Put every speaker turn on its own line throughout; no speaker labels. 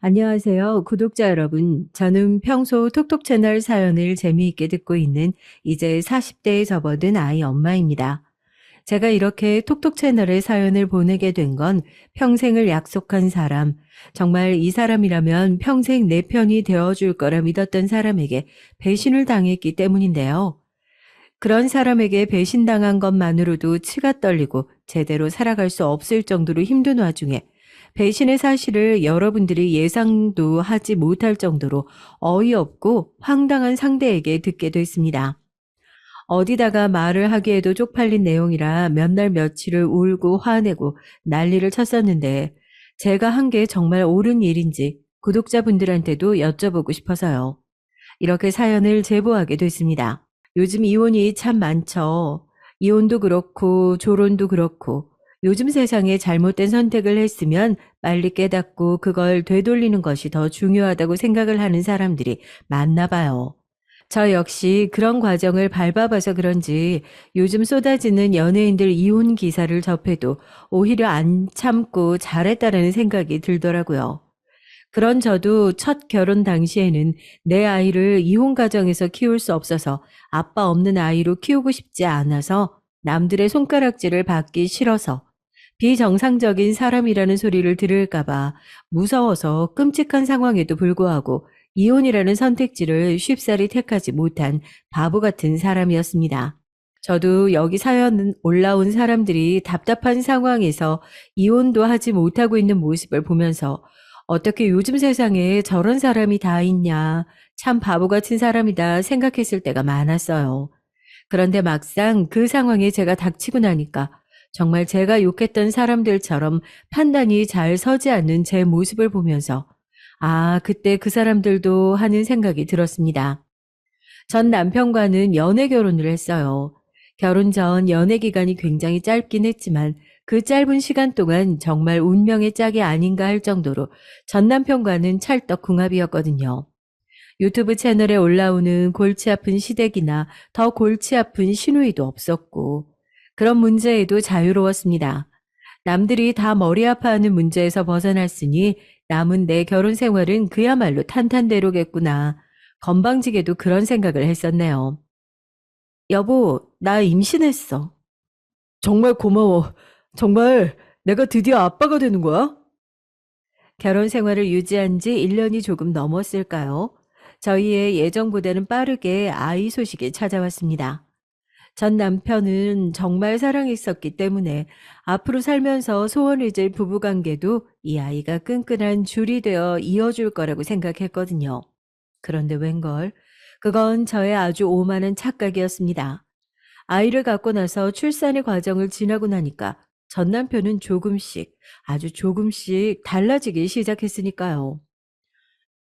안녕하세요. 구독자 여러분. 저는 평소 톡톡 채널 사연을 재미있게 듣고 있는 이제 40대에 접어든 아이 엄마입니다. 제가 이렇게 톡톡 채널에 사연을 보내게 된 건 평생을 약속한 사람, 정말 이 사람이라면 평생 내 편이 되어줄 거라 믿었던 사람에게 배신을 당했기 때문인데요. 그런 사람에게 배신당한 것만으로도 치가 떨리고 제대로 살아갈 수 없을 정도로 힘든 와중에 배신의 사실을 여러분들이 예상도 하지 못할 정도로 어이없고 황당한 상대에게 듣게 됐습니다. 어디다가 말을 하기에도 쪽팔린 내용이라 몇 날 며칠을 울고 화내고 난리를 쳤었는데 제가 한 게 정말 옳은 일인지 구독자분들한테도 여쭤보고 싶어서요. 이렇게 사연을 제보하게 됐습니다. 요즘 이혼이 참 많죠. 이혼도 그렇고 조론도 그렇고 요즘 세상에 잘못된 선택을 했으면 빨리 깨닫고 그걸 되돌리는 것이 더 중요하다고 생각을 하는 사람들이 많나 봐요. 저 역시 그런 과정을 밟아봐서 그런지 요즘 쏟아지는 연예인들 이혼 기사를 접해도 오히려 안 참고 잘했다라는 생각이 들더라고요. 그런 저도 첫 결혼 당시에는 내 아이를 이혼 가정에서 키울 수 없어서 아빠 없는 아이로 키우고 싶지 않아서 남들의 손가락질을 받기 싫어서 비정상적인 사람이라는 소리를 들을까봐 무서워서 끔찍한 상황에도 불구하고 이혼이라는 선택지를 쉽사리 택하지 못한 바보 같은 사람이었습니다. 저도 여기 사연 올라온 사람들이 답답한 상황에서 이혼도 하지 못하고 있는 모습을 보면서 어떻게 요즘 세상에 저런 사람이 다 있냐, 참 바보 같은 사람이다 생각했을 때가 많았어요. 그런데 막상 그 상황에 제가 닥치고 나니까 정말 제가 욕했던 사람들처럼 판단이 잘 서지 않는 제 모습을 보면서 아, 그때 그 사람들도 하는 생각이 들었습니다. 전 남편과는 연애 결혼을 했어요. 결혼 전 연애 기간이 굉장히 짧긴 했지만 그 짧은 시간 동안 정말 운명의 짝이 아닌가 할 정도로 전 남편과는 찰떡궁합이었거든요. 유튜브 채널에 올라오는 골치 아픈 시댁이나 더 골치 아픈 시누이도 없었고 그런 문제에도 자유로웠습니다. 남들이 다 머리 아파하는 문제에서 벗어났으니 남은 내 결혼 생활은 그야말로 탄탄대로겠구나. 건방지게도 그런 생각을 했었네요. 여보, 나 임신했어. 정말 고마워. 정말 내가 드디어 아빠가 되는 거야? 결혼 생활을 유지한 지 1년이 조금 넘었을까요? 저희의 예정보다는 빠르게 아이 소식이 찾아왔습니다. 전 남편은 정말 사랑했었기 때문에 앞으로 살면서 소원을 질 부부관계도 이 아이가 끈끈한 줄이 되어 이어줄 거라고 생각했거든요. 그런데 웬걸, 그건 저의 아주 오만한 착각이었습니다. 아이를 갖고 나서 출산의 과정을 지나고 나니까 전 남편은 조금씩, 아주 조금씩 달라지기 시작했으니까요.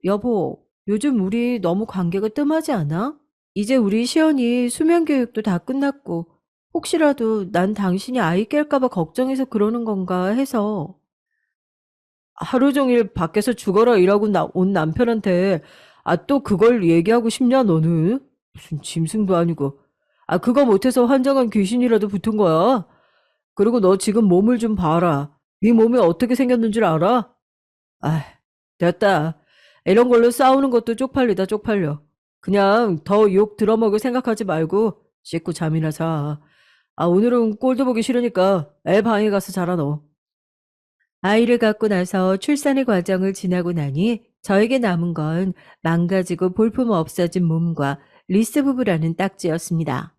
여보, 요즘 우리 너무 관계가 뜸하지 않아? 이제 우리 시연이 수면 교육도 다 끝났고, 혹시라도 난 당신이 아이 깰까봐 걱정해서 그러는 건가 해서. 하루 종일 밖에서 죽어라 일하고 온 남편한테, 아, 또 그걸 얘기하고 싶냐, 너는? 무슨 짐승도 아니고. 아, 그거 못해서 환장한 귀신이라도 붙은 거야. 그리고 너 지금 몸을 좀 봐라. 네 몸이 어떻게 생겼는 줄 알아? 아, 됐다. 이런 걸로 싸우는 것도 쪽팔리다, 쪽팔려. 그냥 더 욕 들어먹을 생각하지 말고 씻고 잠이나 자. 아, 오늘은 꼴도 보기 싫으니까 애 방에 가서 자라 너. 아이를 갖고 나서 출산의 과정을 지나고 나니 저에게 남은 건 망가지고 볼품 없어진 몸과 리스 부부라는 딱지였습니다.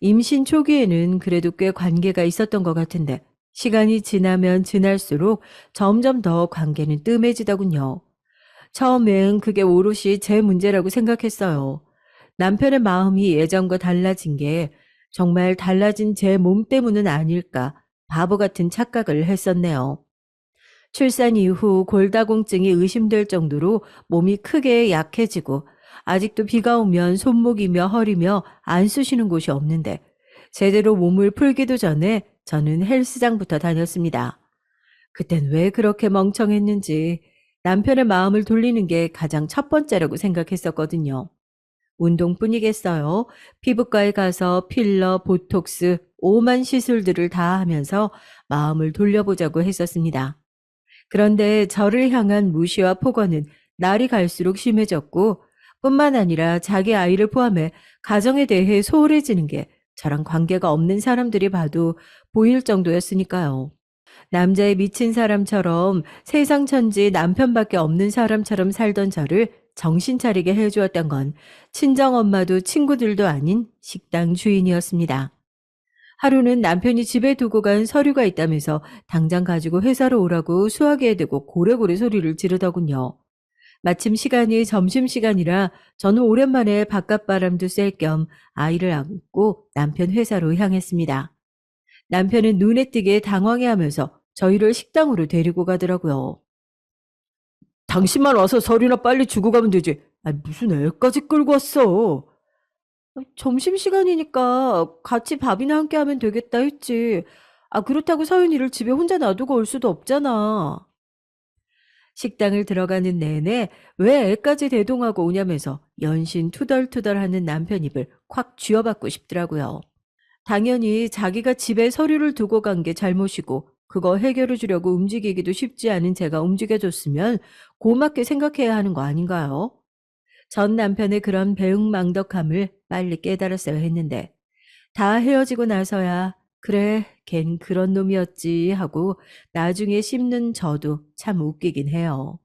임신 초기에는 그래도 꽤 관계가 있었던 것 같은데 시간이 지나면 지날수록 점점 더 관계는 뜸해지더군요. 처음엔 그게 오롯이 제 문제라고 생각했어요. 남편의 마음이 예전과 달라진 게 정말 달라진 제 몸 때문은 아닐까 바보 같은 착각을 했었네요. 출산 이후 골다공증이 의심될 정도로 몸이 크게 약해지고 아직도 비가 오면 손목이며 허리며 안 쑤시는 곳이 없는데 제대로 몸을 풀기도 전에 저는 헬스장부터 다녔습니다. 그땐 왜 그렇게 멍청했는지 남편의 마음을 돌리는 게 가장 첫 번째라고 생각했었거든요. 운동뿐이겠어요. 피부과에 가서 필러, 보톡스, 오만 시술들을 다 하면서 마음을 돌려보자고 했었습니다. 그런데 저를 향한 무시와 폭언은 날이 갈수록 심해졌고, 뿐만 아니라 자기 아이를 포함해 가정에 대해 소홀해지는 게 저랑 관계가 없는 사람들이 봐도 보일 정도였으니까요. 남자에 미친 사람처럼 세상 천지 남편밖에 없는 사람처럼 살던 저를 정신 차리게 해주었던 건 친정엄마도 친구들도 아닌 식당 주인이었습니다. 하루는 남편이 집에 두고 간 서류가 있다면서 당장 가지고 회사로 오라고 수화기에 대고 고래고래 소리를 지르더군요. 마침 시간이 점심시간이라 저는 오랜만에 바깥바람도 쐴 겸 아이를 안고 남편 회사로 향했습니다. 남편은 눈에 띄게 당황해하면서 저희를 식당으로 데리고 가더라고요. 당신만 와서 서류나 빨리 주고 가면 되지. 무슨 애까지 끌고 왔어. 점심시간이니까 같이 밥이나 함께 하면 되겠다 했지. 그렇다고 서윤이를 집에 혼자 놔두고 올 수도 없잖아. 식당을 들어가는 내내 왜 애까지 대동하고 오냐면서 연신 투덜투덜하는 남편 입을 콱 쥐어받고 싶더라고요. 당연히 자기가 집에 서류를 두고 간 게 잘못이고 그거 해결해 주려고 움직이기도 쉽지 않은 제가 움직여줬으면 고맙게 생각해야 하는 거 아닌가요? 전 남편의 그런 배은망덕함을 빨리 깨달았어야 했는데 다 헤어지고 나서야 그래 걘 그런 놈이었지 하고 나중에 씹는 저도 참 웃기긴 해요.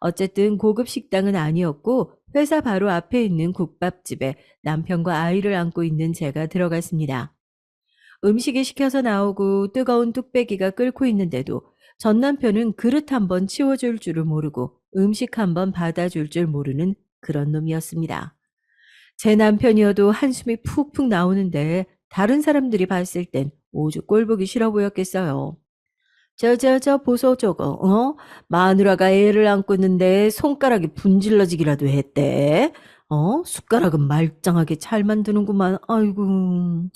어쨌든 고급 식당은 아니었고 회사 바로 앞에 있는 국밥집에 남편과 아이를 안고 있는 제가 들어갔습니다. 음식이 식혀서 나오고 뜨거운 뚝배기가 끓고 있는데도 전 남편은 그릇 한번 치워줄 줄을 모르고 음식 한번 받아줄 줄 모르는 그런 놈이었습니다. 제 남편이어도 한숨이 푹푹 나오는데 다른 사람들이 봤을 땐 오죽 꼴보기 싫어 보였겠어요. 보소 저거, 마누라가 애를 안고 있는데 손가락이 분질러지기라도 했대. 숟가락은 말짱하게 잘 만드는구만. 아이고.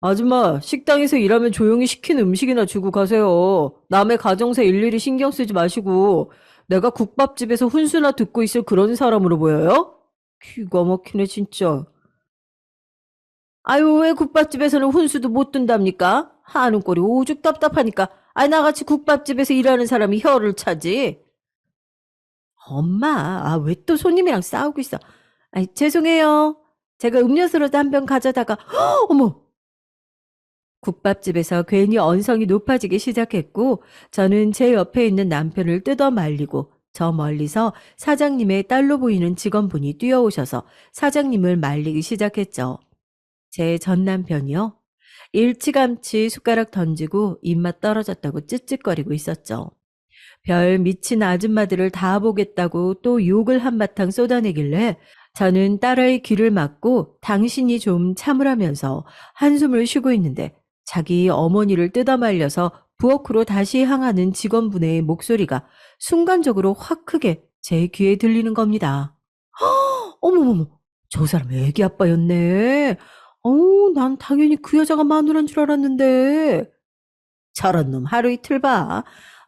아줌마, 식당에서 일하면 조용히 시킨 음식이나 주고 가세요. 남의 가정사 일일이 신경 쓰지 마시고. 내가 국밥집에서 훈수나 듣고 있을 그런 사람으로 보여요? 기가 막히네, 진짜. 아유, 왜 국밥집에서는 훈수도 못 둔답니까? 하는 꼴이 오죽 답답하니까. 나같이 국밥집에서 일하는 사람이 혀를 차지. 엄마, 왜 또 손님이랑 싸우고 있어? 죄송해요. 제가 음료수라도 한 병 가져다가, 어머! 국밥집에서 괜히 언성이 높아지기 시작했고 저는 제 옆에 있는 남편을 뜯어 말리고 저 멀리서 사장님의 딸로 보이는 직원분이 뛰어오셔서 사장님을 말리기 시작했죠. 제 전 남편이요. 일찌감치 숟가락 던지고 입맛 떨어졌다고 찌찌거리고 있었죠. 별 미친 아줌마들을 다 보겠다고 또 욕을 한바탕 쏟아내길래 저는 딸의 귀를 막고 당신이 좀 참으라면서 한숨을 쉬고 있는데 자기 어머니를 뜯어말려서 부엌으로 다시 향하는 직원분의 목소리가 순간적으로 확 크게 제 귀에 들리는 겁니다. 어머머머, 저 사람 애기 아빠였네. 난 당연히 그 여자가 마누라인 줄 알았는데. 저런 놈 하루 이틀 봐.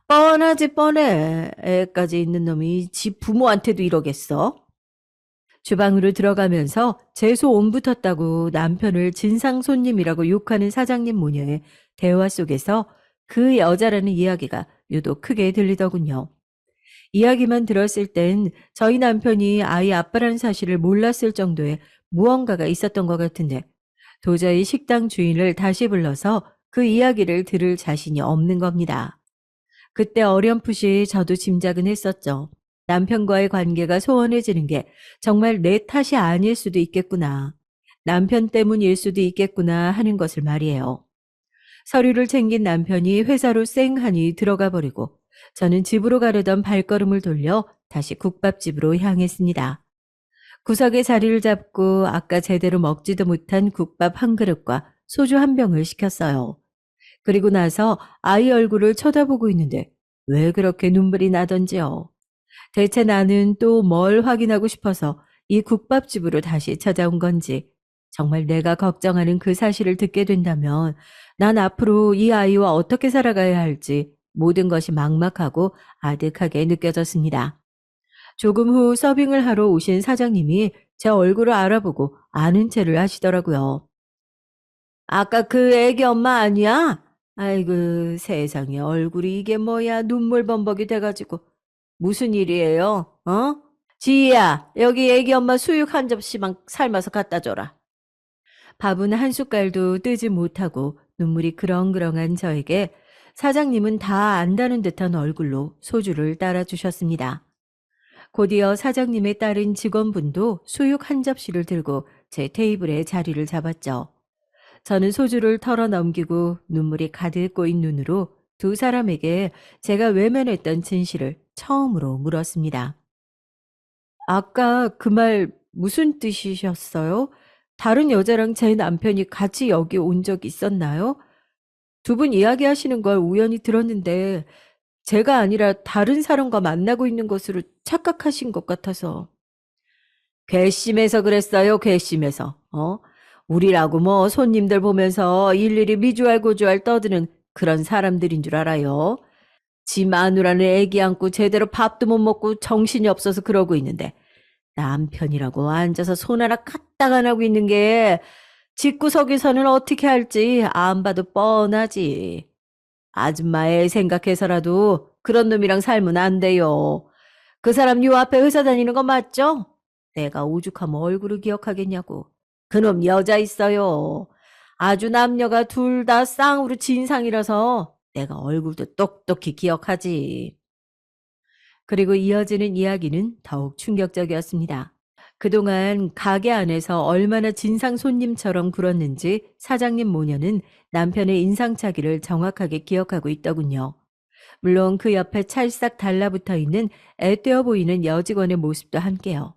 뻔하지 뻔해. 애까지 있는 놈이 지 부모한테도 이러겠어. 주방으로 들어가면서 재소 온 붙었다고 남편을 진상 손님이라고 욕하는 사장님 모녀의 대화 속에서 그 여자라는 이야기가 유독 크게 들리더군요. 이야기만 들었을 땐 저희 남편이 아이 아빠라는 사실을 몰랐을 정도의 무언가가 있었던 것 같은데 도저히 식당 주인을 다시 불러서 그 이야기를 들을 자신이 없는 겁니다. 그때 어렴풋이 저도 짐작은 했었죠. 남편과의 관계가 소원해지는 게 정말 내 탓이 아닐 수도 있겠구나. 남편 때문일 수도 있겠구나 하는 것을 말이에요. 서류를 챙긴 남편이 회사로 쌩하니 들어가 버리고 저는 집으로 가려던 발걸음을 돌려 다시 국밥집으로 향했습니다. 구석에 자리를 잡고 아까 제대로 먹지도 못한 국밥 한 그릇과 소주 한 병을 시켰어요. 그리고 나서 아이 얼굴을 쳐다보고 있는데 왜 그렇게 눈물이 나던지요. 대체 나는 또 뭘 확인하고 싶어서 이 국밥집으로 다시 찾아온 건지, 정말 내가 걱정하는 그 사실을 듣게 된다면 난 앞으로 이 아이와 어떻게 살아가야 할지 모든 것이 막막하고 아득하게 느껴졌습니다. 조금 후 서빙을 하러 오신 사장님이 제 얼굴을 알아보고 아는 체를 하시더라고요. 아까 그 애기 엄마 아니야? 아이고, 세상에 얼굴이 이게 뭐야? 눈물 범벅이 돼가지고. 무슨 일이에요? 어? 지희야, 여기 애기 엄마 수육 한 접시만 삶아서 갖다 줘라. 밥은 한 숟갈도 뜨지 못하고 눈물이 그렁그렁한 저에게 사장님은 다 안다는 듯한 얼굴로 소주를 따라주셨습니다. 곧이어 사장님의 딸인 직원분도 수육 한 접시를 들고 제 테이블에 자리를 잡았죠. 저는 소주를 털어 넘기고 눈물이 가득 고인 눈으로 두 사람에게 제가 외면했던 진실을 처음으로 물었습니다. 아까 그 말 무슨 뜻이셨어요? 다른 여자랑 제 남편이 같이 여기 온 적 있었나요? 두 분 이야기하시는 걸 우연히 들었는데 제가 아니라 다른 사람과 만나고 있는 것으로 착각하신 것 같아서. 괘씸해서 그랬어요, 괘씸해서. 우리라고 뭐 손님들 보면서 일일이 미주알 고주알 떠드는 그런 사람들인 줄 알아요. 지 마누라는 애기 안고 제대로 밥도 못 먹고 정신이 없어서 그러고 있는데 남편이라고 앉아서 손 하나 까딱 안 하고 있는 게 집구석에서는 어떻게 할지 안 봐도 뻔하지. 아줌마 애 생각해서라도 그런 놈이랑 살면 안 돼요. 그 사람 요 앞에 회사 다니는 거 맞죠? 내가 오죽하면 얼굴을 기억하겠냐고. 그놈 여자 있어요. 아주 남녀가 둘 다 쌍으로 진상이라서 내가 얼굴도 똑똑히 기억하지. 그리고 이어지는 이야기는 더욱 충격적이었습니다. 그동안 가게 안에서 얼마나 진상 손님처럼 굴었는지 사장님 모녀는 남편의 인상착의를 정확하게 기억하고 있더군요. 물론 그 옆에 찰싹 달라붙어 있는 애떼어 보이는 여직원의 모습도 함께요.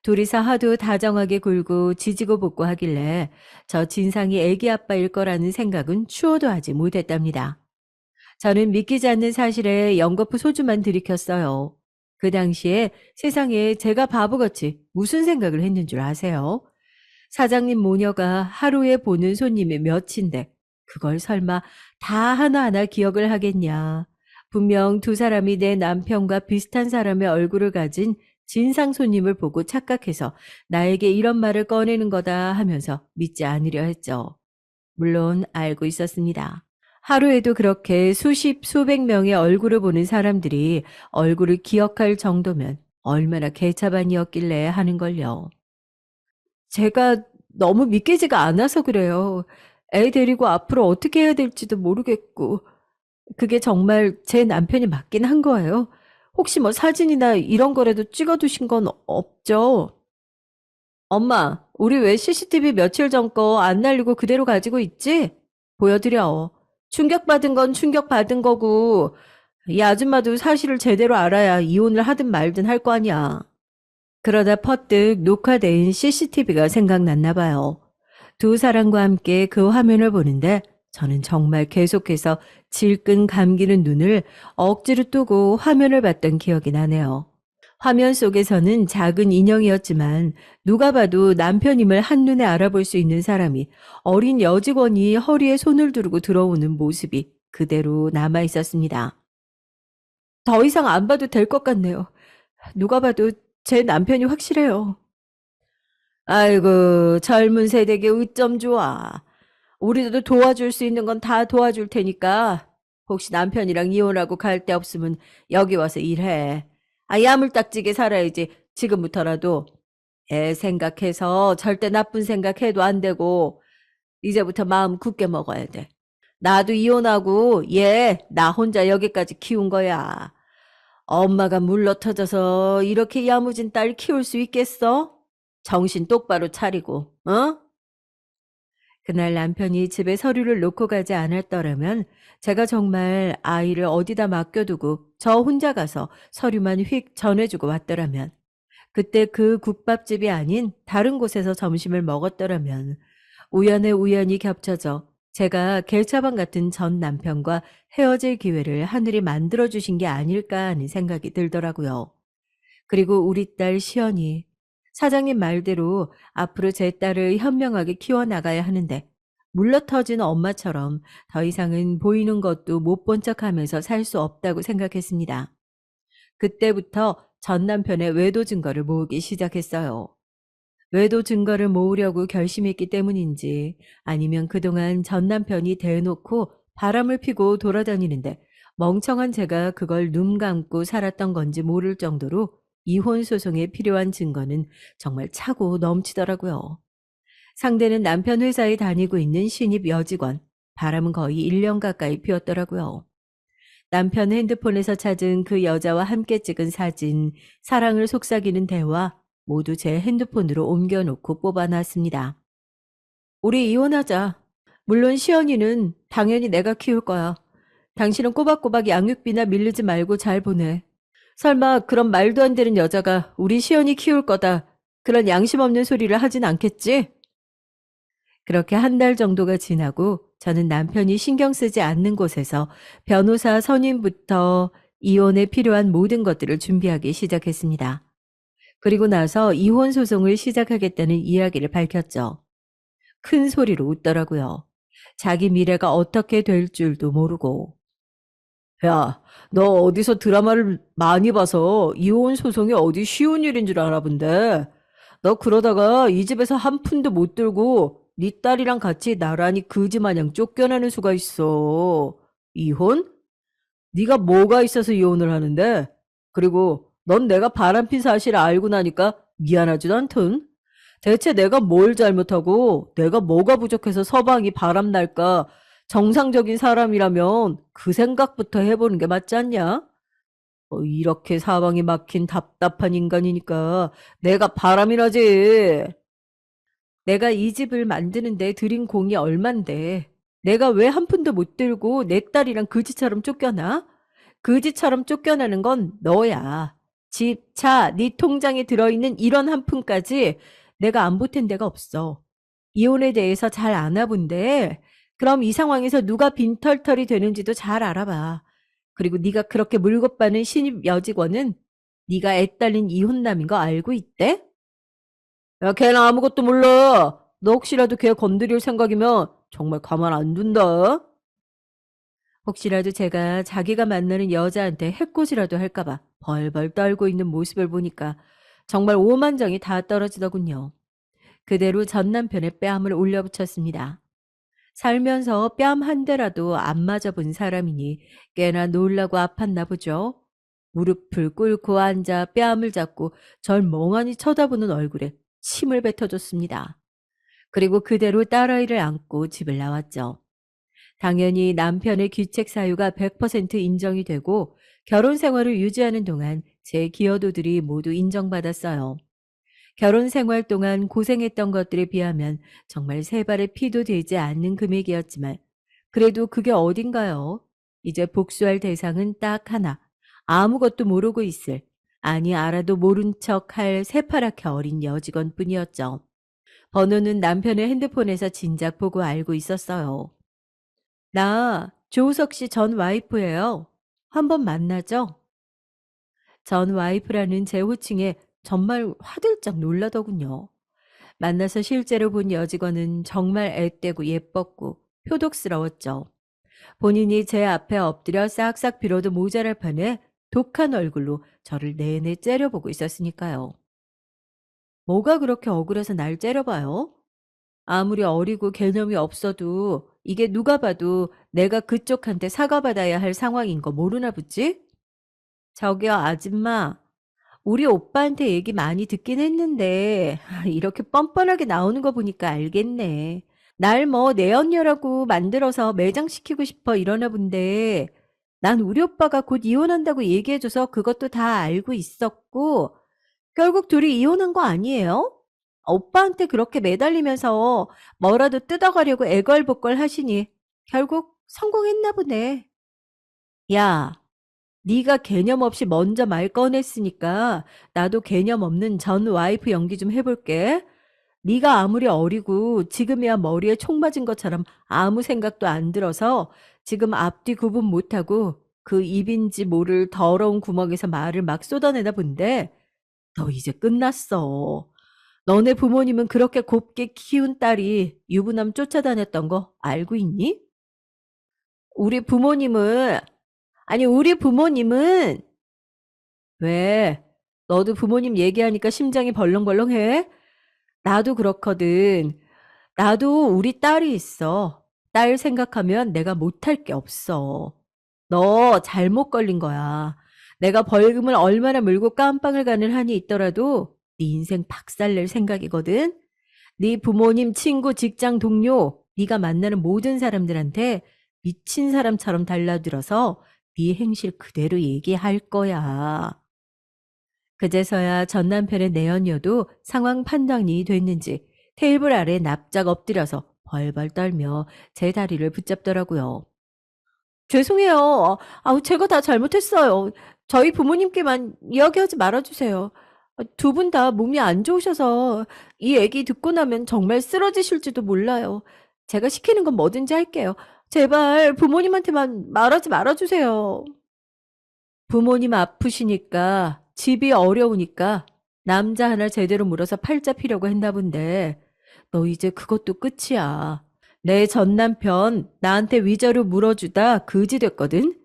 둘이서 하도 다정하게 굴고 지지고 볶고 하길래 저 진상이 애기 아빠일 거라는 생각은 추호도 하지 못했답니다. 저는 믿기지 않는 사실에 연거푸 소주만 들이켰어요. 그 당시에 세상에 제가 바보같이 무슨 생각을 했는 줄 아세요? 사장님 모녀가 하루에 보는 손님이 몇인데 그걸 설마 다 하나하나 기억을 하겠냐. 분명 두 사람이 내 남편과 비슷한 사람의 얼굴을 가진 진상 손님을 보고 착각해서 나에게 이런 말을 꺼내는 거다 하면서 믿지 않으려 했죠. 물론 알고 있었습니다. 하루에도 그렇게 수십, 수백 명의 얼굴을 보는 사람들이 얼굴을 기억할 정도면 얼마나 개차반이었길래 하는 걸요. 제가 너무 믿기지가 않아서 그래요. 애 데리고 앞으로 어떻게 해야 될지도 모르겠고, 그게 정말 제 남편이 맞긴 한 거예요. 혹시 뭐 사진이나 이런 거라도 찍어두신 건 없죠? 엄마, 우리 왜 CCTV 며칠 전 거 안 날리고 그대로 가지고 있지? 보여드려. 충격받은 건 충격받은 거고, 이 아줌마도 사실을 제대로 알아야 이혼을 하든 말든 할 거 아니야. 그러다 퍼뜩 녹화된 CCTV가 생각났나 봐요. 두 사람과 함께 그 화면을 보는데 저는 정말 계속해서 질끈 감기는 눈을 억지로 뜨고 화면을 봤던 기억이 나네요. 화면 속에서는 작은 인형이었지만 누가 봐도 남편임을 한눈에 알아볼 수 있는 사람이 어린 여직원이 허리에 손을 두르고 들어오는 모습이 그대로 남아 있었습니다. 더 이상 안 봐도 될 것 같네요. 누가 봐도 제 남편이 확실해요. 아이고, 젊은 세대게 어쩜 좋아. 우리도 도와줄 수 있는 건 다 도와줄 테니까 혹시 남편이랑 이혼하고 갈 데 없으면 여기 와서 일해. 야물딱지게 살아야지. 지금부터라도 애 생각해서 절대 나쁜 생각해도 안 되고 이제부터 마음 굳게 먹어야 돼. 나도 이혼하고 얘 나 혼자 여기까지 키운 거야. 엄마가 물러터져서 이렇게 야무진 딸 키울 수 있겠어? 정신 똑바로 차리고, 어? 그날 남편이 집에 서류를 놓고 가지 않았더라면 제가 정말 아이를 어디다 맡겨두고 저 혼자 가서 서류만 휙 전해주고 왔더라면 그때 그 국밥집이 아닌 다른 곳에서 점심을 먹었더라면 우연에 우연히 겹쳐져 제가 겔차방 같은 전 남편과 헤어질 기회를 하늘이 만들어주신 게 아닐까 하는 생각이 들더라고요. 그리고 우리 딸 시연이 사장님 말대로 앞으로 제 딸을 현명하게 키워나가야 하는데 물러터진 엄마처럼 더 이상은 보이는 것도 못 본 척하면서 살 수 없다고 생각했습니다. 그때부터 전 남편의 외도 증거를 모으기 시작했어요. 외도 증거를 모으려고 결심했기 때문인지 아니면 그동안 전 남편이 대놓고 바람을 피고 돌아다니는데 멍청한 제가 그걸 눈 감고 살았던 건지 모를 정도로 이혼 소송에 필요한 증거는 정말 차고 넘치더라고요. 상대는 남편 회사에 다니고 있는 신입 여직원. 바람은 거의 1년 가까이 피웠더라고요. 남편 핸드폰에서 찾은 그 여자와 함께 찍은 사진, 사랑을 속삭이는 대화, 모두 제 핸드폰으로 옮겨놓고 뽑아놨습니다. 우리 이혼하자. 물론 시연이는 당연히 내가 키울 거야. 당신은 꼬박꼬박 양육비나 밀리지 말고 잘 보내. 설마 그런 말도 안 되는 여자가 우리 시연이 키울 거다. 그런 양심 없는 소리를 하진 않겠지? 그렇게 한 달 정도가 지나고 저는 남편이 신경 쓰지 않는 곳에서 변호사 선임부터 이혼에 필요한 모든 것들을 준비하기 시작했습니다. 그리고 나서 이혼 소송을 시작하겠다는 이야기를 밝혔죠. 큰 소리로 웃더라고요. 자기 미래가 어떻게 될 줄도 모르고. 야, 너 어디서 드라마를 많이 봐서 이혼 소송이 어디 쉬운 일인 줄 알아 본데. 너 그러다가 이 집에서 한 푼도 못 들고 네 딸이랑 같이 나란히 그지 마냥 쫓겨나는 수가 있어. 이혼? 네가 뭐가 있어서 이혼을 하는데? 그리고 넌 내가 바람핀 사실을 알고 나니까 미안하지도 않든. 대체 내가 뭘 잘못하고 내가 뭐가 부족해서 서방이 바람날까? 정상적인 사람이라면 그 생각부터 해보는 게 맞지 않냐? 이렇게 사방이 막힌 답답한 인간이니까 내가 바람이 나지. 내가 이 집을 만드는데 들인 공이 얼만데 내가 왜 한 푼도 못 들고 내 딸이랑 그지처럼 쫓겨나? 그지처럼 쫓겨나는 건 너야. 집, 차, 네 통장에 들어있는 1원 한 푼까지 내가 안 보탠 데가 없어. 이혼에 대해서 잘 알아본데 그럼 이 상황에서 누가 빈털털이 되는지도 잘 알아봐. 그리고 네가 그렇게 물고 빠는 신입 여직원은 네가 애 딸린 이혼남인 거 알고 있대? 야, 걔는 아무것도 몰라. 너 혹시라도 걔 건드릴 생각이면 정말 가만 안 둔다. 혹시라도 제가 자기가 만나는 여자한테 해코지라도 할까봐 벌벌 떨고 있는 모습을 보니까 정말 오만정이 다 떨어지더군요. 그대로 전 남편의 뺨을 올려붙였습니다. 살면서 뺨 한 대라도 안 맞아본 사람이니 꽤나 놀라고 아팠나 보죠. 무릎을 꿇고 앉아 뺨을 잡고 절 멍하니 쳐다보는 얼굴에 침을 뱉어줬습니다. 그리고 그대로 딸아이를 안고 집을 나왔죠. 당연히 남편의 귀책 사유가 100% 인정이 되고 결혼 생활을 유지하는 동안 제 기여도들이 모두 인정받았어요. 결혼 생활 동안 고생했던 것들에 비하면 정말 세 발의 피도 되지 않는 금액이었지만 그래도 그게 어딘가요? 이제 복수할 대상은 딱 하나. 아무것도 모르고 있을, 아니 알아도 모른 척할 새파랗게 어린 여직원뿐이었죠. 번호는 남편의 핸드폰에서 진작 보고 알고 있었어요. 나 조우석 씨 전 와이프예요. 한번 만나죠? 전 와이프라는 제 호칭에 정말 화들짝 놀라더군요. 만나서 실제로 본 여직원은 정말 앳되고 예뻤고 효독스러웠죠. 본인이 제 앞에 엎드려 싹싹 빌어도 모자랄 판에 독한 얼굴로 저를 내내 째려보고 있었으니까요. 뭐가 그렇게 억울해서 날 째려봐요? 아무리 어리고 개념이 없어도 이게 누가 봐도 내가 그쪽한테 사과받아야 할 상황인 거 모르나 보지? 저기요, 아줌마. 우리 오빠한테 얘기 많이 듣긴 했는데 이렇게 뻔뻔하게 나오는 거 보니까 알겠네. 날 뭐 내 언니라고 만들어서 매장시키고 싶어 이러나 본데 난 우리 오빠가 곧 이혼한다고 얘기해줘서 그것도 다 알고 있었고 결국 둘이 이혼한 거 아니에요? 오빠한테 그렇게 매달리면서 뭐라도 뜯어가려고 애걸복걸 하시니 결국 성공했나 보네. 야, 네가 개념 없이 먼저 말 꺼냈으니까 나도 개념 없는 전 와이프 연기 좀 해볼게. 네가 아무리 어리고 지금이야 머리에 총 맞은 것처럼 아무 생각도 안 들어서 지금 앞뒤 구분 못하고 그 입인지 모를 더러운 구멍에서 말을 막 쏟아내나 본데 너 이제 끝났어. 너네 부모님은 그렇게 곱게 키운 딸이 유부남 쫓아다녔던 거 알고 있니? 우리 부모님은 우리 부모님은 왜? 너도 부모님 얘기하니까 심장이 벌렁벌렁해? 나도 그렇거든. 나도 우리 딸이 있어. 딸 생각하면 내가 못할 게 없어. 너 잘못 걸린 거야. 내가 벌금을 얼마나 물고 깜빵을 가는 한이 있더라도 네 인생 박살낼 생각이거든. 네 부모님, 친구, 직장 동료, 네가 만나는 모든 사람들한테 미친 사람처럼 달라들어서 네 행실 그대로 얘기할 거야. 그제서야 전 남편의 내연녀도 상황 판단이 됐는지 테이블 아래 납작 엎드려서 벌벌 떨며 제 다리를 붙잡더라고요. 죄송해요. 제가 다 잘못했어요. 저희 부모님께만 이야기하지 말아주세요. 두 분 다 몸이 안 좋으셔서 이 얘기 듣고 나면 정말 쓰러지실지도 몰라요. 제가 시키는 건 뭐든지 할게요. 제발 부모님한테만 말하지 말아주세요. 부모님 아프시니까 집이 어려우니까 남자 하나 제대로 물어서 팔자 피려고 했나 본데 너 이제 그것도 끝이야. 내 전 남편 나한테 위자료 물어주다 그지 됐거든.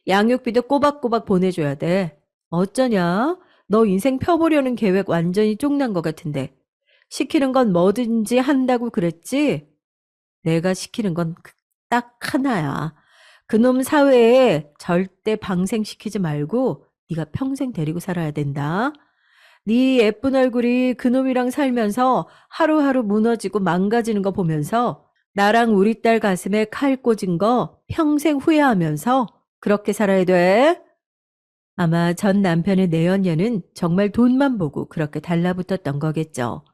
양육비도 꼬박꼬박 보내줘야 돼. 어쩌냐? 너 인생 펴보려는 계획 완전히 쪽난 것 같은데. 시키는 건 뭐든지 한다고 그랬지? 내가 시키는 건 딱 하나야. 그놈 사회에 절대 방생시키지 말고 네가 평생 데리고 살아야 된다. 네 예쁜 얼굴이 그놈이랑 살면서 하루하루 무너지고 망가지는 거 보면서 나랑 우리 딸 가슴에 칼 꽂은 거 평생 후회하면서 그렇게 살아야 돼. 아마 전 남편의 내연녀는 정말 돈만 보고 그렇게 달라붙었던 거겠죠.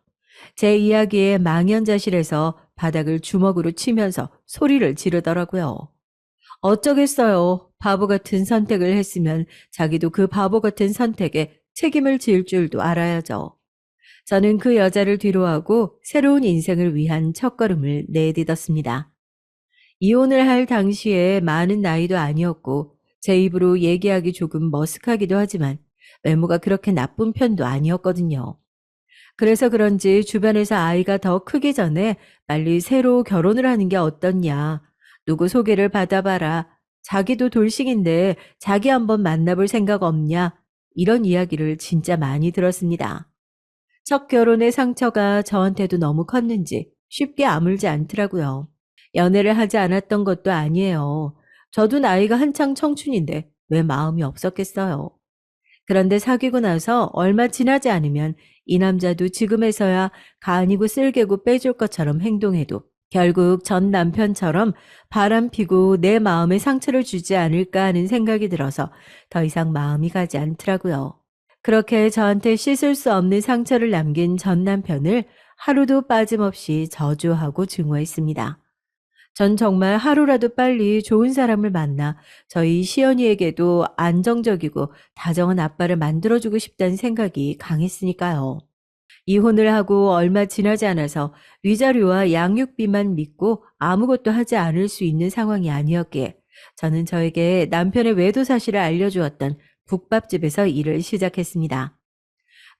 제 이야기에 망연자실해서 바닥을 주먹으로 치면서 소리를 지르더라고요. 어쩌겠어요. 바보 같은 선택을 했으면 자기도 그 바보 같은 선택에 책임을 질 줄도 알아야죠. 저는 그 여자를 뒤로하고 새로운 인생을 위한 첫걸음을 내딛었습니다. 이혼을 할 당시에 많은 나이도 아니었고 제 입으로 얘기하기 조금 머쓱하기도 하지만 외모가 그렇게 나쁜 편도 아니었거든요. 그래서 그런지 주변에서 아이가 더 크기 전에 빨리 새로 결혼을 하는 게 어떻냐. 누구 소개를 받아봐라. 자기도 돌싱인데 자기 한번 만나볼 생각 없냐. 이런 이야기를 진짜 많이 들었습니다. 첫 결혼의 상처가 저한테도 너무 컸는지 쉽게 아물지 않더라고요. 연애를 하지 않았던 것도 아니에요. 저도 나이가 한창 청춘인데 왜 마음이 없었겠어요. 그런데 사귀고 나서 얼마 지나지 않으면 이 남자도 지금에서야 간이고 쓸개고 빼줄 것처럼 행동해도 결국 전 남편처럼 바람피고 내 마음에 상처를 주지 않을까 하는 생각이 들어서 더 이상 마음이 가지 않더라고요. 그렇게 저한테 씻을 수 없는 상처를 남긴 전 남편을 하루도 빠짐없이 저주하고 증오했습니다. 전 정말 하루라도 빨리 좋은 사람을 만나 저희 시연이에게도 안정적이고 다정한 아빠를 만들어주고 싶다는 생각이 강했으니까요. 이혼을 하고 얼마 지나지 않아서 위자료와 양육비만 믿고 아무것도 하지 않을 수 있는 상황이 아니었기에 저는 저에게 남편의 외도 사실을 알려주었던 국밥집에서 일을 시작했습니다.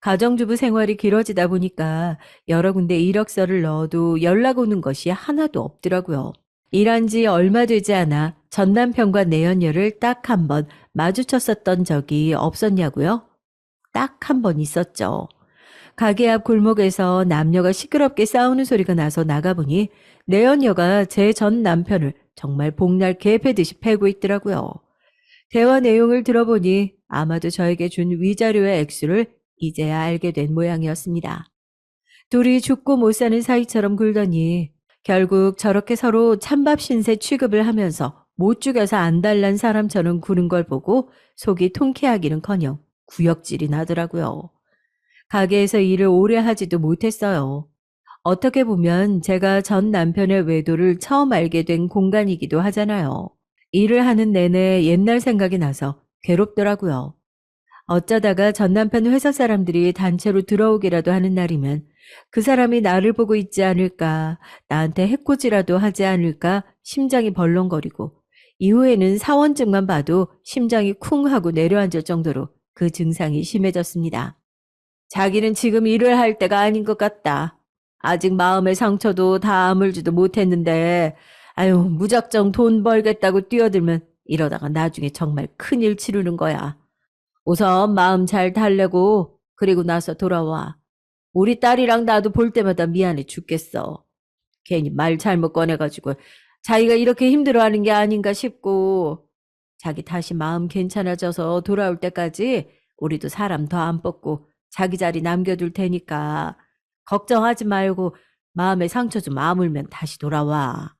가정주부 생활이 길어지다 보니까 여러 군데 이력서를 넣어도 연락 오는 것이 하나도 없더라고요. 일한 지 얼마 되지 않아 전 남편과 내연녀를 딱 한 번 마주쳤었던 적이 없었냐고요? 딱 한 번 있었죠. 가게 앞 골목에서 남녀가 시끄럽게 싸우는 소리가 나서 나가보니 내연녀가 제 전 남편을 정말 복날 개 패듯이 패고 있더라고요. 대화 내용을 들어보니 아마도 저에게 준 위자료의 액수를 이제야 알게 된 모양이었습니다. 둘이 죽고 못 사는 사이처럼 굴더니 결국 저렇게 서로 찬밥 신세 취급을 하면서 못 죽여서 안달난 사람처럼 구는 걸 보고 속이 통쾌하기는커녕 구역질이 나더라고요. 가게에서 일을 오래 하지도 못했어요. 어떻게 보면 제가 전 남편의 외도를 처음 알게 된 공간이기도 하잖아요. 일을 하는 내내 옛날 생각이 나서 괴롭더라고요. 어쩌다가 전 남편 회사 사람들이 단체로 들어오기라도 하는 날이면 그 사람이 나를 보고 있지 않을까, 나한테 해코지라도 하지 않을까 심장이 벌렁거리고 이후에는 사원증만 봐도 심장이 쿵 하고 내려앉을 정도로 그 증상이 심해졌습니다. 자기는 지금 일을 할 때가 아닌 것 같다. 아직 마음의 상처도 다 아물지도 못했는데 아유 무작정 돈 벌겠다고 뛰어들면 이러다가 나중에 정말 큰일 치르는 거야. 우선 마음 잘 달래고 그리고 나서 돌아와. 우리 딸이랑 나도 볼 때마다 미안해 죽겠어. 괜히 말 잘못 꺼내가지고 자기가 이렇게 힘들어하는 게 아닌가 싶고 자기 다시 마음 괜찮아져서 돌아올 때까지 우리도 사람 더 안 뽑고 자기 자리 남겨둘 테니까 걱정하지 말고 마음에 상처 좀 아물면 다시 돌아와.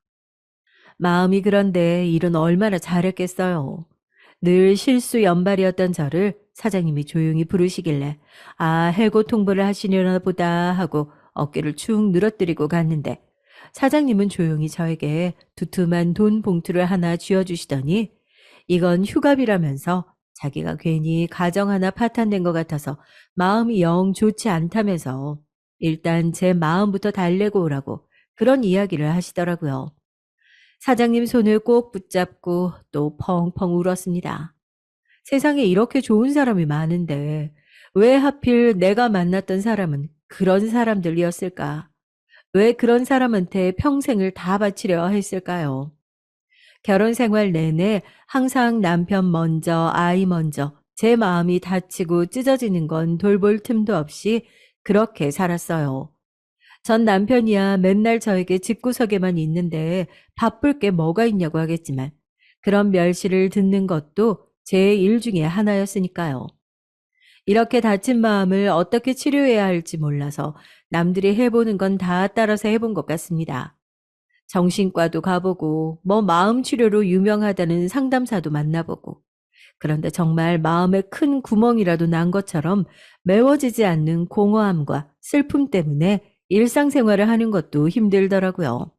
마음이 그런데 일은 얼마나 잘했겠어요. 늘 실수 연발이었던 저를 사장님이 조용히 부르시길래 아, 해고 통보를 하시려나 보다 하고 어깨를 축 늘어뜨리고 갔는데 사장님은 조용히 저에게 두툼한 돈 봉투를 하나 쥐어주시더니 이건 휴가비라면서 자기가 괜히 가정 하나 파탄된 것 같아서 마음이 영 좋지 않다면서 일단 제 마음부터 달래고 오라고 그런 이야기를 하시더라고요. 사장님 손을 꼭 붙잡고 또 펑펑 울었습니다. 세상에 이렇게 좋은 사람이 많은데 왜 하필 내가 만났던 사람은 그런 사람들이었을까? 왜 그런 사람한테 평생을 다 바치려 했을까요? 결혼 생활 내내 항상 남편 먼저, 아이 먼저, 제 마음이 다치고 찢어지는 건 돌볼 틈도 없이 그렇게 살았어요. 전 남편이야 맨날 저에게 집구석에만 있는데 바쁠 게 뭐가 있냐고 하겠지만 그런 멸시를 듣는 것도 제 일 중에 하나였으니까요. 이렇게 다친 마음을 어떻게 치료해야 할지 몰라서 남들이 해보는 건 다 따라서 해본 것 같습니다. 정신과도 가보고 뭐 마음 치료로 유명하다는 상담사도 만나보고 그런데 정말 마음에 큰 구멍이라도 난 것처럼 메워지지 않는 공허함과 슬픔 때문에 일상생활을 하는 것도 힘들더라고요.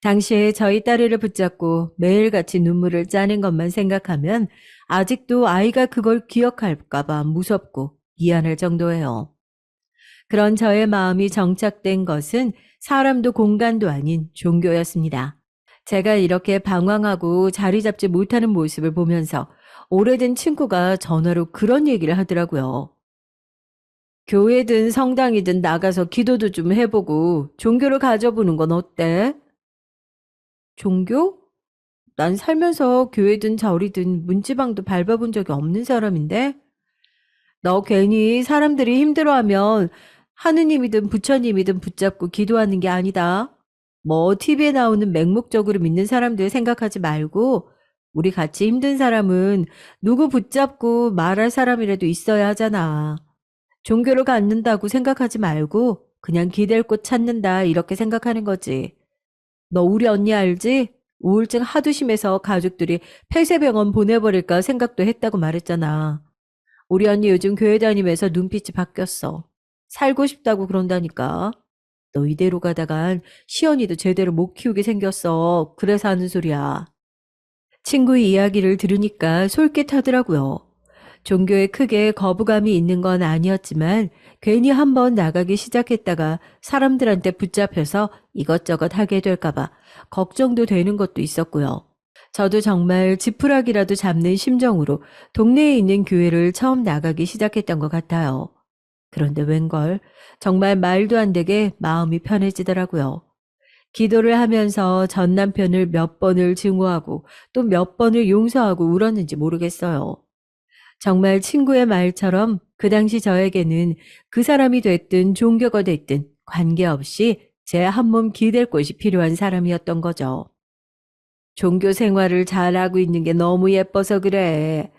당시에 저희 딸애를 붙잡고 매일같이 눈물을 짜는 것만 생각하면 아직도 아이가 그걸 기억할까봐 무섭고 미안할 정도예요. 그런 저의 마음이 정착된 것은 사람도 공간도 아닌 종교였습니다. 제가 이렇게 방황하고 자리 잡지 못하는 모습을 보면서 오래된 친구가 전화로 그런 얘기를 하더라고요. 교회든 성당이든 나가서 기도도 좀 해보고 종교를 가져보는 건 어때? 종교? 난 살면서 교회든 절이든 문지방도 밟아본 적이 없는 사람인데? 너 괜히 사람들이 힘들어하면 하느님이든 부처님이든 붙잡고 기도하는 게 아니다. 뭐 TV에 나오는 맹목적으로 믿는 사람들 생각하지 말고 우리 같이 힘든 사람은 누구 붙잡고 말할 사람이라도 있어야 하잖아. 종교를 갖는다고 생각하지 말고 그냥 기댈 곳 찾는다 이렇게 생각하는 거지. 너 우리 언니 알지? 우울증 하도 심해서 가족들이 폐쇄병원 보내버릴까 생각도 했다고 말했잖아. 우리 언니 요즘 교회 다니면서 눈빛이 바뀌었어. 살고 싶다고 그런다니까. 너 이대로 가다간 시연이도 제대로 못 키우게 생겼어. 그래서 하는 소리야. 친구의 이야기를 들으니까 솔깃하더라고요. 종교에 크게 거부감이 있는 건 아니었지만 괜히 한번 나가기 시작했다가 사람들한테 붙잡혀서 이것저것 하게 될까봐 걱정도 되는 것도 있었고요. 저도 정말 지푸라기라도 잡는 심정으로 동네에 있는 교회를 처음 나가기 시작했던 것 같아요. 그런데 웬걸 정말 말도 안 되게 마음이 편해지더라고요. 기도를 하면서 전 남편을 몇 번을 증오하고 또 몇 번을 용서하고 울었는지 모르겠어요. 정말 친구의 말처럼 그 당시 저에게는 그 사람이 됐든 종교가 됐든 관계없이 제 한몸 기댈 곳이 필요한 사람이었던 거죠. 종교 생활을 잘하고 있는 게 너무 예뻐서 그래.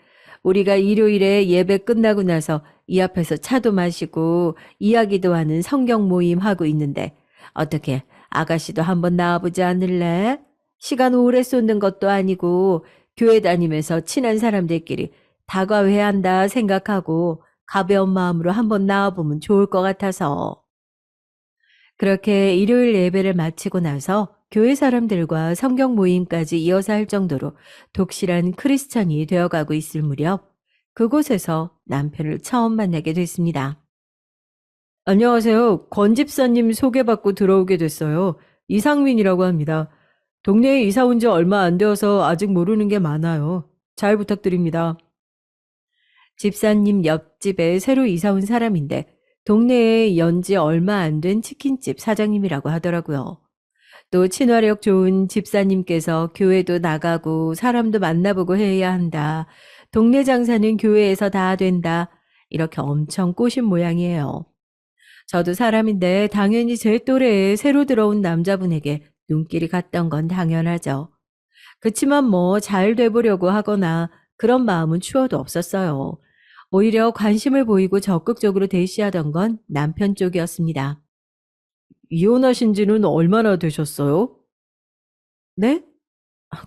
우리가 일요일에 예배 끝나고 나서 이 앞에서 차도 마시고 이야기도 하는 성경 모임 하고 있는데 어떻게 아가씨도 한번 나와보지 않을래? 시간 오래 쏟는 것도 아니고 교회 다니면서 친한 사람들끼리 다과회한다 생각하고 가벼운 마음으로 한번 나와보면 좋을 것 같아서. 그렇게 일요일 예배를 마치고 나서 교회 사람들과 성경 모임까지 이어서 할 정도로 독실한 크리스천이 되어가고 있을 무렵 그곳에서 남편을 처음 만나게 됐습니다. 안녕하세요. 권 집사님 소개받고 들어오게 됐어요. 이상민이라고 합니다. 동네에 이사 온 지 얼마 안 되어서 아직 모르는 게 많아요. 잘 부탁드립니다. 집사님 옆집에 새로 이사 온 사람인데 동네에 연지 얼마 안 된 치킨집 사장님이라고 하더라고요. 또 친화력 좋은 집사님께서 교회도 나가고 사람도 만나보고 해야 한다. 동네 장사는 교회에서 다 된다. 이렇게 엄청 꼬신 모양이에요. 저도 사람인데 당연히 제 또래에 새로 들어온 남자분에게 눈길이 갔던 건 당연하죠. 그치만 뭐 잘 돼보려고 하거나 그런 마음은 추워도 없었어요. 오히려 관심을 보이고 적극적으로 대시하던 건 남편 쪽이었습니다. 이혼하신 지는 얼마나 되셨어요? 네?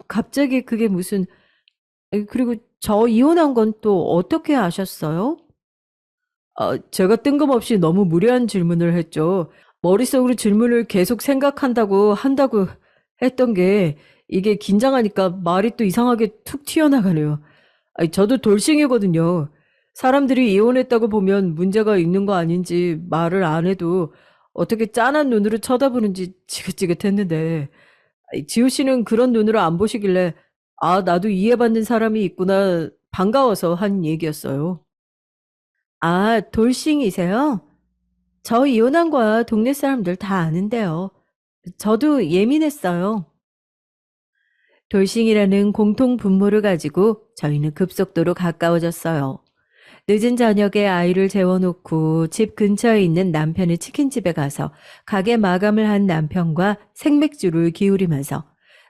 갑자기 그게 무슨, 그리고 저 이혼한 건 또 어떻게 아셨어요? 제가 뜬금없이 너무 무례한 질문을 했죠. 머릿속으로 질문을 계속 생각한다고 했던 게 이게 긴장하니까 말이 또 이상하게 툭 튀어나가네요. 아니, 저도 돌싱이거든요. 사람들이 이혼했다고 보면 문제가 있는 거 아닌지 말을 안 해도 어떻게 짠한 눈으로 쳐다보는지 지긋지긋했는데, 아이, 지호 씨는 그런 눈으로 안 보시길래 아, 나도 이해받는 사람이 있구나 반가워서 한 얘기였어요. 아, 돌싱이세요? 저 이혼한 거야 동네 사람들 다 아는데요. 저도 예민했어요. 돌싱이라는 공통 분모를 가지고 저희는 급속도로 가까워졌어요. 늦은 저녁에 아이를 재워놓고 집 근처에 있는 남편의 치킨집에 가서 가게 마감을 한 남편과 생맥주를 기울이면서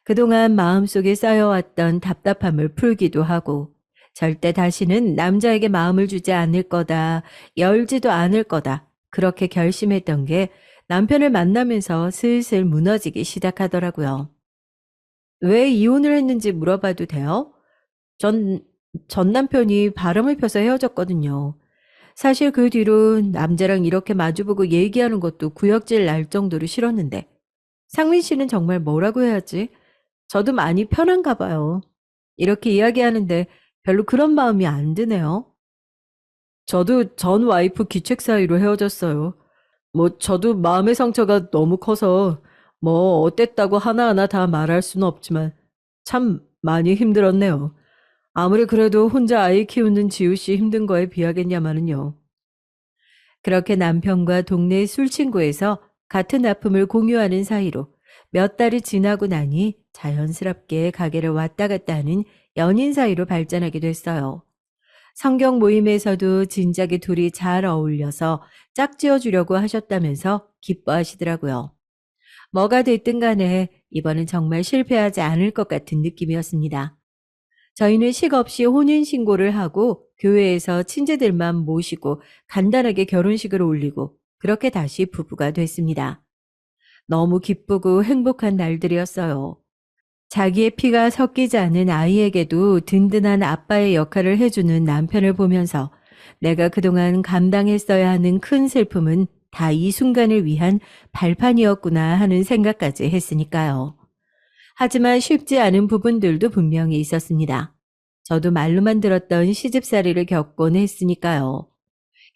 그동안 마음속에 쌓여왔던 답답함을 풀기도 하고 절대 다시는 남자에게 마음을 주지 않을 거다, 열지도 않을 거다, 그렇게 결심했던 게 남편을 만나면서 슬슬 무너지기 시작하더라고요. 왜 이혼을 했는지 물어봐도 돼요? 전, 전 남편이 바람을 펴서 헤어졌거든요. 사실 그 뒤로 남자랑 이렇게 마주보고 얘기하는 것도 구역질 날 정도로 싫었는데, 상민 씨는 정말 뭐라고 해야지? 저도 많이 편한가 봐요. 이렇게 이야기하는데 별로 그런 마음이 안 드네요. 저도 전 와이프 기책 사이로 헤어졌어요. 뭐 저도 마음의 상처가 너무 커서 뭐 어땠다고 하나하나 다 말할 수는 없지만 참 많이 힘들었네요. 아무리 그래도 혼자 아이 키우는 지우 씨 힘든 거에 비하겠냐마는요. 그렇게 남편과 동네 술친구에서 같은 아픔을 공유하는 사이로 몇 달이 지나고 나니 자연스럽게 가게를 왔다 갔다 하는 연인 사이로 발전하게 됐어요. 성경 모임에서도 진작에 둘이 잘 어울려서 짝지어 주려고 하셨다면서 기뻐하시더라고요. 뭐가 됐든 간에 이번엔 정말 실패하지 않을 것 같은 느낌이었습니다. 저희는 식없이 혼인신고를 하고 교회에서 친지들만 모시고 간단하게 결혼식을 올리고 그렇게 다시 부부가 됐습니다. 너무 기쁘고 행복한 날들이었어요. 자기의 피가 섞이지 않은 아이에게도 든든한 아빠의 역할을 해주는 남편을 보면서 내가 그동안 감당했어야 하는 큰 슬픔은 다 이 순간을 위한 발판이었구나 하는 생각까지 했으니까요. 하지만 쉽지 않은 부분들도 분명히 있었습니다. 저도 말로만 들었던 시집살이를 겪곤 했으니까요.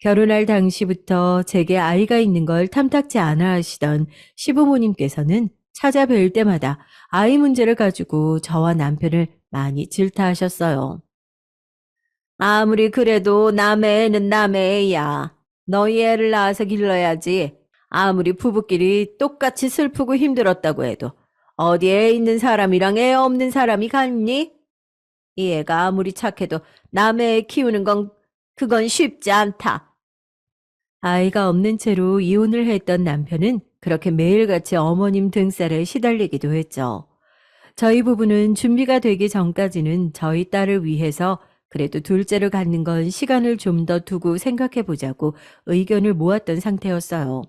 결혼할 당시부터 제게 아이가 있는 걸 탐탁지 않아 하시던 시부모님께서는 찾아뵐 때마다 아이 문제를 가지고 저와 남편을 많이 질타하셨어요. 아무리 그래도 남의 애는 남의 애야. 너희 애를 낳아서 길러야지. 아무리 부부끼리 똑같이 슬프고 힘들었다고 해도 어디 애 있는 사람이랑 애 없는 사람이 같니? 이 애가 아무리 착해도 남의 애 키우는 건 그건 쉽지 않다. 아이가 없는 채로 이혼을 했던 남편은 그렇게 매일같이 어머님 등살에 시달리기도 했죠. 저희 부부는 준비가 되기 전까지는 저희 딸을 위해서 그래도 둘째를 갖는 건 시간을 좀 더 두고 생각해 보자고 의견을 모았던 상태였어요.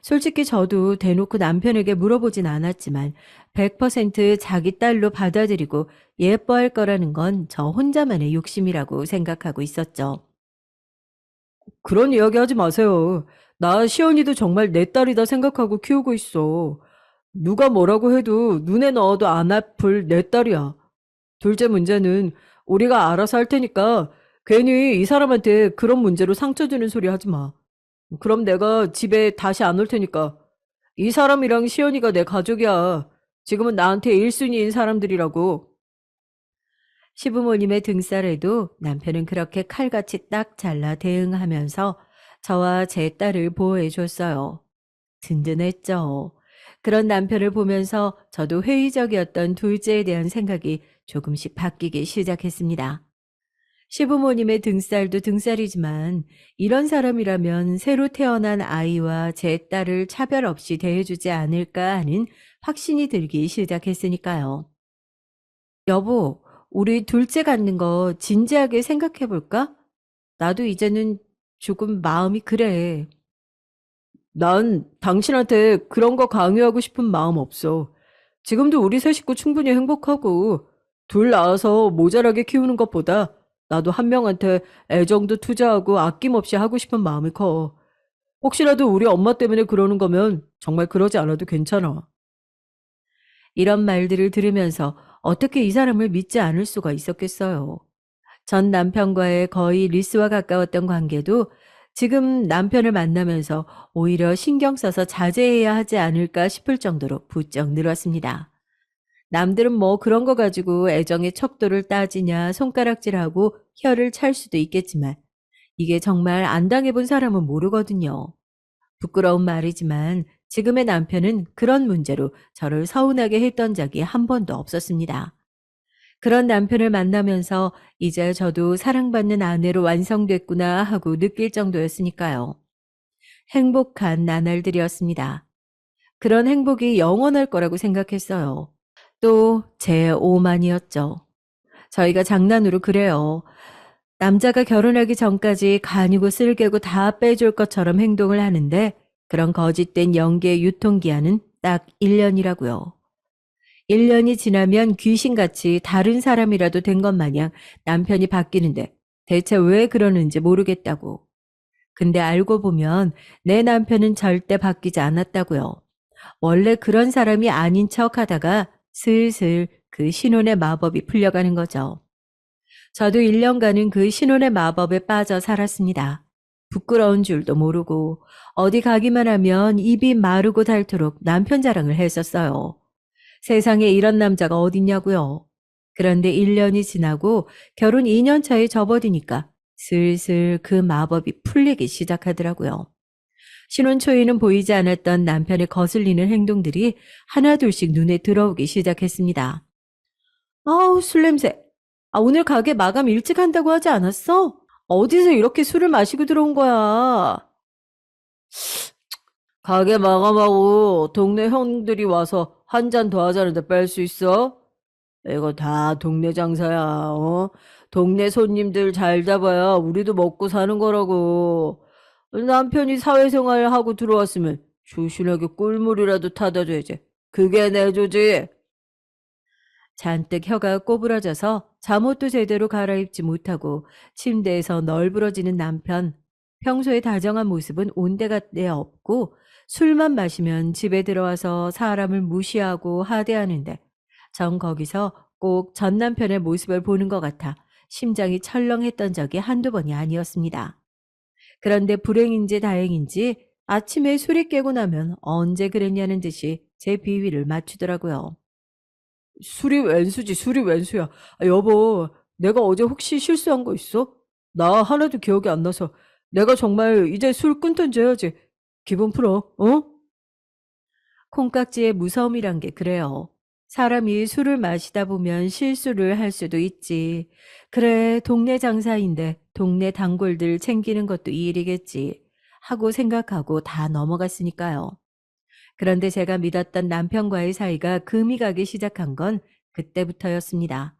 솔직히 저도 대놓고 남편에게 물어보진 않았지만 100% 자기 딸로 받아들이고 예뻐할 거라는 건 저 혼자만의 욕심이라고 생각하고 있었죠. 그런 이야기 하지 마세요. 나 시연이도 정말 내 딸이다 생각하고 키우고 있어. 누가 뭐라고 해도 눈에 넣어도 안 아플 내 딸이야. 둘째 문제는 우리가 알아서 할 테니까 괜히 이 사람한테 그런 문제로 상처 주는 소리 하지 마. 그럼 내가 집에 다시 안 올 테니까. 이 사람이랑 시연이가 내 가족이야. 지금은 나한테 1순위인 사람들이라고. 시부모님의 등살에도 남편은 그렇게 칼같이 딱 잘라 대응하면서 저와 제 딸을 보호해 줬어요. 든든했죠. 그런 남편을 보면서 저도 회의적이었던 둘째에 대한 생각이 조금씩 바뀌기 시작했습니다. 시부모님의 등살도 등살이지만 이런 사람이라면 새로 태어난 아이와 제 딸을 차별 없이 대해주지 않을까 하는 확신이 들기 시작했으니까요. 여보, 우리 둘째 갖는 거 진지하게 생각해 볼까? 나도 이제는 조금 마음이 그래. 난 당신한테 그런 거 강요하고 싶은 마음 없어. 지금도 우리 세 식구 충분히 행복하고, 둘 낳아서 모자라게 키우는 것보다 나도 한 명한테 애정도 투자하고 아낌없이 하고 싶은 마음이 커. 혹시라도 우리 엄마 때문에 그러는 거면 정말 그러지 않아도 괜찮아. 이런 말들을 들으면서 어떻게 이 사람을 믿지 않을 수가 있었겠어요. 전 남편과의 거의 리스와 가까웠던 관계도 지금 남편을 만나면서 오히려 신경 써서 자제해야 하지 않을까 싶을 정도로 부쩍 늘었습니다. 남들은 뭐 그런 거 가지고 애정의 척도를 따지냐 손가락질하고 혀를 찰 수도 있겠지만 이게 정말 안 당해본 사람은 모르거든요. 부끄러운 말이지만 지금의 남편은 그런 문제로 저를 서운하게 했던 적이 한 번도 없었습니다. 그런 남편을 만나면서 이제 저도 사랑받는 아내로 완성됐구나 하고 느낄 정도였으니까요. 행복한 나날들이었습니다. 그런 행복이 영원할 거라고 생각했어요. 또 제 오만이었죠. 저희가 장난으로 그래요. 남자가 결혼하기 전까지 간이고 쓸개고 다 빼줄 것처럼 행동을 하는데 그런 거짓된 연기의 유통기한은 딱 1년이라고요. 1년이 지나면 귀신같이 다른 사람이라도 된 것 마냥 남편이 바뀌는데 대체 왜 그러는지 모르겠다고. 근데 알고 보면 내 남편은 절대 바뀌지 않았다고요. 원래 그런 사람이 아닌 척 하다가 슬슬 그 신혼의 마법이 풀려가는 거죠. 저도 1년간은 그 신혼의 마법에 빠져 살았습니다. 부끄러운 줄도 모르고 어디 가기만 하면 입이 마르고 닳도록 남편 자랑을 했었어요. 세상에 이런 남자가 어딨냐고요. 그런데 1년이 지나고 결혼 2년 차에 접어드니까 슬슬 그 마법이 풀리기 시작하더라고요. 신혼 초에는 보이지 않았던 남편의 거슬리는 행동들이 하나둘씩 눈에 들어오기 시작했습니다. 아우, 술 냄새. 아, 오늘 가게 마감 일찍 한다고 하지 않았어? 어디서 이렇게 술을 마시고 들어온 거야? 가게 마감하고 동네 형들이 와서 한 잔 더 하자는데 뺄 수 있어? 이거 다 동네 장사야, 어? 동네 손님들 잘 잡아야 우리도 먹고 사는 거라고. 남편이 사회생활 하고 들어왔으면 조신하게 꿀물이라도 타다 줘야지. 그게 내 조지. 잔뜩 혀가 꼬부러져서 잠옷도 제대로 갈아입지 못하고 침대에서 널브러지는 남편. 평소에 다정한 모습은 온데간데 없고 술만 마시면 집에 들어와서 사람을 무시하고 하대하는데 전 거기서 꼭 전 남편의 모습을 보는 것 같아 심장이 철렁했던 적이 한두 번이 아니었습니다. 그런데 불행인지 다행인지 아침에 술이 깨고 나면 언제 그랬냐는 듯이 제 비위를 맞추더라고요. 술이 웬수지, 술이 웬수야. 아, 여보, 내가 어제 혹시 실수한 거 있어? 나 하나도 기억이 안 나서. 내가 정말 이제 술 끊든지 해야지. 기분 풀어, 어? 콩깍지의 무서움이란 게 그래요. 사람이 술을 마시다 보면 실수를 할 수도 있지. 그래, 동네 장사인데 동네 단골들 챙기는 것도 이 일이겠지. 하고 생각하고 다 넘어갔으니까요. 그런데 제가 믿었던 남편과의 사이가 금이 가기 시작한 건 그때부터였습니다.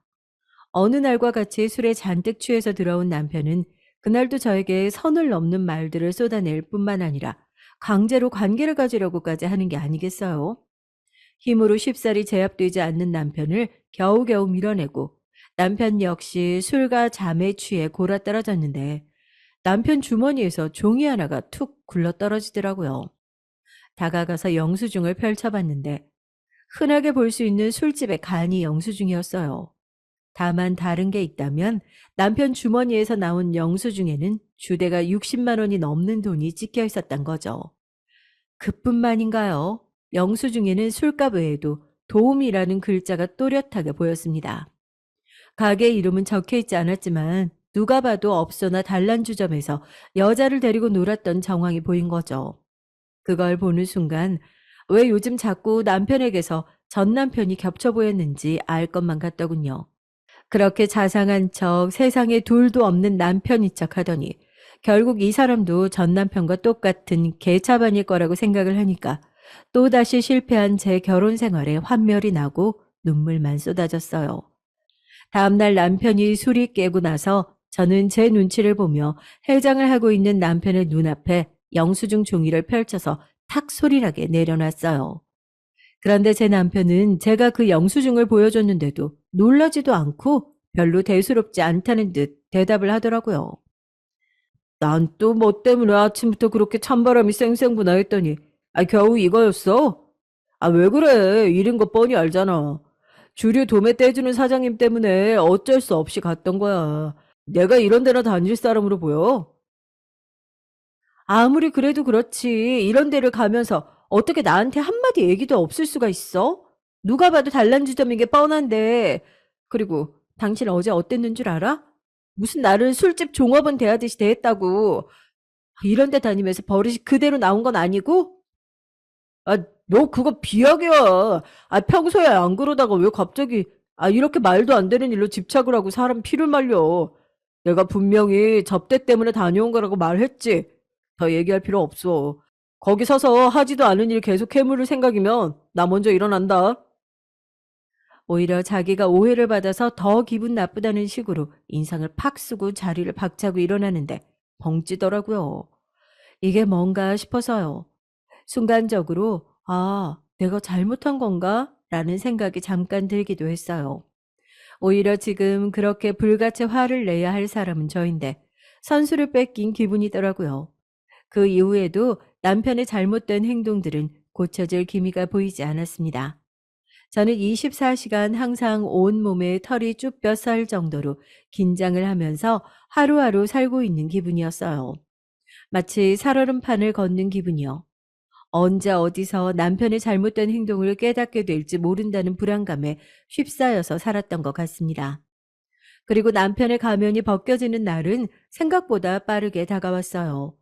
어느 날과 같이 술에 잔뜩 취해서 들어온 남편은 그날도 저에게 선을 넘는 말들을 쏟아낼 뿐만 아니라 강제로 관계를 가지려고까지 하는 게 아니겠어요? 힘으로 쉽사리 제압되지 않는 남편을 겨우겨우 밀어내고 남편 역시 술과 잠에 취해 골아떨어졌는데 남편 주머니에서 종이 하나가 툭 굴러떨어지더라고요. 다가가서 영수증을 펼쳐봤는데 흔하게 볼 수 있는 술집의 간이 영수증이었어요. 다만 다른 게 있다면 남편 주머니에서 나온 영수증에는 주대가 60만 원이 넘는 돈이 찍혀 있었던 거죠. 그뿐만인가요? 영수증에는 술값 외에도 도움이라는 글자가 또렷하게 보였습니다. 가게 이름은 적혀 있지 않았지만 누가 봐도 업소나 단란주점에서 여자를 데리고 놀았던 정황이 보인 거죠. 그걸 보는 순간 왜 요즘 자꾸 남편에게서 전 남편이 겹쳐 보였는지 알 것만 같더군요. 그렇게 자상한 척 세상에 둘도 없는 남편인 척 하더니 결국 이 사람도 전 남편과 똑같은 개차반일 거라고 생각을 하니까 또다시 실패한 제 결혼 생활에 환멸이 나고 눈물만 쏟아졌어요. 다음날 남편이 술이 깨고 나서 저는 제 눈치를 보며 해장을 하고 있는 남편의 눈앞에 영수증 종이를 펼쳐서 탁 소리나게 내려놨어요. 그런데 제 남편은 제가 그 영수증을 보여줬는데도 놀라지도 않고 별로 대수롭지 않다는 듯 대답을 하더라고요. 난 또 뭐 때문에 아침부터 그렇게 찬바람이 쌩쌩 부나 했더니 겨우 이거였어? 왜 그래? 이런 거 뻔히 알잖아. 주류 도매 떼주는 사장님 때문에 어쩔 수 없이 갔던 거야. 내가 이런 데나 다닐 사람으로 보여? 아무리 그래도 그렇지. 이런 데를 가면서 어떻게 나한테 한마디 얘기도 없을 수가 있어? 누가 봐도 단란주점인 게 뻔한데. 그리고 당신 어제 어땠는 줄 알아? 무슨 나를 술집 종업원 대하듯이 대했다고. 이런 데 다니면서 버릇이 그대로 나온 건 아니고? 너 그거 비약이야. 평소에 안 그러다가 왜 갑자기 이렇게 말도 안 되는 일로 집착을 하고 사람 피를 말려. 내가 분명히 접대 때문에 다녀온 거라고 말했지. 더 얘기할 필요 없어. 거기 서서 하지도 않은 일 계속 해물을 생각이면 나 먼저 일어난다. 오히려 자기가 오해를 받아서 더 기분 나쁘다는 식으로 인상을 팍 쓰고 자리를 박차고 일어나는데 벙찌더라고요. 이게 뭔가 싶어서요. 순간적으로 내가 잘못한 건가? 라는 생각이 잠깐 들기도 했어요. 오히려 지금 그렇게 불같이 화를 내야 할 사람은 저인데 선수를 뺏긴 기분이더라고요. 그 이후에도 남편의 잘못된 행동들은 고쳐질 기미가 보이지 않았습니다. 저는 24시간 항상 온몸에 털이 쭉 뼈살 정도로 긴장을 하면서 하루하루 살고 있는 기분이었어요. 마치 살얼음판을 걷는 기분이요. 언제 어디서 남편의 잘못된 행동을 깨닫게 될지 모른다는 불안감에 휩싸여서 살았던 것 같습니다. 그리고 남편의 가면이 벗겨지는 날은 생각보다 빠르게 다가왔어요.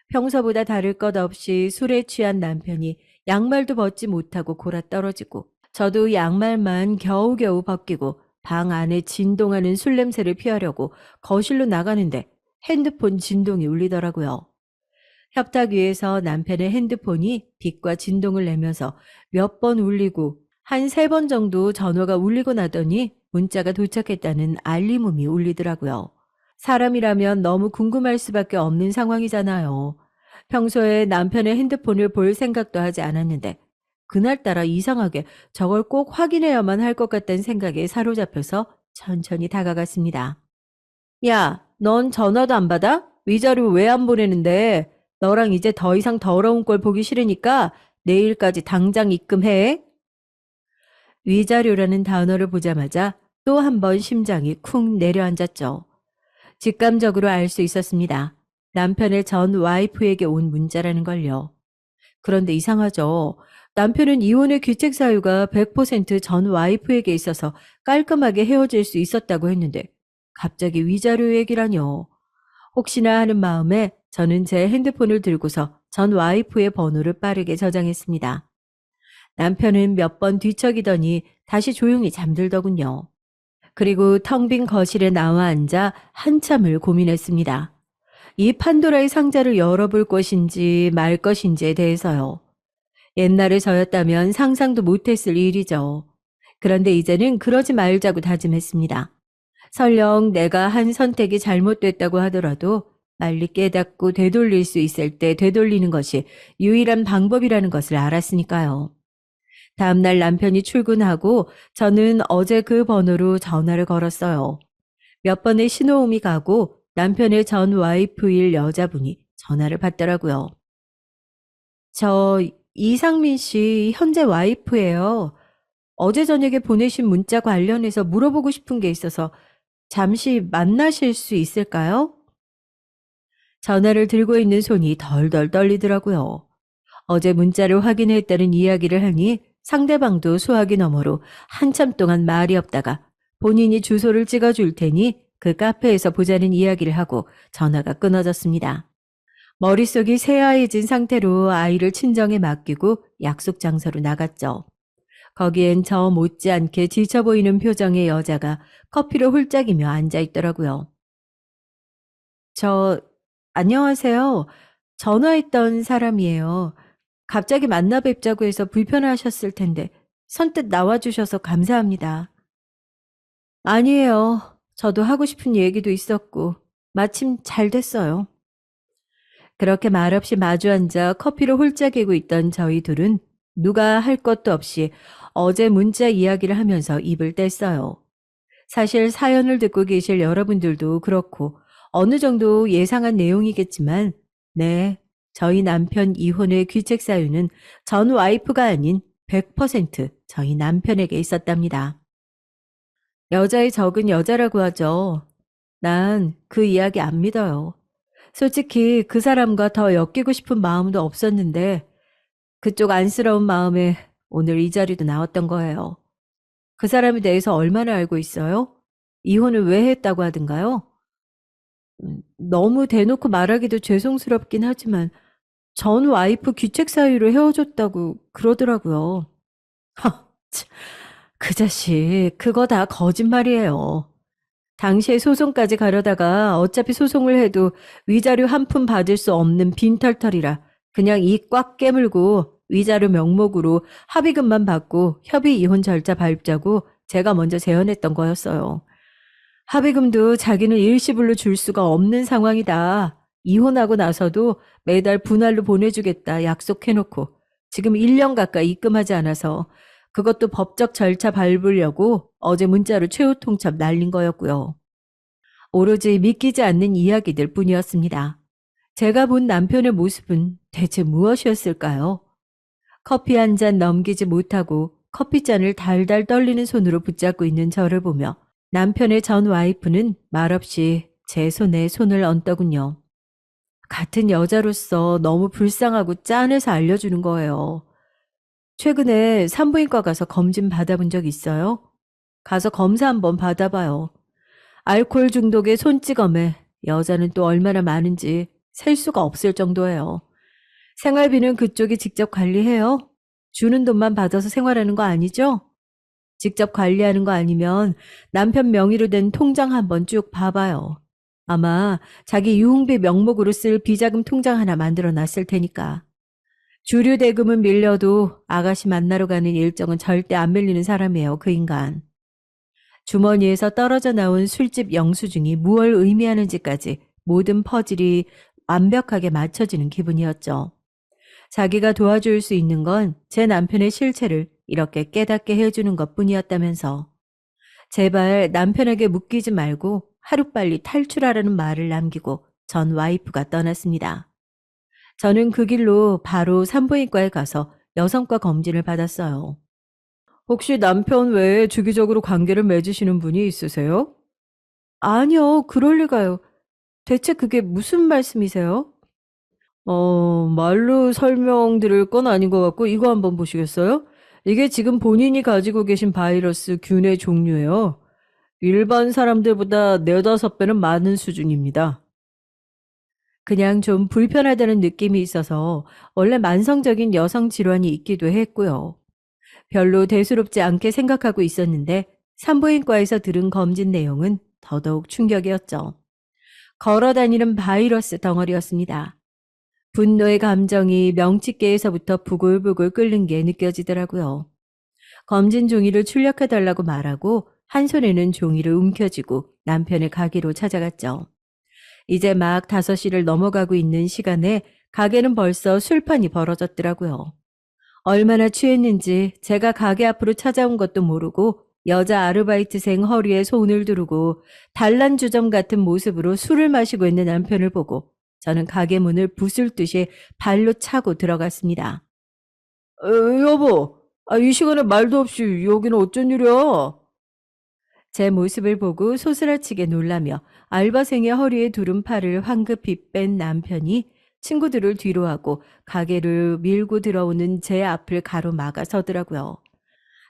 평소보다 다를 것 없이 술에 취한 남편이 양말도 벗지 못하고 골아떨어지고 저도 양말만 겨우겨우 벗기고 방 안에 진동하는 술 냄새를 피하려고 거실로 나가는데 핸드폰 진동이 울리더라고요. 협탁 위에서 남편의 핸드폰이 빛과 진동을 내면서 몇 번 울리고 한 3번 정도 전화가 울리고 나더니 문자가 도착했다는 알림음이 울리더라고요. 사람이라면 너무 궁금할 수밖에 없는 상황이잖아요. 평소에 남편의 핸드폰을 볼 생각도 하지 않았는데 그날따라 이상하게 저걸 꼭 확인해야만 할 것 같다는 생각에 사로잡혀서 천천히 다가갔습니다. 야, 넌 전화도 안 받아? 위자료 왜 안 보내는데? 너랑 이제 더 이상 더러운 꼴 보기 싫으니까 내일까지 당장 입금해. 위자료라는 단어를 보자마자 또 한 번 심장이 쿵 내려앉았죠. 직감적으로 알 수 있었습니다. 남편의 전 와이프에게 온 문자라는 걸요. 그런데 이상하죠. 남편은 이혼의 귀책 사유가 100%전 와이프에게 있어서 깔끔하게 헤어질 수 있었다고 했는데 갑자기 위자료 얘기라뇨. 혹시나 하는 마음에 저는 제 핸드폰을 들고서 전 와이프의 번호를 빠르게 저장했습니다. 남편은 몇 번 뒤척이더니 다시 조용히 잠들더군요. 그리고 텅 빈 거실에 나와 앉아 한참을 고민했습니다. 이 판도라의 상자를 열어볼 것인지 말 것인지에 대해서요. 옛날에 저였다면 상상도 못했을 일이죠. 그런데 이제는 그러지 말자고 다짐했습니다. 설령 내가 한 선택이 잘못됐다고 하더라도 빨리 깨닫고 되돌릴 수 있을 때 되돌리는 것이 유일한 방법이라는 것을 알았으니까요. 다음날 남편이 출근하고 저는 어제 그 번호로 전화를 걸었어요. 몇 번의 신호음이 가고 남편의 전 와이프일 여자분이 전화를 받더라고요. 저 이상민 씨 현재 와이프예요. 어제 저녁에 보내신 문자 관련해서 물어보고 싶은 게 있어서 잠시 만나실 수 있을까요? 전화를 들고 있는 손이 덜덜 떨리더라고요. 어제 문자를 확인했다는 이야기를 하니 상대방도 수화기 너머로 한참 동안 말이 없다가 본인이 주소를 찍어줄 테니 그 카페에서 보자는 이야기를 하고 전화가 끊어졌습니다. 머릿속이 새하얘진 상태로 아이를 친정에 맡기고 약속 장소로 나갔죠. 거기엔 저 못지않게 지쳐 보이는 표정의 여자가 커피를 홀짝이며 앉아 있더라고요. 저, 안녕하세요. 전화했던 사람이에요. 갑자기 만나 뵙자고 해서 불편하셨을 텐데 선뜻 나와주셔서 감사합니다. 아니에요. 저도 하고 싶은 얘기도 있었고 마침 잘 됐어요. 그렇게 말없이 마주 앉아 커피를 홀짝이고 있던 저희 둘은 누가 할 것도 없이 어제 문자 이야기를 하면서 입을 뗐어요. 사실 사연을 듣고 계실 여러분들도 그렇고 어느 정도 예상한 내용이겠지만, 네, 저희 남편 이혼의 귀책 사유는 전 와이프가 아닌 100% 저희 남편에게 있었답니다. 여자의 적은 여자라고 하죠. 난 그 이야기 안 믿어요. 솔직히 그 사람과 더 엮이고 싶은 마음도 없었는데 그쪽 안쓰러운 마음에 오늘 이 자리도 나왔던 거예요. 그 사람에 대해서 얼마나 알고 있어요? 이혼을 왜 했다고 하던가요? 너무 대놓고 말하기도 죄송스럽긴 하지만 전 와이프 귀책 사유로 헤어졌다고 그러더라고요. 하, 참, 그 자식 그거 다 거짓말이에요. 당시에 소송까지 가려다가 어차피 소송을 해도 위자료 한 푼 받을 수 없는 빈털털이라 그냥 이 꽉 깨물고 위자료 명목으로 합의금만 받고 협의 이혼 절차 밟자고 제가 먼저 제안했던 거였어요. 합의금도 자기는 일시불로 줄 수가 없는 상황이다. 이혼하고 나서도 매달 분할로 보내주겠다 약속해놓고 지금 1년 가까이 입금하지 않아서 그것도 법적 절차 밟으려고 어제 문자로 최후 통첩 날린 거였고요. 오로지 믿기지 않는 이야기들 뿐이었습니다. 제가 본 남편의 모습은 대체 무엇이었을까요? 커피 한 잔 넘기지 못하고 커피잔을 달달 떨리는 손으로 붙잡고 있는 저를 보며 남편의 전 와이프는 말없이 제 손에 손을 얹더군요. 같은 여자로서 너무 불쌍하고 짠해서 알려주는 거예요. 최근에 산부인과 가서 검진 받아본 적 있어요? 가서 검사 한번 받아봐요. 알코올 중독의 손찌검에 여자는 또 얼마나 많은지 셀 수가 없을 정도예요. 생활비는 그쪽이 직접 관리해요? 주는 돈만 받아서 생활하는 거 아니죠? 직접 관리하는 거 아니면 남편 명의로 된 통장 한번 쭉 봐봐요. 아마 자기 유흥비 명목으로 쓸 비자금 통장 하나 만들어 놨을 테니까. 주류 대금은 밀려도 아가씨 만나러 가는 일정은 절대 안 밀리는 사람이에요, 그 인간. 주머니에서 떨어져 나온 술집 영수증이 무얼 의미하는지까지 모든 퍼즐이 완벽하게 맞춰지는 기분이었죠. 자기가 도와줄 수 있는 건 제 남편의 실체를 이렇게 깨닫게 해주는 것뿐이었다면서 제발 남편에게 묶이지 말고 하루빨리 탈출하라는 말을 남기고 전 와이프가 떠났습니다. 저는 그 길로 바로 산부인과에 가서 여성과 검진을 받았어요. 혹시 남편 외에 주기적으로 관계를 맺으시는 분이 있으세요? 아니요, 그럴 리가요. 대체 그게 무슨 말씀이세요? 말로 설명드릴 건 아닌 것 같고 이거 한번 보시겠어요? 이게 지금 본인이 가지고 계신 바이러스 균의 종류예요. 일반 사람들보다 4~5배는 많은 수준입니다. 그냥 좀 불편하다는 느낌이 있어서 원래 만성적인 여성 질환이 있기도 했고요. 별로 대수롭지 않게 생각하고 있었는데 산부인과에서 들은 검진 내용은 더더욱 충격이었죠. 걸어다니는 바이러스 덩어리였습니다. 분노의 감정이 명치계에서부터 부글부글 끓는 게 느껴지더라고요. 검진 종이를 출력해달라고 말하고 한 손에는 종이를 움켜쥐고 남편의 가게로 찾아갔죠. 이제 막 5시를 넘어가고 있는 시간에 가게는 벌써 술판이 벌어졌더라고요. 얼마나 취했는지 제가 가게 앞으로 찾아온 것도 모르고 여자 아르바이트생 허리에 손을 두르고 단란주점 같은 모습으로 술을 마시고 있는 남편을 보고 저는 가게 문을 부술듯이 발로 차고 들어갔습니다. 여보, 이 시간에 말도 없이 여기는 어쩐 일이야? 제 모습을 보고 소스라치게 놀라며 알바생의 허리에 두른 팔을 황급히 뺀 남편이 친구들을 뒤로하고 가게를 밀고 들어오는 제 앞을 가로막아 서더라고요.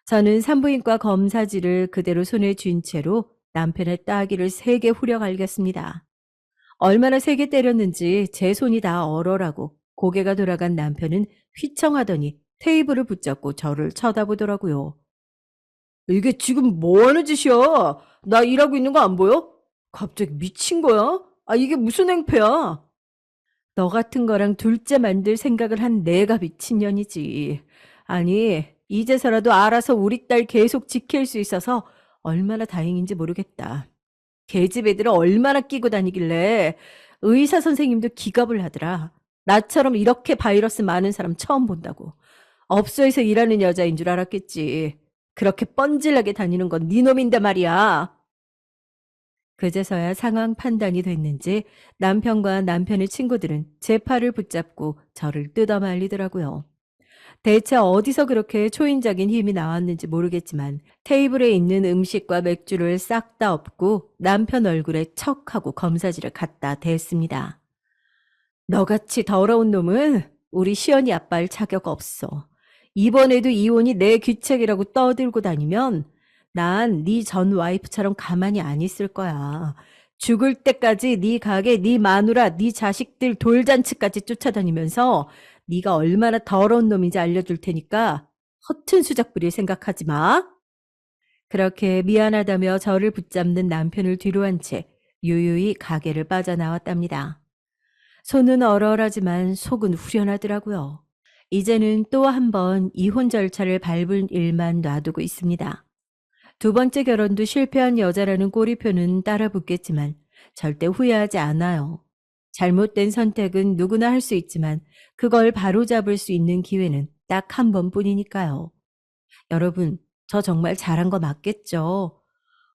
저는 산부인과 검사지를 그대로 손에 쥔 채로 남편의 따귀를 세게 후려 갈겼습니다. 얼마나 세게 때렸는지 제 손이 다 얼어라고 고개가 돌아간 남편은 휘청하더니 테이블을 붙잡고 저를 쳐다보더라고요. 이게 지금 뭐 하는 짓이야? 나 일하고 있는 거 안 보여? 갑자기 미친 거야? 아, 이게 무슨 행패야? 너 같은 거랑 둘째 만들 생각을 한 내가 미친년이지. 아니, 이제서라도 알아서 우리 딸 계속 지킬 수 있어서 얼마나 다행인지 모르겠다. 걔집 애들은 얼마나 끼고 다니길래 의사 선생님도 기겁을 하더라. 나처럼 이렇게 바이러스 많은 사람 처음 본다고. 업소에서 일하는 여자인 줄 알았겠지. 그렇게 뻔질나게 다니는 건 네 놈인데 말이야. 그제서야 상황 판단이 됐는지 남편과 남편의 친구들은 제 팔을 붙잡고 저를 뜯어말리더라고요. 대체 어디서 그렇게 초인적인 힘이 나왔는지 모르겠지만 테이블에 있는 음식과 맥주를 싹 다 엎고 남편 얼굴에 척하고 검사지를 갖다 댔습니다. 너같이 더러운 놈은 우리 시연이 아빠일 자격 없어. 이번에도 이혼이 내 귀책이라고 떠들고 다니면 난 네 전 와이프처럼 가만히 안 있을 거야. 죽을 때까지 네 가게, 네 마누라, 네 자식들 돌잔치까지 쫓아다니면서 네가 얼마나 더러운 놈인지 알려줄 테니까 허튼 수작 부릴 생각하지 마. 그렇게 미안하다며 저를 붙잡는 남편을 뒤로 한 채 유유히 가게를 빠져나왔답니다. 손은 얼얼하지만 속은 후련하더라고요. 이제는 또 한 번 이혼 절차를 밟을 일만 놔두고 있습니다. 두 번째 결혼도 실패한 여자라는 꼬리표는 따라 붙겠지만 절대 후회하지 않아요. 잘못된 선택은 누구나 할 수 있지만 그걸 바로잡을 수 있는 기회는 딱 한 번뿐이니까요. 여러분, 저 정말 잘한 거 맞겠죠?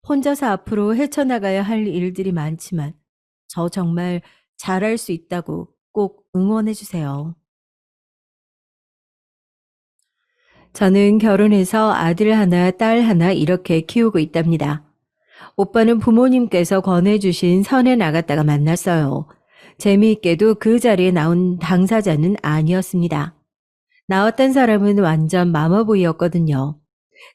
혼자서 앞으로 헤쳐나가야 할 일들이 많지만 저 정말 잘할 수 있다고 꼭 응원해 주세요. 저는 결혼해서 아들 하나, 딸 하나 이렇게 키우고 있답니다. 오빠는 부모님께서 권해주신 선에 나갔다가 만났어요. 재미있게도 그 자리에 나온 당사자는 아니었습니다. 나왔던 사람은 완전 마마보이였거든요.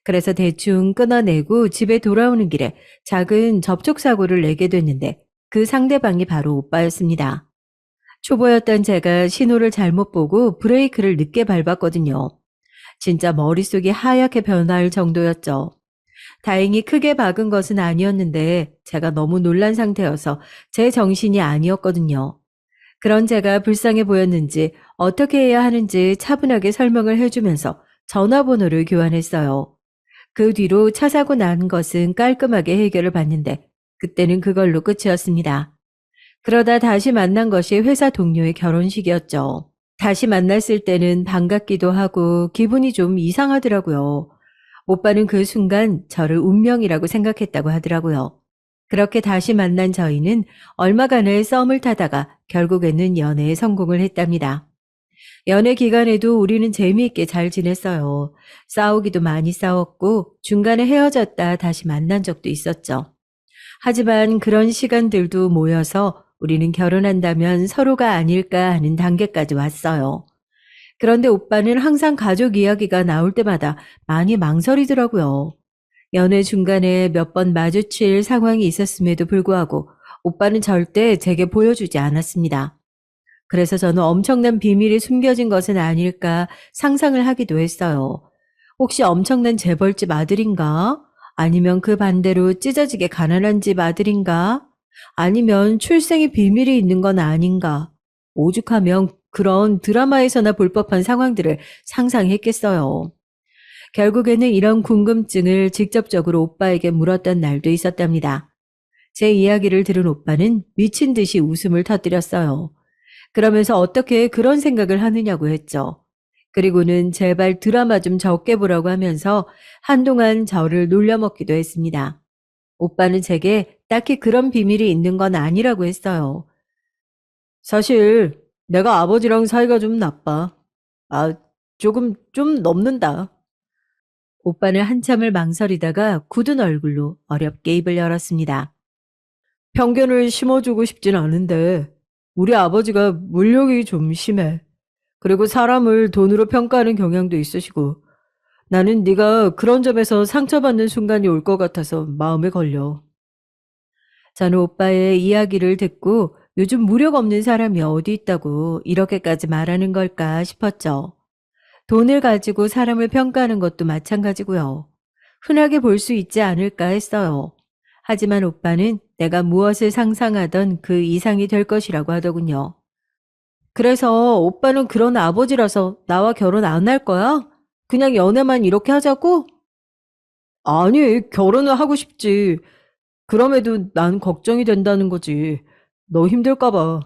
그래서 대충 끊어내고 집에 돌아오는 길에 작은 접촉사고를 내게 됐는데 그 상대방이 바로 오빠였습니다. 초보였던 제가 신호를 잘못 보고 브레이크를 늦게 밟았거든요. 진짜 머릿속이 하얗게 변할 정도였죠. 다행히 크게 박은 것은 아니었는데 제가 너무 놀란 상태여서 제 정신이 아니었거든요. 그런 제가 불쌍해 보였는지 어떻게 해야 하는지 차분하게 설명을 해주면서 전화번호를 교환했어요. 그 뒤로 차 사고 난 것은 깔끔하게 해결을 봤는데 그때는 그걸로 끝이었습니다. 그러다 다시 만난 것이 회사 동료의 결혼식이었죠. 다시 만났을 때는 반갑기도 하고 기분이 좀 이상하더라고요. 오빠는 그 순간 저를 운명이라고 생각했다고 하더라고요. 그렇게 다시 만난 저희는 얼마간의 썸을 타다가 결국에는 연애에 성공을 했답니다. 연애 기간에도 우리는 재미있게 잘 지냈어요. 싸우기도 많이 싸웠고 중간에 헤어졌다 다시 만난 적도 있었죠. 하지만 그런 시간들도 모여서 우리는 결혼한다면 서로가 아닐까 하는 단계까지 왔어요. 그런데 오빠는 항상 가족 이야기가 나올 때마다 많이 망설이더라고요. 연애 중간에 몇 번 마주칠 상황이 있었음에도 불구하고 오빠는 절대 제게 보여주지 않았습니다. 그래서 저는 엄청난 비밀이 숨겨진 것은 아닐까 상상을 하기도 했어요. 혹시 엄청난 재벌집 아들인가? 아니면 그 반대로 찢어지게 가난한 집 아들인가? 아니면 출생의 비밀이 있는 건 아닌가? 오죽하면 그런 드라마에서나 볼 법한 상황들을 상상했겠어요. 결국에는 이런 궁금증을 직접적으로 오빠에게 물었던 날도 있었답니다. 제 이야기를 들은 오빠는 미친 듯이 웃음을 터뜨렸어요. 그러면서 어떻게 그런 생각을 하느냐고 했죠. 그리고는 제발 드라마 좀 적게 보라고 하면서 한동안 저를 놀려먹기도 했습니다. 오빠는 제게 딱히 그런 비밀이 있는 건 아니라고 했어요. 사실 내가 아버지랑 사이가 좀 나빠. 아, 조금 좀 넘는다. 오빠는 한참을 망설이다가 굳은 얼굴로 어렵게 입을 열었습니다. 편견을 심어주고 싶진 않은데 우리 아버지가 물욕이 좀 심해. 그리고 사람을 돈으로 평가하는 경향도 있으시고 나는 네가 그런 점에서 상처받는 순간이 올 것 같아서 마음에 걸려. 저는 오빠의 이야기를 듣고 요즘 무력 없는 사람이 어디 있다고 이렇게까지 말하는 걸까 싶었죠. 돈을 가지고 사람을 평가하는 것도 마찬가지고요. 흔하게 볼 수 있지 않을까 했어요. 하지만 오빠는 내가 무엇을 상상하던 그 이상이 될 것이라고 하더군요. 그래서 오빠는 그런 아버지라서 나와 결혼 안 할 거야? 그냥 연애만 이렇게 하자고? 아니, 결혼을 하고 싶지. 그럼에도 난 걱정이 된다는 거지. 너 힘들까 봐.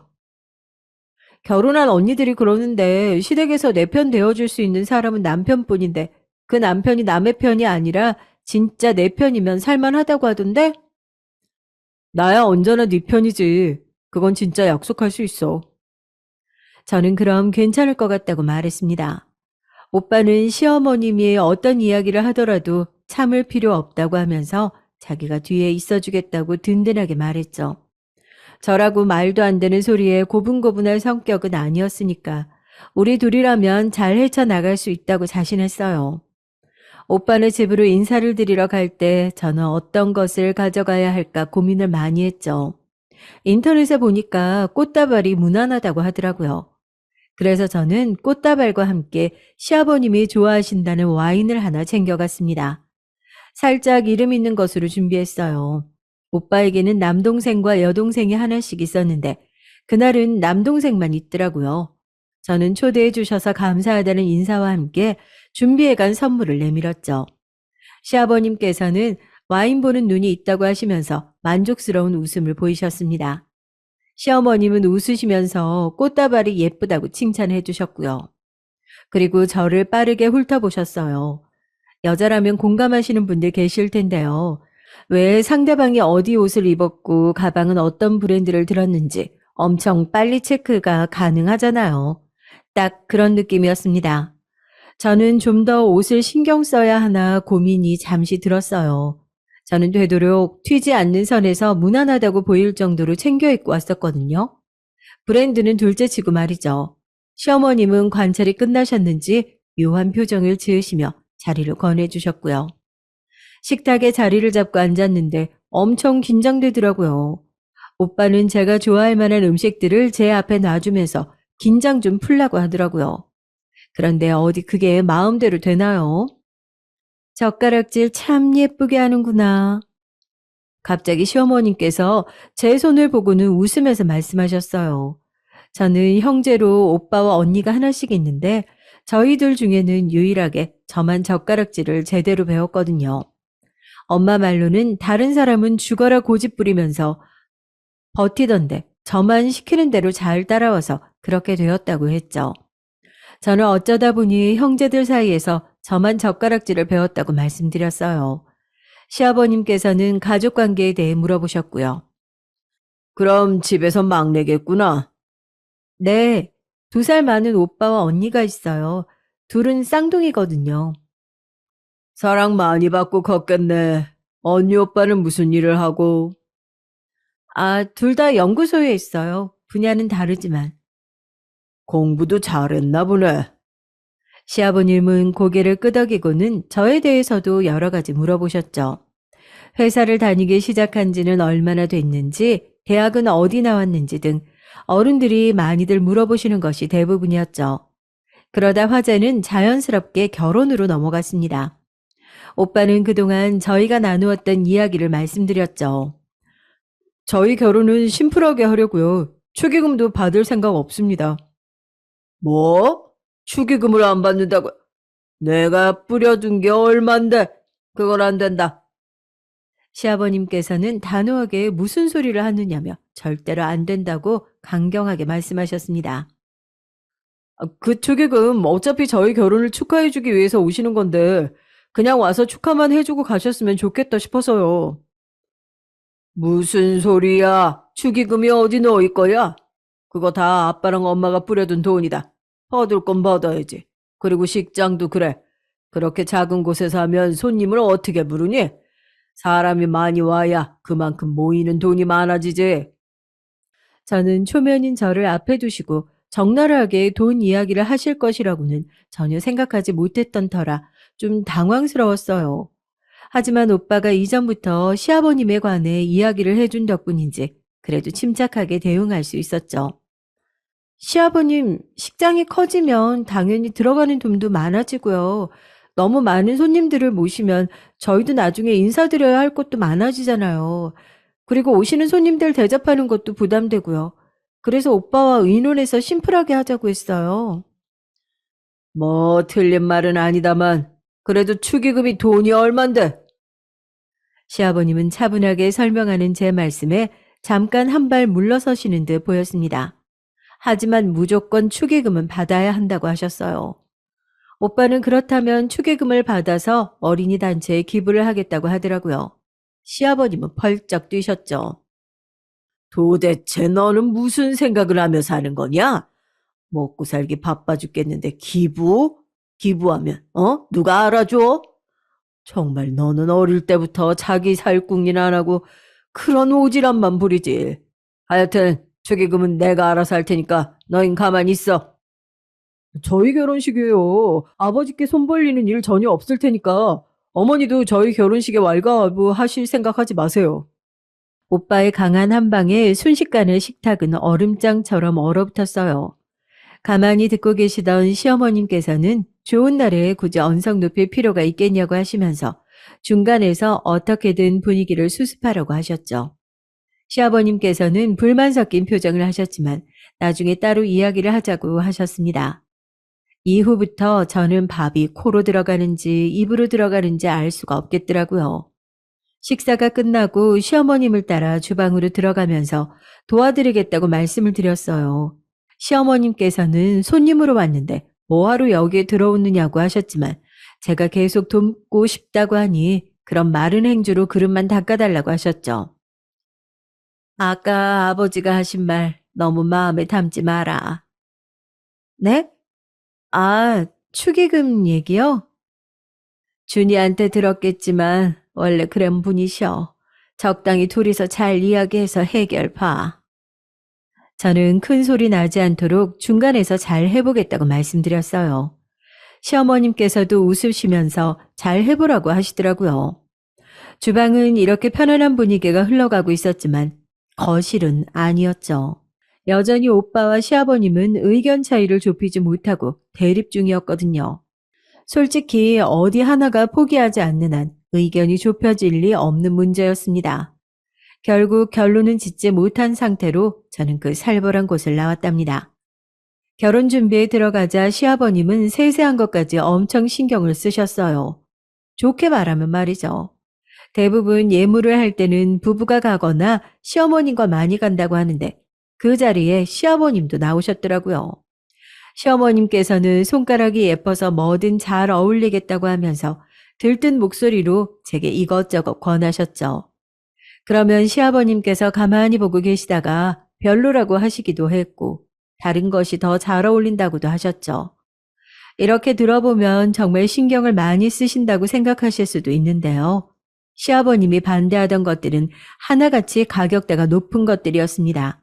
결혼한 언니들이 그러는데 시댁에서 내 편 되어줄 수 있는 사람은 남편뿐인데 그 남편이 남의 편이 아니라 진짜 내 편이면 살만하다고 하던데? 나야 언제나 네 편이지. 그건 진짜 약속할 수 있어. 저는 그럼 괜찮을 것 같다고 말했습니다. 오빠는 시어머님이 어떤 이야기를 하더라도 참을 필요 없다고 하면서 자기가 뒤에 있어주겠다고 든든하게 말했죠. 저라고 말도 안 되는 소리에 고분고분할 성격은 아니었으니까 우리 둘이라면 잘 헤쳐나갈 수 있다고 자신했어요. 오빠네 집으로 인사를 드리러 갈 때 저는 어떤 것을 가져가야 할까 고민을 많이 했죠. 인터넷에 보니까 꽃다발이 무난하다고 하더라고요. 그래서 저는 꽃다발과 함께 시아버님이 좋아하신다는 와인을 하나 챙겨갔습니다. 살짝 이름 있는 것으로 준비했어요. 오빠에게는 남동생과 여동생이 하나씩 있었는데 그날은 남동생만 있더라고요. 저는 초대해 주셔서 감사하다는 인사와 함께 준비해간 선물을 내밀었죠. 시아버님께서는 와인 보는 눈이 있다고 하시면서 만족스러운 웃음을 보이셨습니다. 시어머님은 웃으시면서 꽃다발이 예쁘다고 칭찬해 주셨고요. 그리고 저를 빠르게 훑어보셨어요. 여자라면 공감하시는 분들 계실 텐데요. 왜 상대방이 어디 옷을 입었고 가방은 어떤 브랜드를 들었는지 엄청 빨리 체크가 가능하잖아요. 딱 그런 느낌이었습니다. 저는 좀 더 옷을 신경 써야 하나 고민이 잠시 들었어요. 저는 되도록 튀지 않는 선에서 무난하다고 보일 정도로 챙겨 입고 왔었거든요. 브랜드는 둘째치고 말이죠. 시어머님은 관찰이 끝나셨는지 묘한 표정을 지으시며 자리를 권해주셨고요. 식탁에 자리를 잡고 앉았는데 엄청 긴장되더라고요. 오빠는 제가 좋아할 만한 음식들을 제 앞에 놔주면서 긴장 좀 풀라고 하더라고요. 그런데 어디 그게 마음대로 되나요? 젓가락질 참 예쁘게 하는구나. 갑자기 시어머님께서 제 손을 보고는 웃으면서 말씀하셨어요. 저는 형제로 오빠와 언니가 하나씩 있는데 저희들 중에는 유일하게 저만 젓가락질을 제대로 배웠거든요. 엄마 말로는 다른 사람은 죽어라 고집 부리면서 버티던데 저만 시키는 대로 잘 따라와서 그렇게 되었다고 했죠. 저는 어쩌다 보니 형제들 사이에서 저만 젓가락질을 배웠다고 말씀드렸어요. 시아버님께서는 가족 관계에 대해 물어보셨고요. 그럼 집에서 막내겠구나. 네, 2살 많은 오빠와 언니가 있어요. 둘은 쌍둥이거든요. 사랑 많이 받고 컸겠네. 언니 오빠는 무슨 일을 하고? 아, 둘 다 연구소에 있어요. 분야는 다르지만. 공부도 잘했나 보네. 시아버님은 고개를 끄덕이고는 저에 대해서도 여러 가지 물어보셨죠. 회사를 다니기 시작한 지는 얼마나 됐는지, 대학은 어디 나왔는지 등 어른들이 많이들 물어보시는 것이 대부분이었죠. 그러다 화제는 자연스럽게 결혼으로 넘어갔습니다. 오빠는 그동안 저희가 나누었던 이야기를 말씀드렸죠. 저희 결혼은 심플하게 하려고요. 축의금도 받을 생각 없습니다. 뭐? 축의금을 안 받는다고? 내가 뿌려둔 게 얼만데? 그건 안 된다. 시아버님께서는 단호하게 무슨 소리를 하느냐며 절대로 안 된다고 강경하게 말씀하셨습니다. 그 축의금 어차피 저희 결혼을 축하해주기 위해서 오시는 건데 그냥 와서 축하만 해주고 가셨으면 좋겠다 싶어서요. 무슨 소리야? 축의금이 어디 너희 거야? 그거 다 아빠랑 엄마가 뿌려둔 돈이다. 받을 건 받아야지. 그리고 식장도 그래. 그렇게 작은 곳에서 하면 손님을 어떻게 부르니? 사람이 많이 와야 그만큼 모이는 돈이 많아지지. 저는 초면인 저를 앞에 두시고 적나라하게 돈 이야기를 하실 것이라고는 전혀 생각하지 못했던 터라 좀 당황스러웠어요. 하지만 오빠가 이전부터 시아버님에 관해 이야기를 해준 덕분인지 그래도 침착하게 대응할 수 있었죠. 시아버님, 식장이 커지면 당연히 들어가는 돈도 많아지고요. 너무 많은 손님들을 모시면 저희도 나중에 인사드려야 할 것도 많아지잖아요. 그리고 오시는 손님들 대접하는 것도 부담되고요. 그래서 오빠와 의논해서 심플하게 하자고 했어요. 뭐 틀린 말은 아니다만 그래도 축의금이 돈이 얼만데? 시아버님은 차분하게 설명하는 제 말씀에 잠깐 한 발 물러서시는 듯 보였습니다. 하지만 무조건 축의금은 받아야 한다고 하셨어요. 오빠는 그렇다면 축의금을 받아서 어린이 단체에 기부를 하겠다고 하더라고요. 시아버님은 펄쩍 뛰셨죠. 도대체 너는 무슨 생각을 하며 사는 거냐? 먹고 살기 바빠 죽겠는데 기부? 기부하면 누가 알아줘? 정말 너는 어릴 때부터 자기 살궁리는 안 하고 그런 오지랖만 부리지. 하여튼 축의금은 내가 알아서 할 테니까 너흰 가만히 있어. 저희 결혼식이에요. 아버지께 손 벌리는 일 전혀 없을 테니까 어머니도 저희 결혼식에 왈가왈부하실 생각하지 마세요. 오빠의 강한 한방에 순식간에 식탁은 얼음장처럼 얼어붙었어요. 가만히 듣고 계시던 시어머님께서는 좋은 날에 굳이 언성 높일 필요가 있겠냐고 하시면서 중간에서 어떻게든 분위기를 수습하려고 하셨죠. 시아버님께서는 불만 섞인 표정을 하셨지만 나중에 따로 이야기를 하자고 하셨습니다. 이후부터 저는 밥이 코로 들어가는지 입으로 들어가는지 알 수가 없겠더라고요. 식사가 끝나고 시어머님을 따라 주방으로 들어가면서 도와드리겠다고 말씀을 드렸어요. 시어머님께서는 손님으로 왔는데 뭐하러 여기에 들어오느냐고 하셨지만 제가 계속 돕고 싶다고 하니 그런 마른 행주로 그릇만 닦아달라고 하셨죠. 아까 아버지가 하신 말 너무 마음에 담지 마라. 네? 아, 축의금 얘기요? 준이한테 들었겠지만 원래 그런 분이셔. 적당히 둘이서 잘 이야기해서 해결 봐. 저는 큰 소리 나지 않도록 중간에서 잘 해보겠다고 말씀드렸어요. 시어머님께서도 웃으시면서 잘 해보라고 하시더라고요. 주방은 이렇게 편안한 분위기가 흘러가고 있었지만 거실은 아니었죠. 여전히 오빠와 시아버님은 의견 차이를 좁히지 못하고 대립 중이었거든요. 솔직히 어디 하나가 포기하지 않는 한 의견이 좁혀질 리 없는 문제였습니다. 결국 결론은 짓지 못한 상태로 저는 그 살벌한 곳을 나왔답니다. 결혼 준비에 들어가자 시아버님은 세세한 것까지 엄청 신경을 쓰셨어요. 좋게 말하면 말이죠. 대부분 예물을 할 때는 부부가 가거나 시어머님과 많이 간다고 하는데 그 자리에 시아버님도 나오셨더라고요. 시어머님께서는 손가락이 예뻐서 뭐든 잘 어울리겠다고 하면서 들뜬 목소리로 제게 이것저것 권하셨죠. 그러면 시아버님께서 가만히 보고 계시다가 별로라고 하시기도 했고 다른 것이 더 잘 어울린다고도 하셨죠. 이렇게 들어보면 정말 신경을 많이 쓰신다고 생각하실 수도 있는데요. 시아버님이 반대하던 것들은 하나같이 가격대가 높은 것들이었습니다.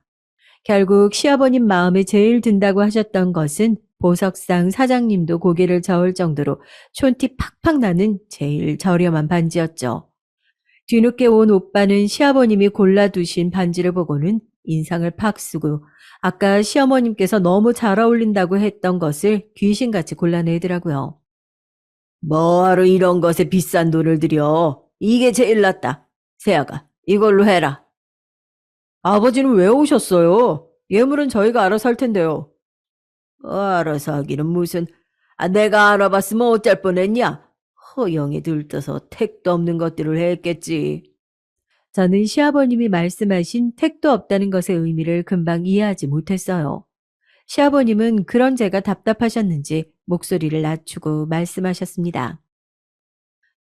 결국 시아버님 마음에 제일 든다고 하셨던 것은 보석상 사장님도 고개를 저을 정도로 촌티 팍팍 나는 제일 저렴한 반지였죠. 뒤늦게 온 오빠는 시아버님이 골라두신 반지를 보고는 인상을 팍 쓰고 아까 시어머님께서 너무 잘 어울린다고 했던 것을 귀신같이 골라내더라고요. 뭐하러 이런 것에 비싼 돈을 들여. 이게 제일 낫다. 세아가 이걸로 해라. 아버지는 왜 오셨어요? 예물은 저희가 알아서 할 텐데요. 알아서 하기는 무슨. 내가 알아봤으면 어쩔 뻔했냐? 허영에 들떠서 택도 없는 것들을 했겠지. 저는 시아버님이 말씀하신 택도 없다는 것의 의미를 금방 이해하지 못했어요. 시아버님은 그런 제가 답답하셨는지 목소리를 낮추고 말씀하셨습니다.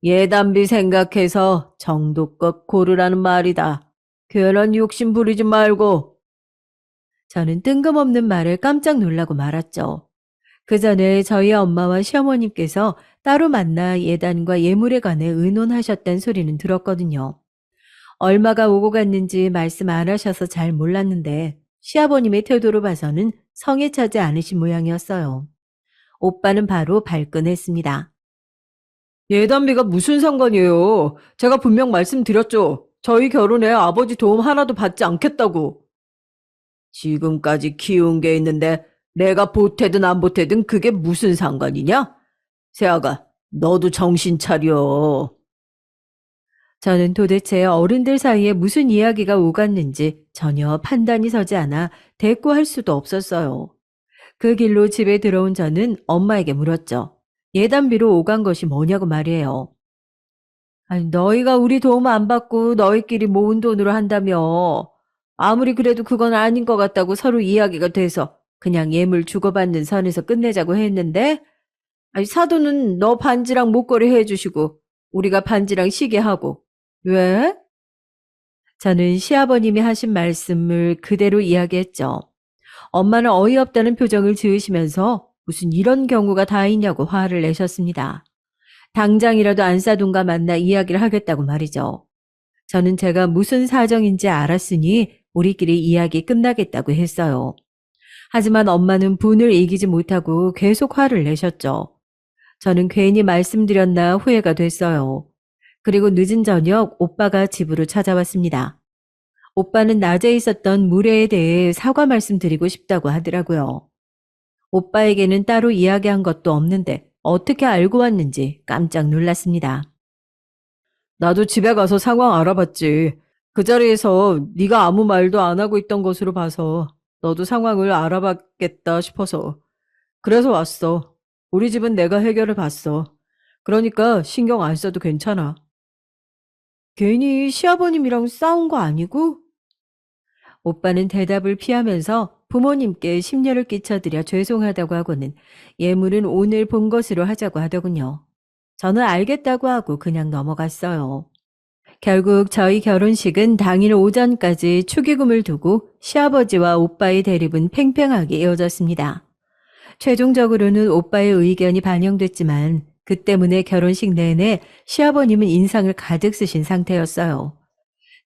예단비 생각해서 정도껏 고르라는 말이다. 그런 욕심 부리지 말고. 저는 뜬금없는 말을 깜짝 놀라고 말았죠. 그 전에 저희 엄마와 시어머님께서 따로 만나 예단과 예물에 관해 의논하셨단 소리는 들었거든요. 얼마가 오고 갔는지 말씀 안 하셔서 잘 몰랐는데 시아버님의 태도로 봐서는 성에 차지 않으신 모양이었어요. 오빠는 바로 발끈했습니다. 예단비가 무슨 상관이에요? 제가 분명 말씀드렸죠. 저희 결혼에 아버지 도움 하나도 받지 않겠다고.
지금까지 키운 게 있는데 내가 보태든 안 보태든 그게 무슨 상관이냐? 세아가, 너도 정신 차려.
저는 도대체 어른들 사이에 무슨 이야기가 오갔는지 전혀 판단이 서지 않아 대꾸할 수도 없었어요. 그 길로 집에 들어온 저는 엄마에게 물었죠. 예단비로 오간 것이 뭐냐고 말이에요. 아니, 너희가 우리 도움 안 받고 너희끼리 모은 돈으로 한다며. 아무리 그래도 그건 아닌 것 같다고 서로 이야기가 돼서 그냥 예물 주고받는 선에서 끝내자고 했는데, 아니, 사돈은 너 반지랑 목걸이 해주시고 우리가 반지랑 시계 하고. 왜? 저는 시아버님이 하신 말씀을 그대로 이야기했죠. 엄마는 어이없다는 표정을 지으시면서 무슨 이런 경우가 다 있냐고 화를 내셨습니다. 당장이라도 안사돈과 만나 이야기를 하겠다고 말이죠. 저는 제가 무슨 사정인지 알았으니 우리끼리 이야기 끝나겠다고 했어요. 하지만 엄마는 분을 이기지 못하고 계속 화를 내셨죠. 저는 괜히 말씀드렸나 후회가 됐어요. 그리고 늦은 저녁 오빠가 집으로 찾아왔습니다. 오빠는 낮에 있었던 무례에 대해 사과 말씀드리고 싶다고 하더라고요. 오빠에게는 따로 이야기한 것도 없는데 어떻게 알고 왔는지 깜짝 놀랐습니다.
나도 집에 가서 상황 알아봤지. 그 자리에서 네가 아무 말도 안 하고 있던 것으로 봐서 너도 상황을 알아봤겠다 싶어서. 그래서 왔어. 우리 집은 내가 해결해 봤어. 그러니까 신경 안 써도 괜찮아.
괜히 시아버님이랑 싸운 거 아니고? 오빠는 대답을 피하면서 부모님께 심려를 끼쳐드려 죄송하다고 하고는 예물은 오늘 본 것으로 하자고 하더군요. 저는 알겠다고 하고 그냥 넘어갔어요. 결국 저희 결혼식은 당일 오전까지 축의금을 두고 시아버지와 오빠의 대립은 팽팽하게 이어졌습니다. 최종적으로는 오빠의 의견이 반영됐지만 그 때문에 결혼식 내내 시아버님은 인상을 가득 쓰신 상태였어요.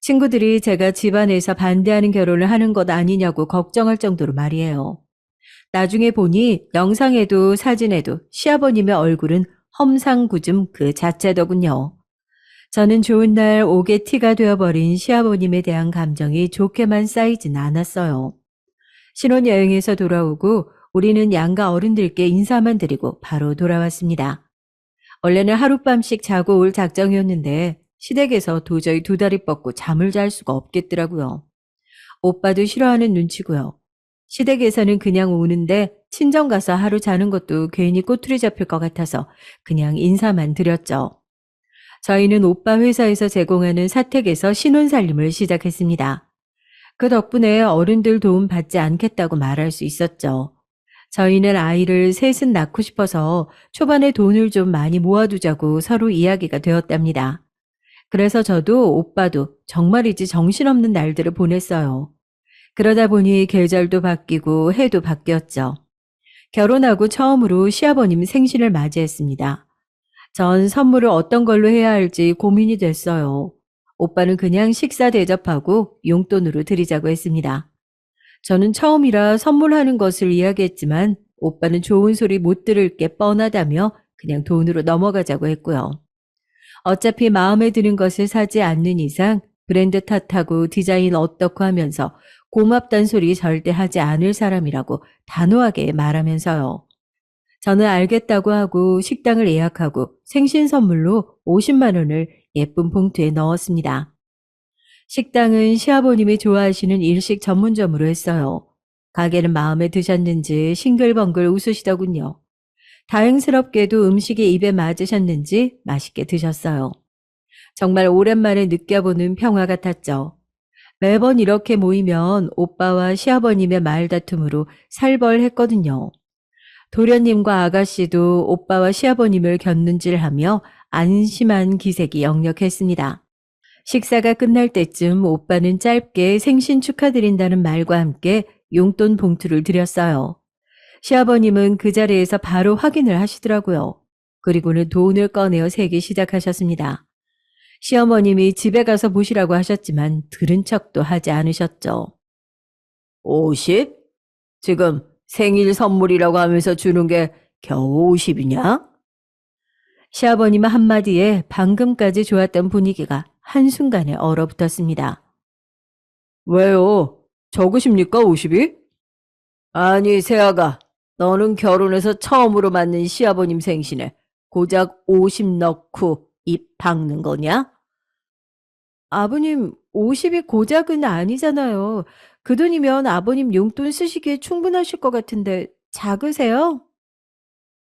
친구들이 제가 집안에서 반대하는 결혼을 하는 것 아니냐고 걱정할 정도로 말이에요. 나중에 보니 영상에도 사진에도 시아버님의 얼굴은 험상궂음 그 자체더군요. 저는 좋은 날 옥에 티가 되어버린 시아버님에 대한 감정이 좋게만 쌓이진 않았어요. 신혼여행에서 돌아오고 우리는 양가 어른들께 인사만 드리고 바로 돌아왔습니다. 원래는 하룻밤씩 자고 올 작정이었는데 시댁에서 도저히 두 다리 뻗고 잠을 잘 수가 없겠더라고요. 오빠도 싫어하는 눈치고요. 시댁에서는 그냥 오는데 친정 가서 하루 자는 것도 괜히 꼬투리 잡힐 것 같아서 그냥 인사만 드렸죠. 저희는 오빠 회사에서 제공하는 사택에서 신혼살림을 시작했습니다. 그 덕분에 어른들 도움 받지 않겠다고 말할 수 있었죠. 저희는 아이를 셋은 낳고 싶어서 초반에 돈을 좀 많이 모아두자고 서로 이야기가 되었답니다. 그래서 저도 오빠도 정말이지 정신없는 날들을 보냈어요. 그러다 보니 계절도 바뀌고 해도 바뀌었죠. 결혼하고 처음으로 시아버님 생신을 맞이했습니다. 전 선물을 어떤 걸로 해야 할지 고민이 됐어요. 오빠는 그냥 식사 대접하고 용돈으로 드리자고 했습니다. 저는 처음이라 선물하는 것을 이야기했지만 오빠는 좋은 소리 못 들을 게 뻔하다며 그냥 돈으로 넘어가자고 했고요. 어차피 마음에 드는 것을 사지 않는 이상 브랜드 탓하고 디자인 어떻고 하면서 고맙단 소리 절대 하지 않을 사람이라고 단호하게 말하면서요. 저는 알겠다고 하고 식당을 예약하고 생신 선물로 50만 원을 예쁜 봉투에 넣었습니다. 식당은 시아버님이 좋아하시는 일식 전문점으로 했어요. 가게는 마음에 드셨는지 싱글벙글 웃으시더군요. 다행스럽게도 음식이 입에 맞으셨는지 맛있게 드셨어요. 정말 오랜만에 느껴보는 평화 같았죠. 매번 이렇게 모이면 오빠와 시아버님의 말다툼으로 살벌했거든요. 도련님과 아가씨도 오빠와 시아버님을 곁눈질하며 안심한 기색이 역력했습니다. 식사가 끝날 때쯤 오빠는 짧게 생신 축하드린다는 말과 함께 용돈 봉투를 드렸어요. 시아버님은 그 자리에서 바로 확인을 하시더라고요. 그리고는 돈을 꺼내어 세기 시작하셨습니다. 시어머님이 집에 가서 보시라고 하셨지만 들은 척도 하지 않으셨죠.
50? 지금 생일 선물이라고 하면서 주는 게 겨우 50이냐?
시아버님의 한마디에 방금까지 좋았던 분위기가 한순간에 얼어붙었습니다.
왜요? 적으십니까, 50이? 아니, 세아가, 너는 결혼해서 처음으로 맞는 시아버님 생신에 고작 50 넣고 입 박는 거냐?
아버님, 50이 고작은 아니잖아요. 그 돈이면 아버님 용돈 쓰시기에 충분하실 것 같은데 작으세요?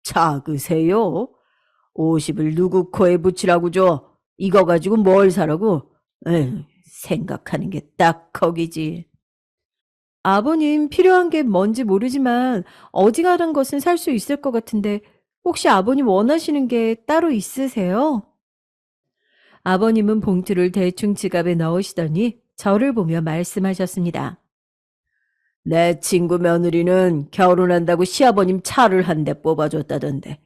작으세요? 50을 누구 코에 붙이라고 줘? 이거 가지고 뭘 사라고? 에휴, 생각하는 게 딱 거기지.
아버님 필요한 게 뭔지 모르지만 어지간한 것은 살 수 있을 것 같은데 혹시 아버님 원하시는 게 따로 있으세요? 아버님은 봉투를 대충 지갑에 넣으시더니 저를 보며 말씀하셨습니다.
내 친구 며느리는 결혼한다고 시아버님 차를 한 대 뽑아줬다던데.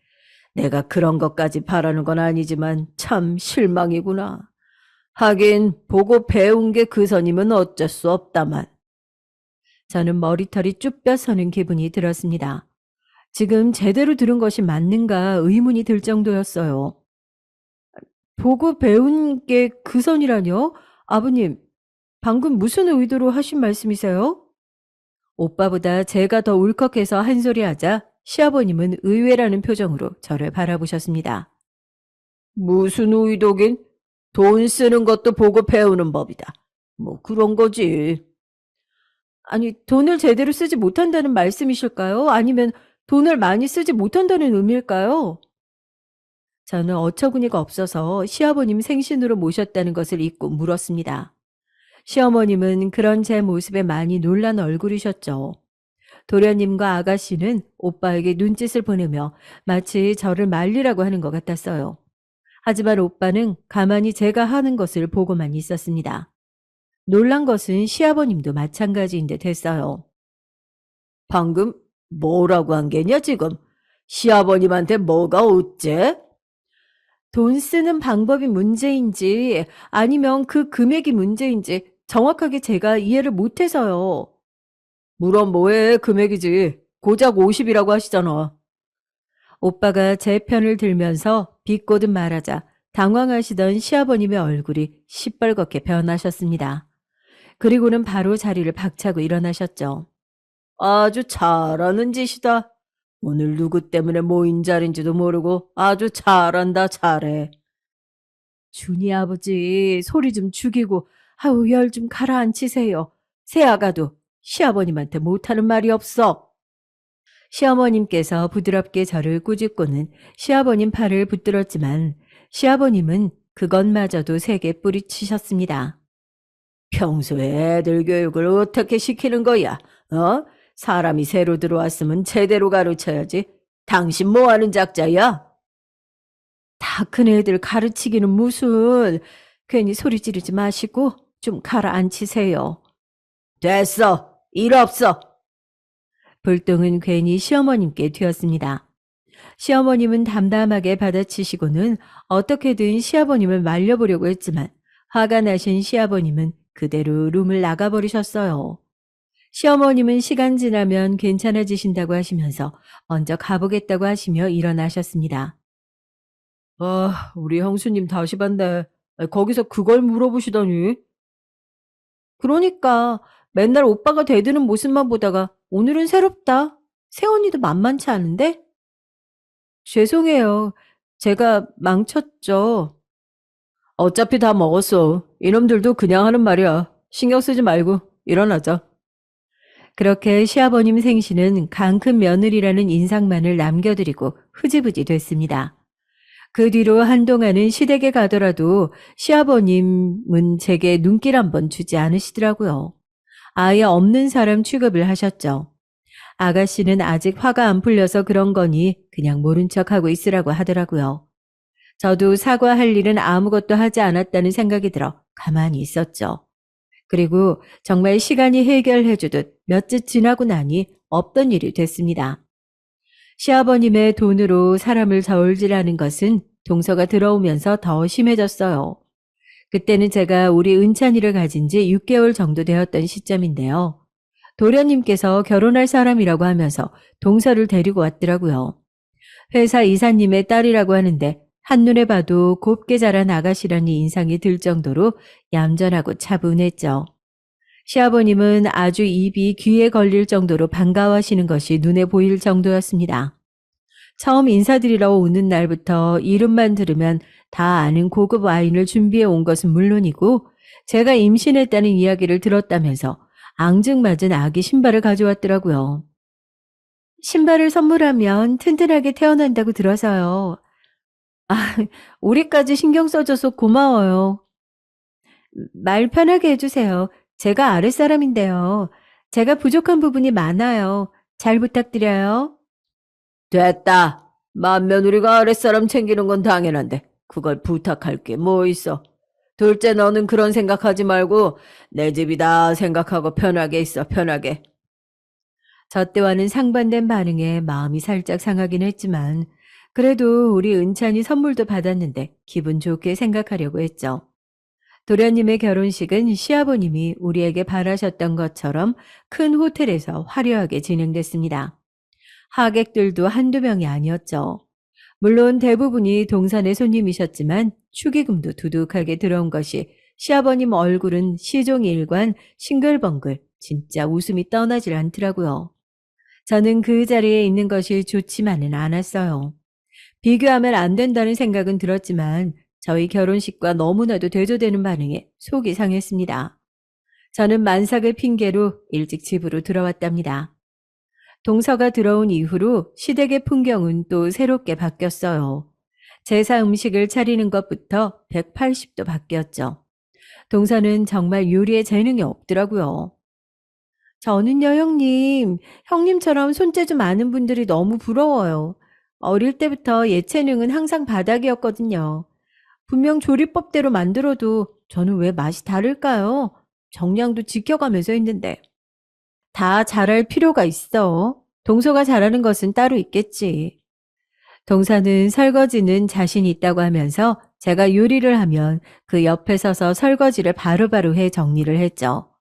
내가 그런 것까지 바라는 건 아니지만 참 실망이구나. 하긴 보고 배운 게 그 선임은 어쩔 수 없다만.
저는 머리털이 쭉 펴서는 기분이 들었습니다. 지금 제대로 들은 것이 맞는가 의문이 들 정도였어요. 보고 배운 게 그 선이라뇨? 아버님, 방금 무슨 의도로 하신 말씀이세요? 오빠보다 제가 더 울컥해서 한 소리 하자 시아버님은 의외라는 표정으로 저를 바라보셨습니다.
무슨 의도긴? 돈 쓰는 것도 보고 배우는 법이다. 뭐 그런 거지.
아니, 돈을 제대로 쓰지 못한다는 말씀이실까요? 아니면 돈을 많이 쓰지 못한다는 의미일까요? 저는 어처구니가 없어서 시아버님 생신으로 모셨다는 것을 잊고 물었습니다. 시어머님은 그런 제 모습에 많이 놀란 얼굴이셨죠. 도련님과 아가씨는 오빠에게 눈짓을 보내며 마치 저를 말리라고 하는 것 같았어요. 하지만 오빠는 가만히 제가 하는 것을 보고만 있었습니다. 놀란 것은 시아버님도 마찬가지인 듯 했어요.
방금 뭐라고 한 게냐 지금? 시아버님한테 뭐가 어째?
돈 쓰는 방법이 문제인지 아니면 그 금액이 문제인지 정확하게 제가 이해를 못해서요.
물론 뭐해 금액이지. 고작 50이라고 하시잖아.
오빠가 제 편을 들면서 비꼬듯 말하자 당황하시던 시아버님의 얼굴이 시뻘겋게 변하셨습니다. 그리고는 바로 자리를 박차고 일어나셨죠.
아주 잘하는 짓이다. 오늘 누구 때문에 모인 자리인지도 모르고 아주 잘한다 잘해.
준이 아버지 소리 좀 죽이고 아우 열 좀 가라앉히세요. 새아가도 시아버님한테 못하는 말이 없어. 시어머님께서 부드럽게 저를 꾸짖고는 시아버님 팔을 붙들었지만 시아버님은 그것마저도 세게 뿌리치셨습니다.
평소에 애들 교육을 어떻게 시키는 거야? 어? 사람이 새로 들어왔으면 제대로 가르쳐야지. 당신 뭐 하는 작자야?
다 큰 애들 가르치기는 무슨 괜히 소리 지르지 마시고 좀 가라앉히세요.
됐어. 일 없어.
불똥은 괜히 시어머님께 튀었습니다. 시어머님은 담담하게 받아치시고는 어떻게든 시아버님을 말려보려고 했지만 화가 나신 시아버님은 그대로 룸을 나가버리셨어요. 시어머님은 시간 지나면 괜찮아지신다고 하시면서 먼저 가보겠다고 하시며 일어나셨습니다.
아, 우리 형수님 다시 봤네. 거기서 그걸 물어보시더니.
그러니까 맨날 오빠가 대드는 모습만 보다가 오늘은 새롭다. 새언니도 만만치 않은데? 죄송해요. 제가 망쳤죠.
어차피 다 먹었어. 이놈들도 그냥 하는 말이야. 신경 쓰지 말고 일어나자.
그렇게 시아버님 생신은 강 큰 며느리라는 인상만을 남겨드리고 흐지부지 됐습니다. 그 뒤로 한동안은 시댁에 가더라도 시아버님은 제게 눈길 한번 주지 않으시더라고요. 아예 없는 사람 취급을 하셨죠. 아가씨는 아직 화가 안 풀려서 그런 거니 그냥 모른 척하고 있으라고 하더라고요. 저도 사과할 일은 아무것도 하지 않았다는 생각이 들어 가만히 있었죠. 그리고 정말 시간이 해결해 주듯 몇 주 지나고 나니 없던 일이 됐습니다. 시아버님의 돈으로 사람을 저울질하는 것은 동서가 들어오면서 더 심해졌어요. 그때는 제가 우리 은찬이를 가진 지 6개월 정도 되었던 시점인데요. 도련님께서 결혼할 사람이라고 하면서 동서를 데리고 왔더라고요. 회사 이사님의 딸이라고 하는데 한눈에 봐도 곱게 자란 아가씨라니 인상이 들 정도로 얌전하고 차분했죠. 시아버님은 아주 입이 귀에 걸릴 정도로 반가워하시는 것이 눈에 보일 정도였습니다. 처음 인사드리러 오는 날부터 이름만 들으면 다 아는 고급 와인을 준비해 온 것은 물론이고 제가 임신했다는 이야기를 들었다면서 앙증맞은 아기 신발을 가져왔더라고요. 신발을 선물하면 튼튼하게 태어난다고 들어서요. 아, 우리까지 신경 써줘서 고마워요. 말 편하게 해주세요. 제가 아랫사람인데요. 제가 부족한 부분이 많아요. 잘 부탁드려요.
됐다. 맏며느리가 아랫사람 챙기는 건 당연한데 그걸 부탁할 게 뭐 있어. 둘째 너는 그런 생각하지 말고 내 집이다 생각하고 편하게 있어 편하게.
저 때와는 상반된 반응에 마음이 살짝 상하긴 했지만 그래도 우리 은찬이 선물도 받았는데 기분 좋게 생각하려고 했죠. 도련님의 결혼식은 시아버님이 우리에게 바라셨던 것처럼 큰 호텔에서 화려하게 진행됐습니다. 하객들도 한두 명이 아니었죠. 물론 대부분이 동산의 손님이셨지만 축의금도 두둑하게 들어온 것이 시아버님 얼굴은 시종일관 싱글벙글 진짜 웃음이 떠나질 않더라고요. 저는 그 자리에 있는 것이 좋지만은 않았어요. 비교하면 안 된다는 생각은 들었지만 저희 결혼식과 너무나도 대조되는 반응에 속이 상했습니다. 저는 만삭을 핑계로 일찍 집으로 들어왔답니다. 동서가 들어온 이후로 시댁의 풍경은 또 새롭게 바뀌었어요. 제사 음식을 차리는 것부터 180도 바뀌었죠. 동서는 정말 요리에 재능이 없더라고요. 저는요, 형님. 형님처럼 손재주 많은 분들이 너무 부러워요. 어릴 때부터 예체능은 항상 바닥이었거든요. 분명 조리법대로 만들어도 저는 왜 맛이 다를까요? 정량도 지켜가면서 했는데. 다 잘할 필요가 있어. 동서가 잘하는 것은 따로 있겠지. 동서는 설거지는 자신 있다고 하면서 제가 요리를 하면 그 옆에 서서 설거지를 바로바로 해 정리를 했죠.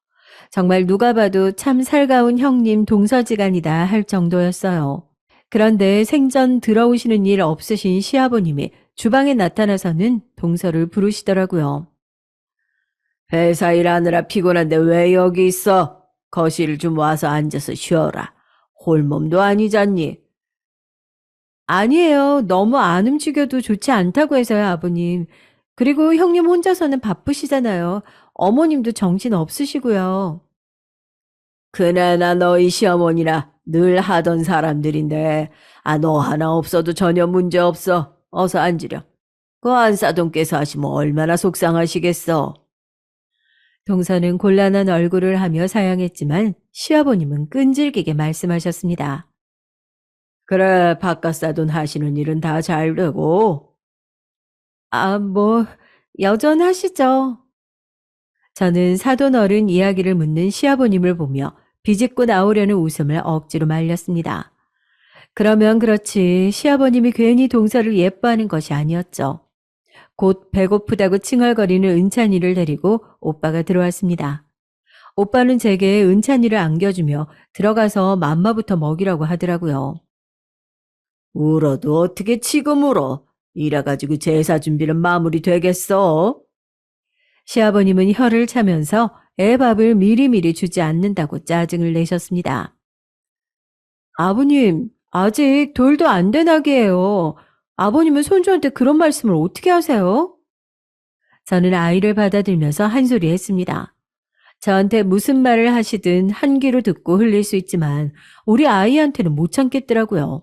정말 누가 봐도 참 살가운 형님 동서지간이다 할 정도였어요. 그런데 생전 들어오시는 일 없으신 시아버님이 주방에 나타나서는 동서를 부르시더라고요.
회사 일하느라 피곤한데 왜 여기 있어? 거실 좀 와서 앉아서 쉬어라. 홀몸도 아니잖니.
아니에요. 너무 안 움직여도 좋지 않다고 해서요, 아버님. 그리고 형님 혼자서는 바쁘시잖아요. 어머님도 정신 없으시고요.
그네나 너희 시어머니나 늘 하던 사람들인데 너 하나 없어도 전혀 문제 없어. 어서 앉으렴. 그 안사돈께서 하시면 얼마나 속상하시겠어.
동서는 곤란한 얼굴을 하며 사양했지만 시아버님은 끈질기게 말씀하셨습니다.
그래, 바깥사돈 하시는 일은 다 잘 되고.
아, 뭐, 여전하시죠. 저는 사돈 어른 이야기를 묻는 시아버님을 보며 비집고 나오려는 웃음을 억지로 말렸습니다. 그러면 그렇지 시아버님이 괜히 동서를 예뻐하는 것이 아니었죠. 곧 배고프다고 칭얼거리는 은찬이를 데리고 오빠가 들어왔습니다. 오빠는 제게 은찬이를 안겨주며 들어가서 맘마부터 먹이라고 하더라고요.
울어도 어떻게 지금 울어? 이래가지고 제사 준비는 마무리 되겠어?
시아버님은 혀를 차면서 애 밥을 미리미리 주지 않는다고 짜증을 내셨습니다. 아버님, 아직 돌도 안 된 아기예요. 아버님은 손주한테 그런 말씀을 어떻게 하세요? 저는 아이를 받아들면서 한 소리 했습니다. 저한테 무슨 말을 하시든 한 귀로 듣고 흘릴 수 있지만 우리 아이한테는 못 참겠더라고요.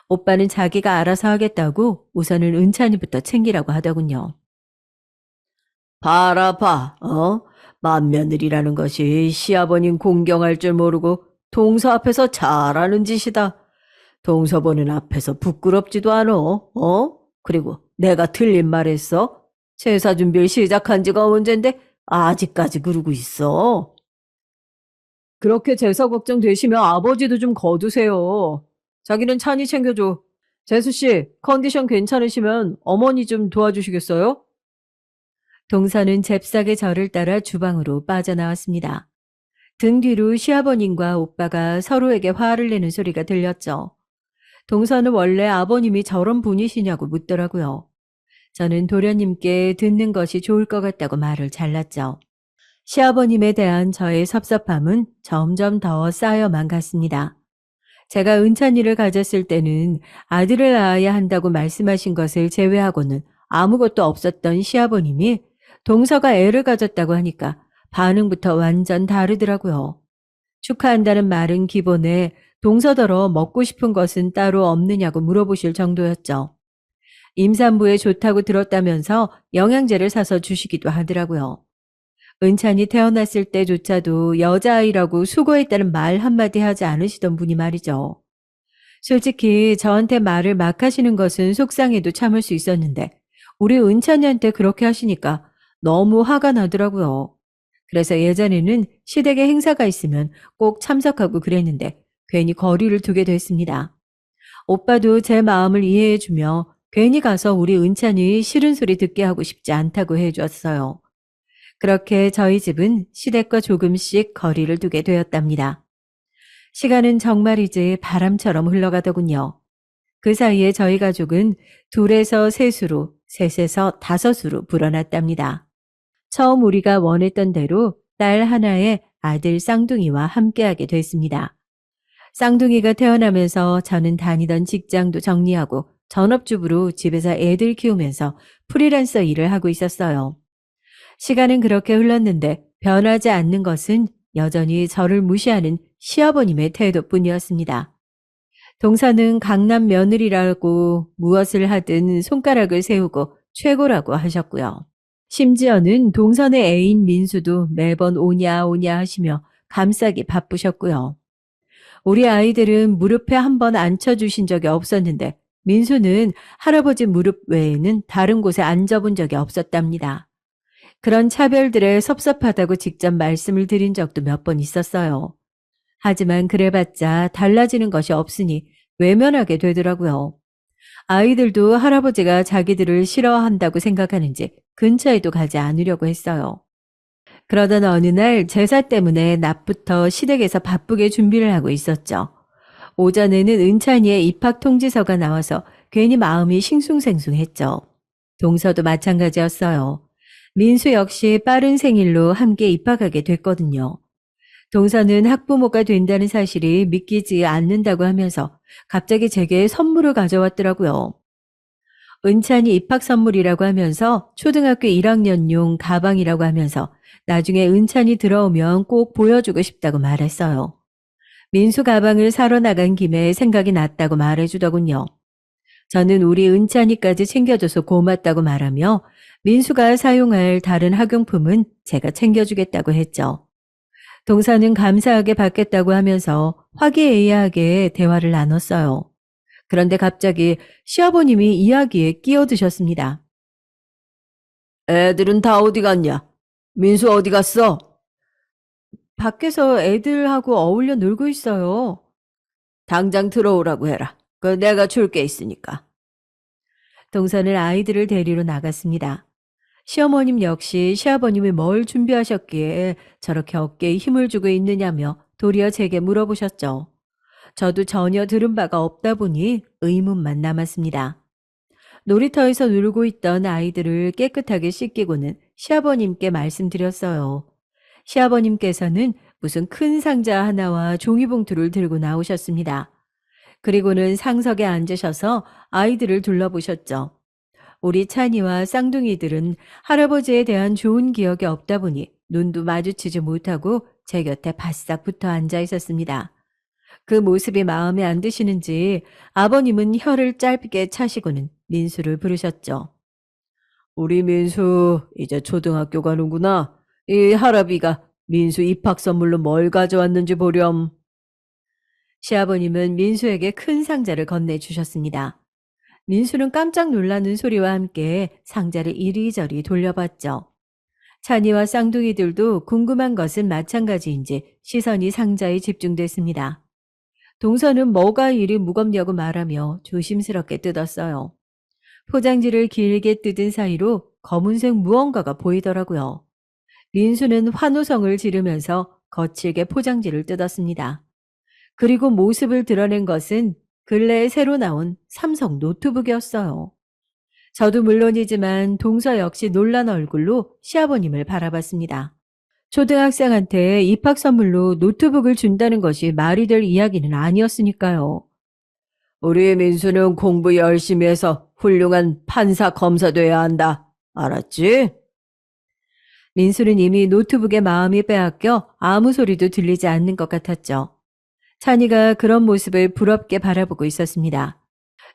오빠는 자기가 알아서 하겠다고 우선은 은찬이부터 챙기라고 하더군요.
봐라 봐, 맏며느리라는 것이 시아버님 공경할 줄 모르고 동서 앞에서 잘하는 짓이다. 동서 보는 앞에서 부끄럽지도 않어, 그리고 내가 틀린 말 했어? 제사 준비를 시작한 지가 언젠데 아직까지 그러고 있어. 그렇게 제사 걱정 되시면 아버지도 좀 거두세요. 자기는 찬이 챙겨줘. 재수씨, 컨디션 괜찮으시면 어머니 좀 도와주시겠어요?
동서는 잽싸게 저를 따라 주방으로 빠져나왔습니다. 등 뒤로 시아버님과 오빠가 서로에게 화를 내는 소리가 들렸죠. 동서는 원래 아버님이 저런 분이시냐고 묻더라고요. 저는 도련님께 듣는 것이 좋을 것 같다고 말을 잘랐죠. 시아버님에 대한 저의 섭섭함은 점점 더 쌓여만 갔습니다. 제가 은찬이를 가졌을 때는 아들을 낳아야 한다고 말씀하신 것을 제외하고는 아무것도 없었던 시아버님이 동서가 애를 가졌다고 하니까 반응부터 완전 다르더라고요. 축하한다는 말은 기본에 동서더러 먹고 싶은 것은 따로 없느냐고 물어보실 정도였죠. 임산부에 좋다고 들었다면서 영양제를 사서 주시기도 하더라고요. 은찬이 태어났을 때조차도 여자아이라고 수고했다는 말 한마디 하지 않으시던 분이 말이죠. 솔직히 저한테 말을 막 하시는 것은 속상해도 참을 수 있었는데 우리 은찬이한테 그렇게 하시니까 너무 화가 나더라고요. 그래서 예전에는 시댁에 행사가 있으면 꼭 참석하고 그랬는데 괜히 거리를 두게 됐습니다. 오빠도 제 마음을 이해해주며 괜히 가서 우리 은찬이 싫은 소리 듣게 하고 싶지 않다고 해줬어요. 그렇게 저희 집은 시댁과 조금씩 거리를 두게 되었답니다. 시간은 정말이지 바람처럼 흘러가더군요. 그 사이에 저희 가족은 둘에서 셋으로, 셋에서 다섯으로 불어났답니다. 처음 우리가 원했던 대로 딸 하나에 아들 쌍둥이와 함께하게 됐습니다. 쌍둥이가 태어나면서 저는 다니던 직장도 정리하고 전업주부로 집에서 애들 키우면서 프리랜서 일을 하고 있었어요. 시간은 그렇게 흘렀는데 변하지 않는 것은 여전히 저를 무시하는 시아버님의 태도뿐이었습니다. 동서는 강남 며느리라고 무엇을 하든 손가락을 세우고 최고라고 하셨고요. 심지어는 동선의 애인 민수도 매번 오냐 오냐 하시며 감싸기 바쁘셨고요. 우리 아이들은 무릎에 한 번 앉혀주신 적이 없었는데 민수는 할아버지 무릎 외에는 다른 곳에 앉아본 적이 없었답니다. 그런 차별들에 섭섭하다고 직접 말씀을 드린 적도 몇 번 있었어요. 하지만 그래봤자 달라지는 것이 없으니 외면하게 되더라고요. 아이들도 할아버지가 자기들을 싫어한다고 생각하는지 근처에도 가지 않으려고 했어요. 그러던 어느 날 제사 때문에 낮부터 시댁에서 바쁘게 준비를 하고 있었죠. 오전에는 은찬이의 입학 통지서가 나와서 괜히 마음이 싱숭생숭했죠. 동서도 마찬가지였어요. 민수 역시 빠른 생일로 함께 입학하게 됐거든요. 동서는 학부모가 된다는 사실이 믿기지 않는다고 하면서 갑자기 제게 선물을 가져왔더라고요. 은찬이 입학 선물이라고 하면서 초등학교 1학년용 가방이라고 하면서 나중에 은찬이 들어오면 꼭 보여주고 싶다고 말했어요. 민수 가방을 사러 나간 김에 생각이 났다고 말해주더군요. 저는 우리 은찬이까지 챙겨줘서 고맙다고 말하며 민수가 사용할 다른 학용품은 제가 챙겨주겠다고 했죠. 동서는 감사하게 받겠다고 하면서 화기애애하게 대화를 나눴어요. 그런데 갑자기 시아버님이 이야기에 끼어드셨습니다.
애들은 다 어디 갔냐? 민수 어디 갔어?
밖에서 애들하고 어울려 놀고 있어요.
당장 들어오라고 해라. 그 내가 줄 게 있으니까.
동서는 아이들을 데리러 나갔습니다. 시어머님 역시 시아버님이 뭘 준비하셨기에 저렇게 어깨에 힘을 주고 있느냐며 도리어 제게 물어보셨죠. 저도 전혀 들은 바가 없다 보니 의문만 남았습니다. 놀이터에서 놀고 있던 아이들을 깨끗하게 씻기고는 시아버님께 말씀드렸어요. 시아버님께서는 무슨 큰 상자 하나와 종이봉투를 들고 나오셨습니다. 그리고는 상석에 앉으셔서 아이들을 둘러보셨죠. 우리 찬이와 쌍둥이들은 할아버지에 대한 좋은 기억이 없다 보니 눈도 마주치지 못하고 제 곁에 바싹 붙어 앉아 있었습니다. 그 모습이 마음에 안 드시는지 아버님은 혀를 짧게 차시고는 민수를 부르셨죠.
우리 민수 이제 초등학교 가는구나. 이 할아비가 민수 입학 선물로 뭘 가져왔는지 보렴.
시아버님은 민수에게 큰 상자를 건네주셨습니다. 민수는 깜짝 놀라는 소리와 함께 상자를 이리저리 돌려봤죠. 찬이와 쌍둥이들도 궁금한 것은 마찬가지인지 시선이 상자에 집중됐습니다. 동서는 뭐가 이리 무겁냐고 말하며 조심스럽게 뜯었어요. 포장지를 길게 뜯은 사이로 검은색 무언가가 보이더라고요. 민수는 환호성을 지르면서 거칠게 포장지를 뜯었습니다. 그리고 모습을 드러낸 것은 근래에 새로 나온 삼성 노트북이었어요. 저도 물론이지만 동서 역시 놀란 얼굴로 시아버님을 바라봤습니다. 초등학생한테 입학 선물로 노트북을 준다는 것이 말이 될 이야기는 아니었으니까요.
우리 민수는 공부 열심히 해서 훌륭한 판사 검사 돼야 한다. 알았지?
민수는 이미 노트북에 마음이 빼앗겨 아무 소리도 들리지 않는 것 같았죠. 찬이가 그런 모습을 부럽게 바라보고 있었습니다.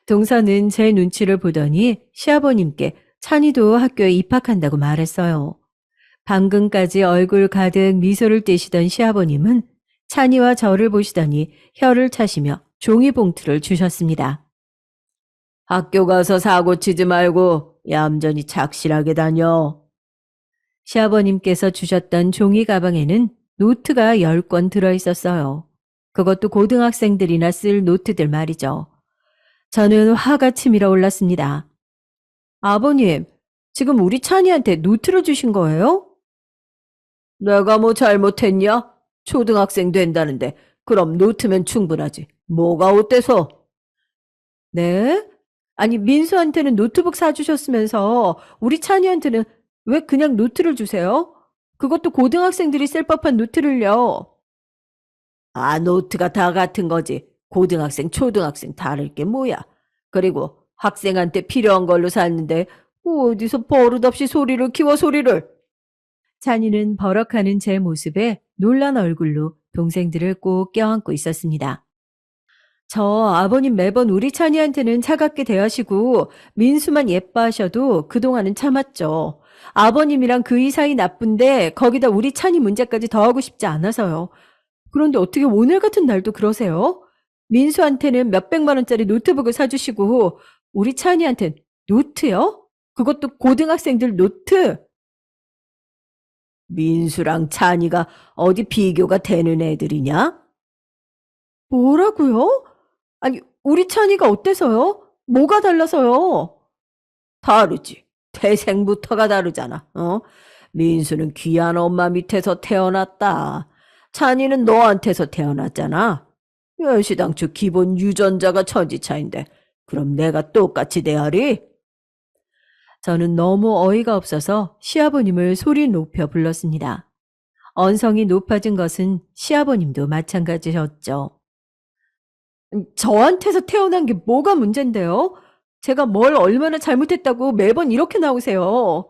동서는 제 눈치를 보더니 시아버님께 찬이도 학교에 입학한다고 말했어요. 방금까지 얼굴 가득 미소를 띠시던 시아버님은 찬이와 저를 보시더니 혀를 차시며 종이봉투를 주셨습니다.
학교 가서 사고 치지 말고 얌전히 착실하게 다녀.
시아버님께서 주셨던 종이 가방에는 노트가 10권 들어있었어요. 그것도 고등학생들이나 쓸 노트들 말이죠. 저는 화가 치밀어 올랐습니다. 아버님, 지금 우리 찬이한테 노트를 주신 거예요?
내가 뭐 잘못했냐? 초등학생 된다는데 그럼 노트면 충분하지. 뭐가 어때서?
네? 아니, 민수한테는 노트북 사주셨으면서 우리 찬이한테는 왜 그냥 노트를 주세요? 그것도 고등학생들이 쓸 법한 노트를요.
아, 노트가 다 같은 거지. 고등학생, 초등학생 다를 게 뭐야. 그리고 학생한테 필요한 걸로 샀는데 어디서 버릇없이 소리를 키워 소리를.
찬이는 버럭하는 제 모습에 놀란 얼굴로 동생들을 꼭 껴안고 있었습니다. 저 아버님 매번 우리 찬이한테는 차갑게 대하시고 민수만 예뻐하셔도 그동안은 참았죠. 아버님이랑 그이 사이 나쁜데 거기다 우리 찬이 문제까지 더하고 싶지 않아서요. 그런데 어떻게 오늘 같은 날도 그러세요? 민수한테는 몇백만 원짜리 노트북을 사주시고 우리 찬이한텐 노트요? 그것도 고등학생들 노트?
민수랑 찬이가 어디 비교가 되는 애들이냐?
뭐라고요? 아니, 우리 찬이가 어때서요? 뭐가 달라서요?
다르지. 태생부터가 다르잖아. 민수는 귀한 엄마 밑에서 태어났다. 찬이는 너한테서 태어났잖아. 연시당초 기본 유전자가 천지차인데 그럼 내가 똑같이 대하리?
저는 너무 어이가 없어서 시아버님을 소리 높여 불렀습니다. 언성이 높아진 것은 시아버님도 마찬가지셨죠. 저한테서 태어난 게 뭐가 문제인데요? 제가 뭘 얼마나 잘못했다고 매번 이렇게 나오세요.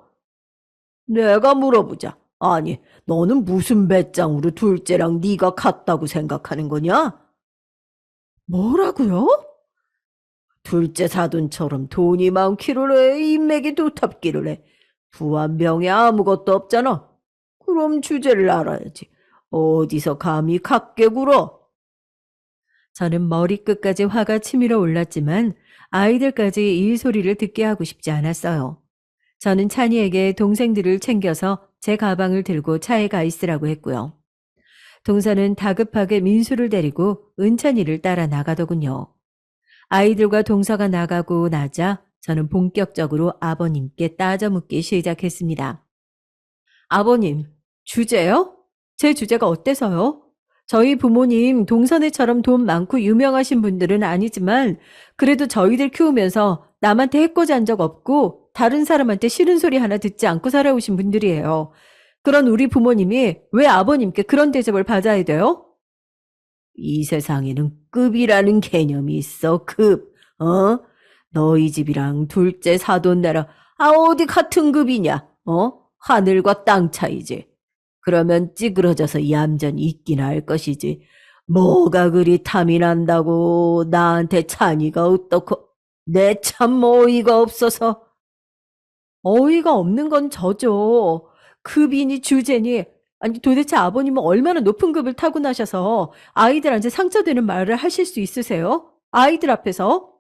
내가 물어보자. 아니, 너는 무슨 배짱으로 둘째랑 네가 같다고 생각하는 거냐?
뭐라고요?
둘째 사돈처럼 돈이 많기를 해, 인맥이 두텁기를 해. 부한병에 아무것도 없잖아. 그럼 주제를 알아야지. 어디서 감히 각게 굴어?
저는 머리끝까지 화가 치밀어 올랐지만 아이들까지 이 소리를 듣게 하고 싶지 않았어요. 저는 찬이에게 동생들을 챙겨서 제 가방을 들고 차에 가 있으라고 했고요. 동서는 다급하게 민수를 데리고 은찬이를 따라 나가더군요. 아이들과 동서가 나가고 나자 저는 본격적으로 아버님께 따져 묻기 시작했습니다. 아버님, 주제요? 제 주제가 어때서요? 저희 부모님 동서네처럼 돈 많고 유명하신 분들은 아니지만 그래도 저희들 키우면서 남한테 해코지 한 적 없고 다른 사람한테 싫은 소리 하나 듣지 않고 살아오신 분들이에요. 그런 우리 부모님이 왜 아버님께 그런 대접을 받아야 돼요?
이 세상에는 급이라는 개념이 있어, 급. 너희 집이랑 둘째 사돈네랑 어디 같은 급이냐? 하늘과 땅 차이지. 그러면 찌그러져서 얌전히 있긴 할 것이지. 뭐가 그리 탐이 난다고 나한테 찬이가 어떻고 내 참 어이가 없어서.
어이가 없는 건 저죠. 급이니 주제니 아니 도대체 아버님은 얼마나 높은 급을 타고나셔서 아이들한테 상처되는 말을 하실 수 있으세요? 아이들 앞에서?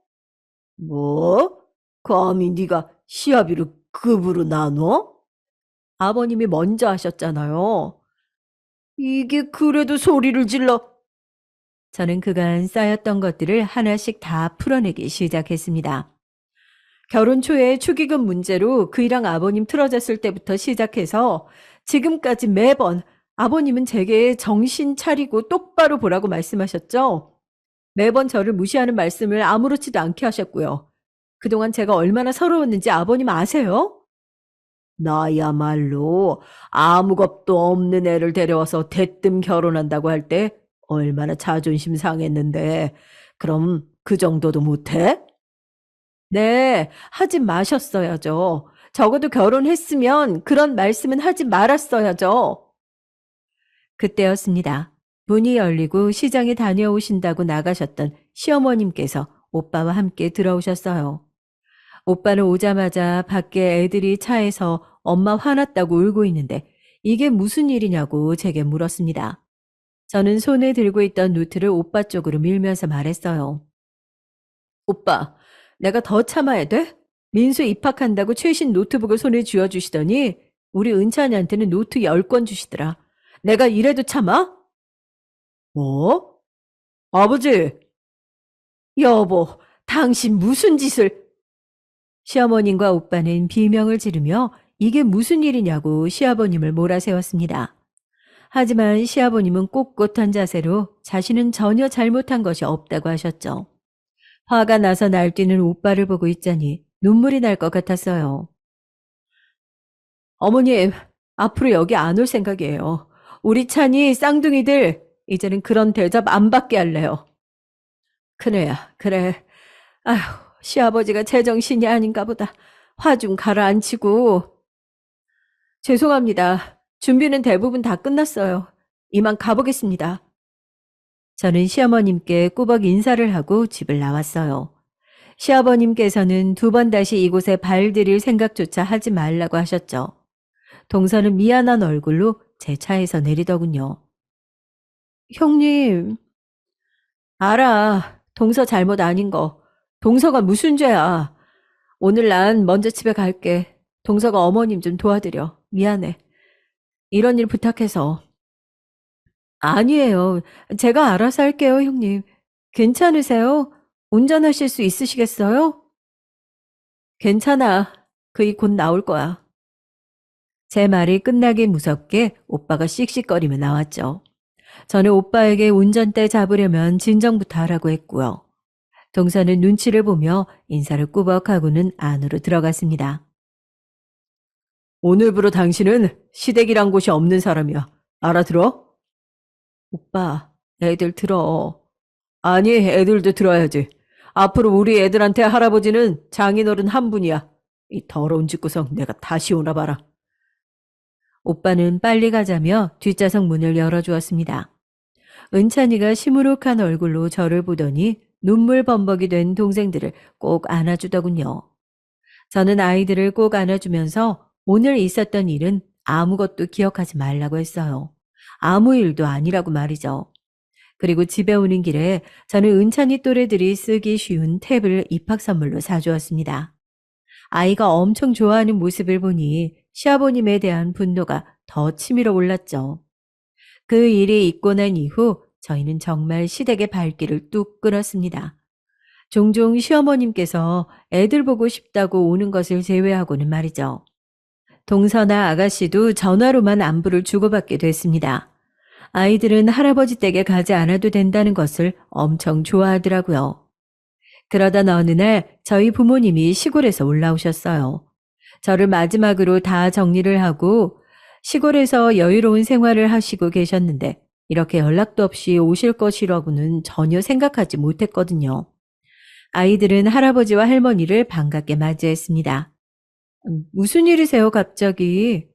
뭐? 감히 네가 시아비를 급으로 나눠?
아버님이 먼저 하셨잖아요.
이게 그래도 소리를 질러.
저는 그간 쌓였던 것들을 하나씩 다 풀어내기 시작했습니다. 결혼 초에 축의금 문제로 그이랑 아버님 틀어졌을 때부터 시작해서 지금까지 매번 아버님은 제게 정신 차리고 똑바로 보라고 말씀하셨죠. 매번 저를 무시하는 말씀을 아무렇지도 않게 하셨고요. 그동안 제가 얼마나 서러웠는지 아버님 아세요?
나야말로 아무 겁도 없는 애를 데려와서 대뜸 결혼한다고 할 때 얼마나 자존심 상했는데 그럼 그 정도도 못해? 네, 하지 마셨어야죠. 적어도 결혼했으면 그런 말씀은 하지 말았어야죠.
그때였습니다. 문이 열리고 시장에 다녀오신다고 나가셨던 시어머님께서 오빠와 함께 들어오셨어요. 오빠는 오자마자 밖에 애들이 차에서 엄마 화났다고 울고 있는데 이게 무슨 일이냐고 제게 물었습니다. 저는 손에 들고 있던 노트를 오빠 쪽으로 밀면서 말했어요. 오빠, 내가 더 참아야 돼? 민수 입학한다고 최신 노트북을 손에 쥐어주시더니 우리 은찬이한테는 노트 10권 주시더라. 내가 이래도 참아?
뭐? 아버지,
여보, 당신 무슨 짓을... 시어머님과 오빠는 비명을 지르며 이게 무슨 일이냐고 시아버님을 몰아세웠습니다. 하지만 시아버님은 꼿꼿한 자세로 자신은 전혀 잘못한 것이 없다고 하셨죠. 화가 나서 날뛰는 오빠를 보고 있자니 눈물이 날 것 같았어요. 어머님, 앞으로 여기 안 올 생각이에요. 우리 찬이 쌍둥이들 이제는 그런 대접 안 받게 할래요. 그래야, 그래. 아휴, 시아버지가 제정신이 아닌가 보다. 화 좀 가라앉히고. 죄송합니다. 준비는 대부분 다 끝났어요. 이만 가보겠습니다. 저는 시어머님께 꾸벅 인사를 하고 집을 나왔어요. 시아버님께서는 2번 다시 이곳에 발들일 생각조차 하지 말라고 하셨죠. 동서는 미안한 얼굴로 제 차에서 내리더군요. 형님, 알아. 동서 잘못 아닌 거. 동서가 무슨 죄야. 오늘 난 먼저 집에 갈게. 동서가 어머님 좀 도와드려. 미안해. 이런 일 부탁해서. 아니에요. 제가 알아서 할게요, 형님. 괜찮으세요? 운전하실 수 있으시겠어요? 괜찮아. 그이 곧 나올 거야. 제 말이 끝나기 무섭게 오빠가 씩씩거리며 나왔죠. 저는 오빠에게 운전대 잡으려면 진정부터 하라고 했고요. 동서는 눈치를 보며 인사를 꾸벅하고는 안으로 들어갔습니다.
오늘부로 당신은 시댁이란 곳이 없는 사람이야. 알아들어?
오빠, 애들 들어.
아니, 애들도 들어야지. 앞으로 우리 애들한테 할아버지는 장인어른 한 분이야. 이 더러운 집구석 내가 다시 오나 봐라.
오빠는 빨리 가자며 뒷좌석 문을 열어주었습니다. 은찬이가 시무룩한 얼굴로 저를 보더니 눈물 범벅이 된 동생들을 꼭 안아주더군요. 저는 아이들을 꼭 안아주면서 오늘 있었던 일은 아무것도 기억하지 말라고 했어요. 아무 일도 아니라고 말이죠. 그리고 집에 오는 길에 저는 은찬이 또래들이 쓰기 쉬운 탭을 입학 선물로 사주었습니다. 아이가 엄청 좋아하는 모습을 보니 시아버님에 대한 분노가 더 치밀어 올랐죠. 그 일이 있고 난 이후 저희는 정말 시댁의 발길을 뚝 끊었습니다. 종종 시어머님께서 애들 보고 싶다고 오는 것을 제외하고는 말이죠. 동서나 아가씨도 전화로만 안부를 주고받게 됐습니다. 아이들은 할아버지 댁에 가지 않아도 된다는 것을 엄청 좋아하더라고요. 그러다 어느 날 저희 부모님이 시골에서 올라오셨어요. 저를 마지막으로 다 정리를 하고 시골에서 여유로운 생활을 하시고 계셨는데 이렇게 연락도 없이 오실 것이라고는 전혀 생각하지 못했거든요. 아이들은 할아버지와 할머니를 반갑게 맞이했습니다. 무슨 일이세요, 갑자기?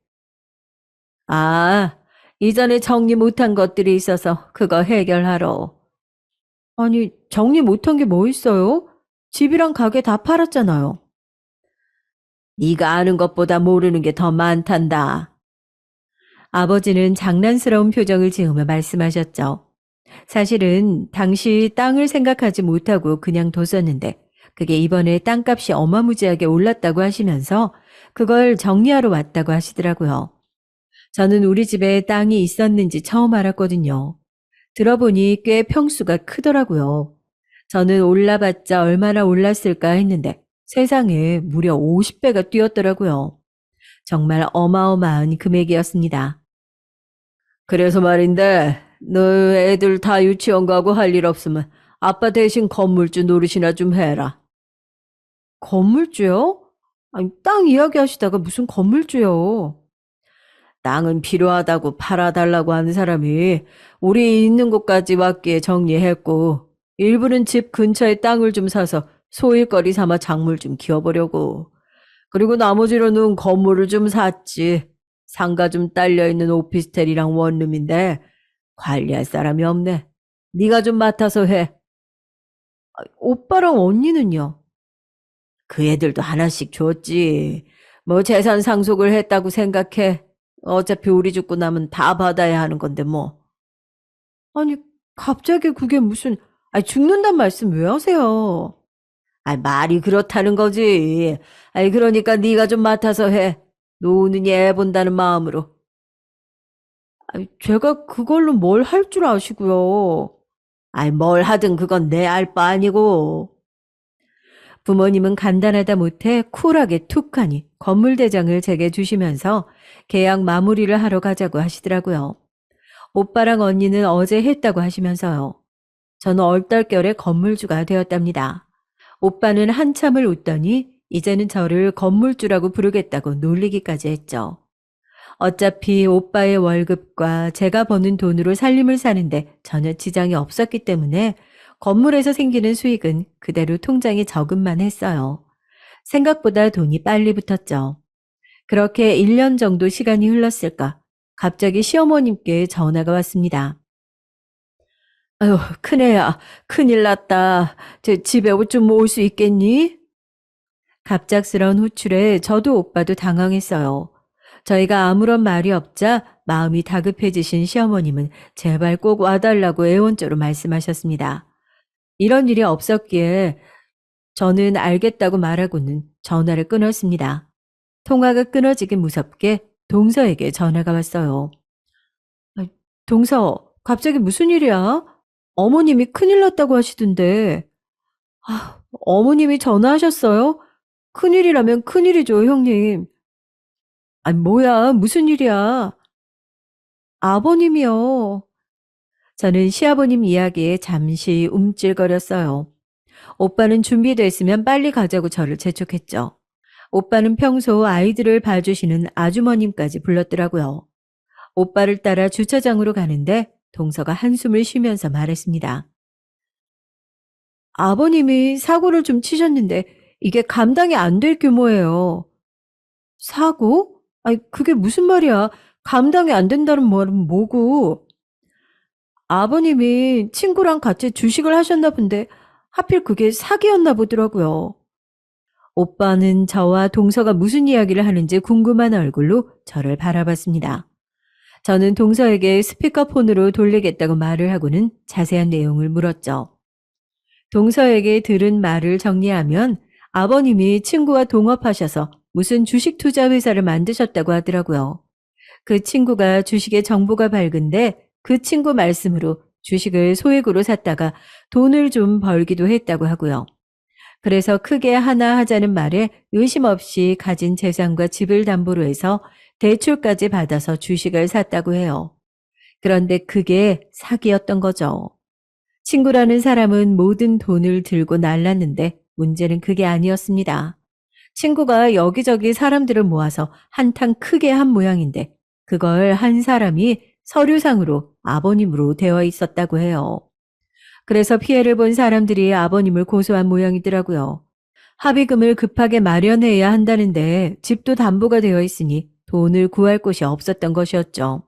아, 이전에 정리 못한 것들이 있어서 그거 해결하러. 아니, 정리 못한 게 뭐 있어요? 집이랑 가게 다 팔았잖아요. 네가 아는 것보다 모르는 게 더 많단다. 아버지는 장난스러운 표정을 지으며 말씀하셨죠. 사실은 당시 땅을 생각하지 못하고 그냥 뒀었는데 그게 이번에 땅값이 어마무지하게 올랐다고 하시면서 그걸 정리하러 왔다고 하시더라고요. 저는 우리 집에 땅이 있었는지 처음 알았거든요. 들어보니 꽤 평수가 크더라고요. 저는 올라봤자 얼마나 올랐을까 했는데 세상에 무려 50배가 뛰었더라고요. 정말 어마어마한 금액이었습니다.
그래서 말인데, 너 애들 다 유치원 가고 할 일 없으면 아빠 대신 건물주 노릇이나 좀 해라.
건물주요?
아니, 땅 이야기하시다가 무슨 건물주요. 땅은 필요하다고 팔아달라고 하는 사람이 우리 있는 곳까지 왔기에 정리했고, 일부는 집 근처에 땅을 좀 사서 소일거리 삼아 작물 좀 키워보려고. 그리고 나머지로는 건물을 좀 샀지. 상가 좀 딸려있는 오피스텔이랑 원룸인데 관리할 사람이 없네. 네가 좀 맡아서 해. 오빠랑 언니는요? 그 애들도 하나씩 줬지. 뭐 재산 상속을 했다고 생각해. 어차피 우리 죽고 나면 다 받아야 하는 건데 뭐. 아니, 갑자기 그게 무슨, 죽는단 말씀 왜 하세요? 말이 그렇다는 거지. 그러니까 네가 좀 맡아서 해. 노는이 애 본다는 마음으로. 제가 그걸로 뭘 할 줄 아시고요. 뭘 하든 그건 내 알 바 아니고. 부모님은 간단하다 못해 쿨하게 툭하니 건물대장을 제게 주시면서 계약 마무리를 하러 가자고 하시더라고요. 오빠랑 언니는 어제 했다고 하시면서요. 저는 얼떨결에 건물주가 되었답니다. 오빠는 한참을 웃더니 이제는 저를 건물주라고 부르겠다고 놀리기까지 했죠. 어차피 오빠의 월급과 제가 버는 돈으로 살림을 사는데 전혀 지장이 없었기 때문에 건물에서 생기는 수익은 그대로 통장에 저금만 했어요. 생각보다 돈이 빨리 붙었죠. 그렇게 1년 정도 시간이 흘렀을까? 갑자기 시어머님께 전화가 왔습니다. 아유, 큰애야, 큰일 났다. 집에 좀 올 수 있겠니? 갑작스러운 호출에 저도 오빠도 당황했어요. 저희가 아무런 말이 없자 마음이 다급해지신 시어머님은 제발 꼭 와달라고 애원조로 말씀하셨습니다. 이런 일이 없었기에 저는 알겠다고 말하고는 전화를 끊었습니다. 통화가 끊어지기 무섭게 동서에게 전화가 왔어요. 아, 동서, 갑자기 무슨 일이야? 어머님이 큰일 났다고 하시던데. 어머님이 전화하셨어요? 큰일이라면 큰일이죠, 형님. 뭐야, 무슨 일이야? 아버님이요. 저는 시아버님 이야기에 잠시 움찔거렸어요. 오빠는 준비됐으면 빨리 가자고 저를 재촉했죠. 오빠는 평소 아이들을 봐주시는 아주머님까지 불렀더라고요. 오빠를 따라 주차장으로 가는데 동서가 한숨을 쉬면서 말했습니다. 아버님이 사고를 좀 치셨는데 이게 감당이 안 될 규모예요. 사고? 그게 무슨 말이야? 감당이 안 된다는 말은 뭐고? 아버님이 친구랑 같이 주식을 하셨나 본데 하필 그게 사기였나 보더라고요. 오빠는 저와 동서가 무슨 이야기를 하는지 궁금한 얼굴로 저를 바라봤습니다. 저는 동서에게 스피커폰으로 돌리겠다고 말을 하고는 자세한 내용을 물었죠. 동서에게 들은 말을 정리하면 아버님이 친구와 동업하셔서 무슨 주식 투자 회사를 만드셨다고 하더라고요. 그 친구가 주식의 정보가 밝은데 그 친구 말씀으로 주식을 소액으로 샀다가 돈을 좀 벌기도 했다고 하고요. 그래서 크게 하나 하자는 말에 의심 없이 가진 재산과 집을 담보로 해서 대출까지 받아서 주식을 샀다고 해요. 그런데 그게 사기였던 거죠. 친구라는 사람은 모든 돈을 들고 날랐는데 문제는 그게 아니었습니다. 친구가 여기저기 사람들을 모아서 한탕 크게 한 모양인데 그걸 한 사람이 서류상으로 아버님으로 되어 있었다고 해요. 그래서 피해를 본 사람들이 아버님을 고소한 모양이더라고요. 합의금을 급하게 마련해야 한다는데 집도 담보가 되어 있으니 돈을 구할 곳이 없었던 것이었죠.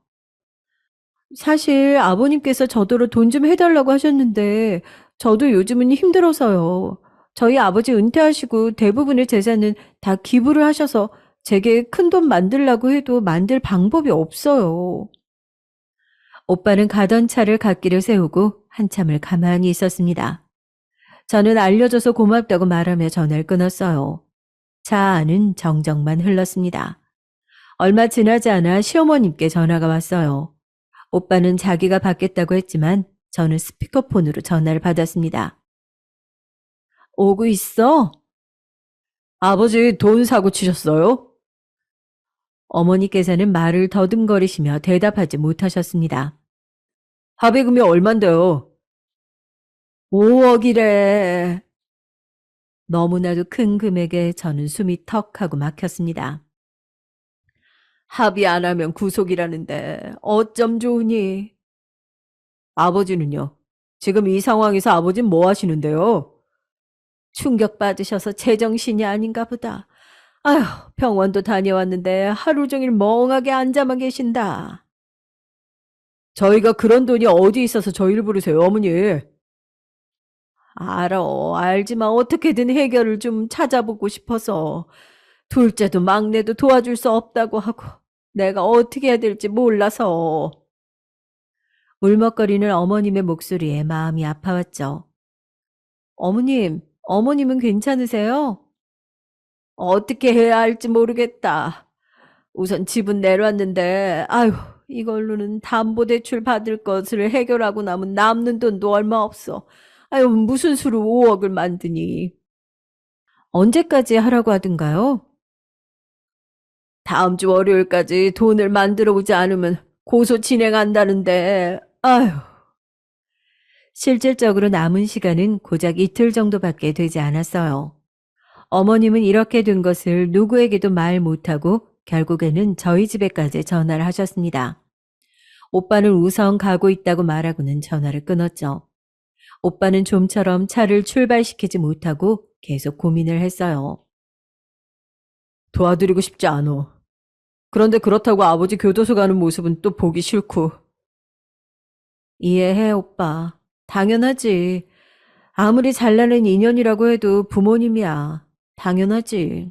사실 아버님께서 저더러 돈 좀 해달라고 하셨는데 저도 요즘은 힘들어서요. 저희 아버지 은퇴하시고 대부분의 재산은 다 기부를 하셔서 제게 큰돈 만들라고 해도 만들 방법이 없어요. 오빠는 가던 차를 갓길에 세우고 한참을 가만히 있었습니다. 저는 알려줘서 고맙다고 말하며 전화를 끊었어요. 차 안은 정적만 흘렀습니다. 얼마 지나지 않아 시어머님께 전화가 왔어요. 오빠는 자기가 받겠다고 했지만 저는 스피커폰으로 전화를 받았습니다. 오고 있어? 아버지 돈 사고 치셨어요? 어머니께서는 말을 더듬거리시며 대답하지 못하셨습니다. 합의금이 얼만데요? 5억이래.
너무나도 큰 금액에 저는 숨이 턱 하고 막혔습니다.
합의 안 하면 구속이라는데 어쩜 좋으니? 아버지는요? 지금 이 상황에서 아버진 뭐 하시는데요?
충격받으셔서 제정신이 아닌가 보다. 아휴, 병원도 다녀왔는데 하루 종일 멍하게 앉아만 계신다.
저희가 그런 돈이 어디 있어서 저희를 부르세요, 어머니?
알아, 알지만 어떻게든 해결을 좀 찾아보고 싶어서. 둘째도 막내도 도와줄 수 없다고 하고 내가 어떻게 해야 될지 몰라서. 울먹거리는 어머님의 목소리에 마음이 아파왔죠. 어머님은 괜찮으세요? 어떻게 해야 할지 모르겠다. 우선 집은 내놨는데, 아휴, 이걸로는 담보대출 받을 것을 해결하고 나면 남는 돈도 얼마 없어. 아유, 무슨 수로 5억을 만드니. 언제까지 하라고 하던가요? 다음 주 월요일까지 돈을 만들어 오지 않으면 고소 진행한다는데, 아휴. 실질적으로 남은 시간은 고작 이틀 정도밖에 되지 않았어요. 어머님은 이렇게 된 것을 누구에게도 말 못하고 결국에는 저희 집에까지 전화를 하셨습니다. 오빠는 우선 가고 있다고 말하고는 전화를 끊었죠. 오빠는 좀처럼 차를 출발시키지 못하고 계속 고민을 했어요.
도와드리고 싶지 않어. 그런데 그렇다고 아버지 교도소 가는 모습은 또 보기 싫고.
이해해, 오빠. 당연하지. 아무리 잘나는 인연이라고 해도 부모님이야. 당연하지.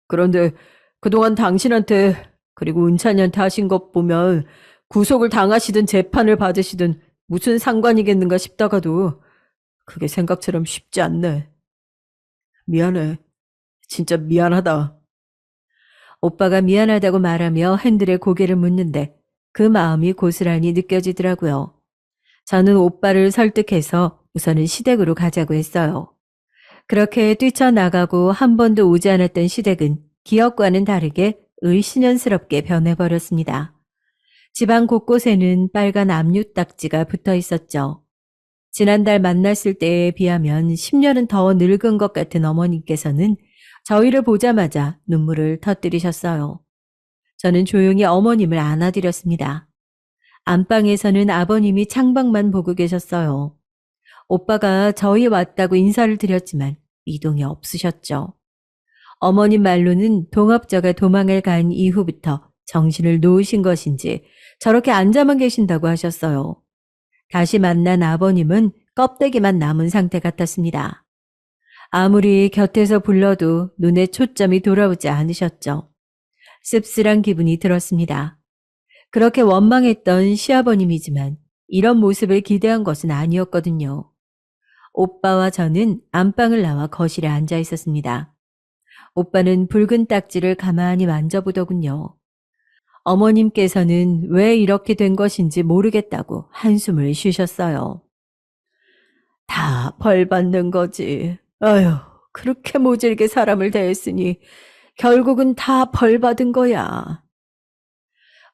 그런데 그동안 당신한테 그리고 은찬이한테 하신 것 보면 구속을 당하시든 재판을 받으시든 무슨 상관이겠는가 싶다가도 그게 생각처럼 쉽지 않네. 미안해. 진짜 미안하다.
오빠가 미안하다고 말하며 핸들에 고개를 묻는데 그 마음이 고스란히 느껴지더라고요. 저는 오빠를 설득해서 우선은 시댁으로 가자고 했어요. 그렇게 뛰쳐나가고 한 번도 오지 않았던 시댁은 기억과는 다르게 을씨년스럽게 변해버렸습니다. 집안 곳곳에는 빨간 압류딱지가 붙어 있었죠. 지난달 만났을 때에 비하면 10년은 더 늙은 것 같은 어머님께서는 저희를 보자마자 눈물을 터뜨리셨어요. 저는 조용히 어머님을 안아드렸습니다. 안방에서는 아버님이 창밖만 보고 계셨어요. 오빠가 저희 왔다고 인사를 드렸지만 이동이 없으셨죠. 어머님 말로는 동업자가 도망을 간 이후부터 정신을 놓으신 것인지 저렇게 앉아만 계신다고 하셨어요. 다시 만난 아버님은 껍데기만 남은 상태 같았습니다. 아무리 곁에서 불러도 눈에 초점이 돌아오지 않으셨죠. 씁쓸한 기분이 들었습니다. 그렇게 원망했던 시아버님이지만 이런 모습을 기대한 것은 아니었거든요. 오빠와 저는 안방을 나와 거실에 앉아 있었습니다. 오빠는 붉은 딱지를 가만히 만져보더군요. 어머님께서는 왜 이렇게 된 것인지 모르겠다고 한숨을 쉬셨어요. 다 벌 받는 거지. 아휴, 그렇게 모질게 사람을 대했으니 결국은 다 벌 받은 거야.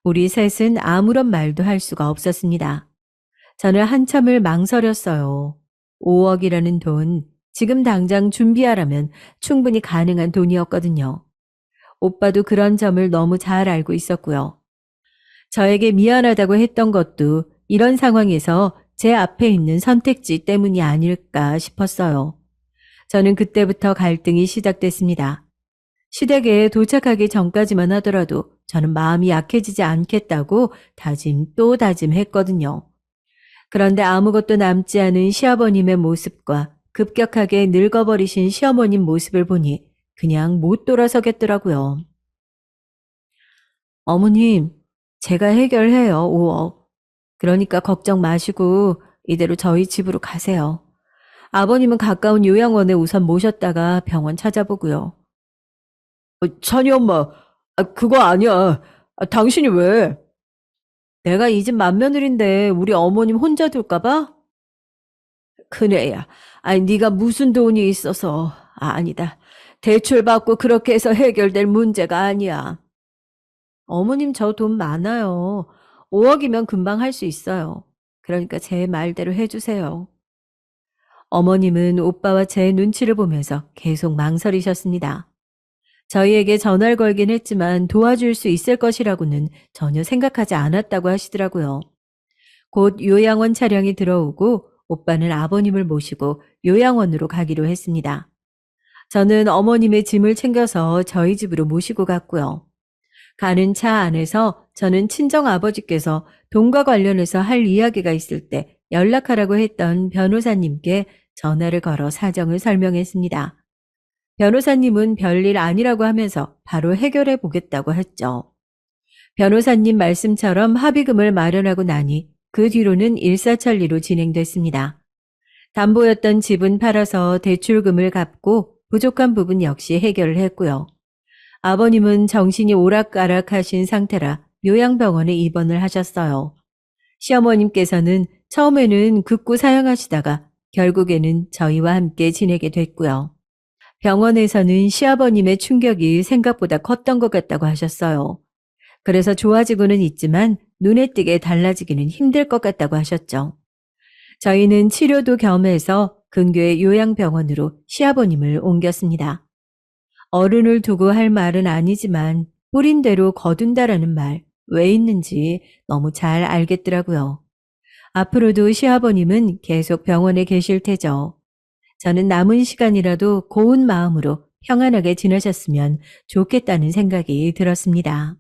우리 셋은 아무런 말도 할 수가 없었습니다. 저는 한참을 망설였어요. 5억이라는 돈, 지금 당장 준비하라면 충분히 가능한 돈이었거든요. 오빠도 그런 점을 너무 잘 알고 있었고요. 저에게 미안하다고 했던 것도 이런 상황에서 제 앞에 있는 선택지 때문이 아닐까 싶었어요. 저는 그때부터 갈등이 시작됐습니다. 시댁에 도착하기 전까지만 하더라도 저는 마음이 약해지지 않겠다고 다짐 또 다짐했거든요. 그런데 아무것도 남지 않은 시아버님의 모습과 급격하게 늙어버리신 시어머님 모습을 보니 그냥 못 돌아서겠더라고요. 어머님, 제가 해결해요, 5억. 그러니까 걱정 마시고 이대로 저희 집으로 가세요. 아버님은 가까운 요양원에 우선 모셨다가 병원 찾아보고요.
찬이 엄마, 그거 아니야. 당신이 왜?
내가 이 집 맏며느리인데 우리 어머님 혼자 둘까 봐?
큰애야. 아니 네가 무슨 돈이 있어서. 아니다. 대출 받고 그렇게 해서 해결될 문제가 아니야.
어머님 저 돈 많아요. 5억이면 금방 할 수 있어요. 그러니까 제 말대로 해주세요. 어머님은 오빠와 제 눈치를 보면서 계속 망설이셨습니다. 저희에게 전화를 걸긴 했지만 도와줄 수 있을 것이라고는 전혀 생각하지 않았다고 하시더라고요. 곧 요양원 차량이 들어오고 오빠는 아버님을 모시고 요양원으로 가기로 했습니다. 저는 어머님의 짐을 챙겨서 저희 집으로 모시고 갔고요. 가는 차 안에서 저는 친정 아버지께서 돈과 관련해서 할 이야기가 있을 때 연락하라고 했던 변호사님께 전화를 걸어 사정을 설명했습니다. 변호사님은 별일 아니라고 하면서 바로 해결해 보겠다고 했죠. 변호사님 말씀처럼 합의금을 마련하고 나니 그 뒤로는 일사천리로 진행됐습니다. 담보였던 집은 팔아서 대출금을 갚고 부족한 부분 역시 해결을 했고요. 아버님은 정신이 오락가락하신 상태라 요양병원에 입원을 하셨어요. 시어머님께서는 처음에는 극구 사양하시다가 결국에는 저희와 함께 지내게 됐고요. 병원에서는 시아버님의 충격이 생각보다 컸던 것 같다고 하셨어요. 그래서 좋아지고는 있지만 눈에 띄게 달라지기는 힘들 것 같다고 하셨죠. 저희는 치료도 겸해서 근교의 요양병원으로 시아버님을 옮겼습니다. 어른을 두고 할 말은 아니지만 뿌린 대로 거둔다라는 말 왜 있는지 너무 잘 알겠더라고요. 앞으로도 시아버님은 계속 병원에 계실 테죠. 저는 남은 시간이라도 고운 마음으로 평안하게 지내셨으면 좋겠다는 생각이 들었습니다.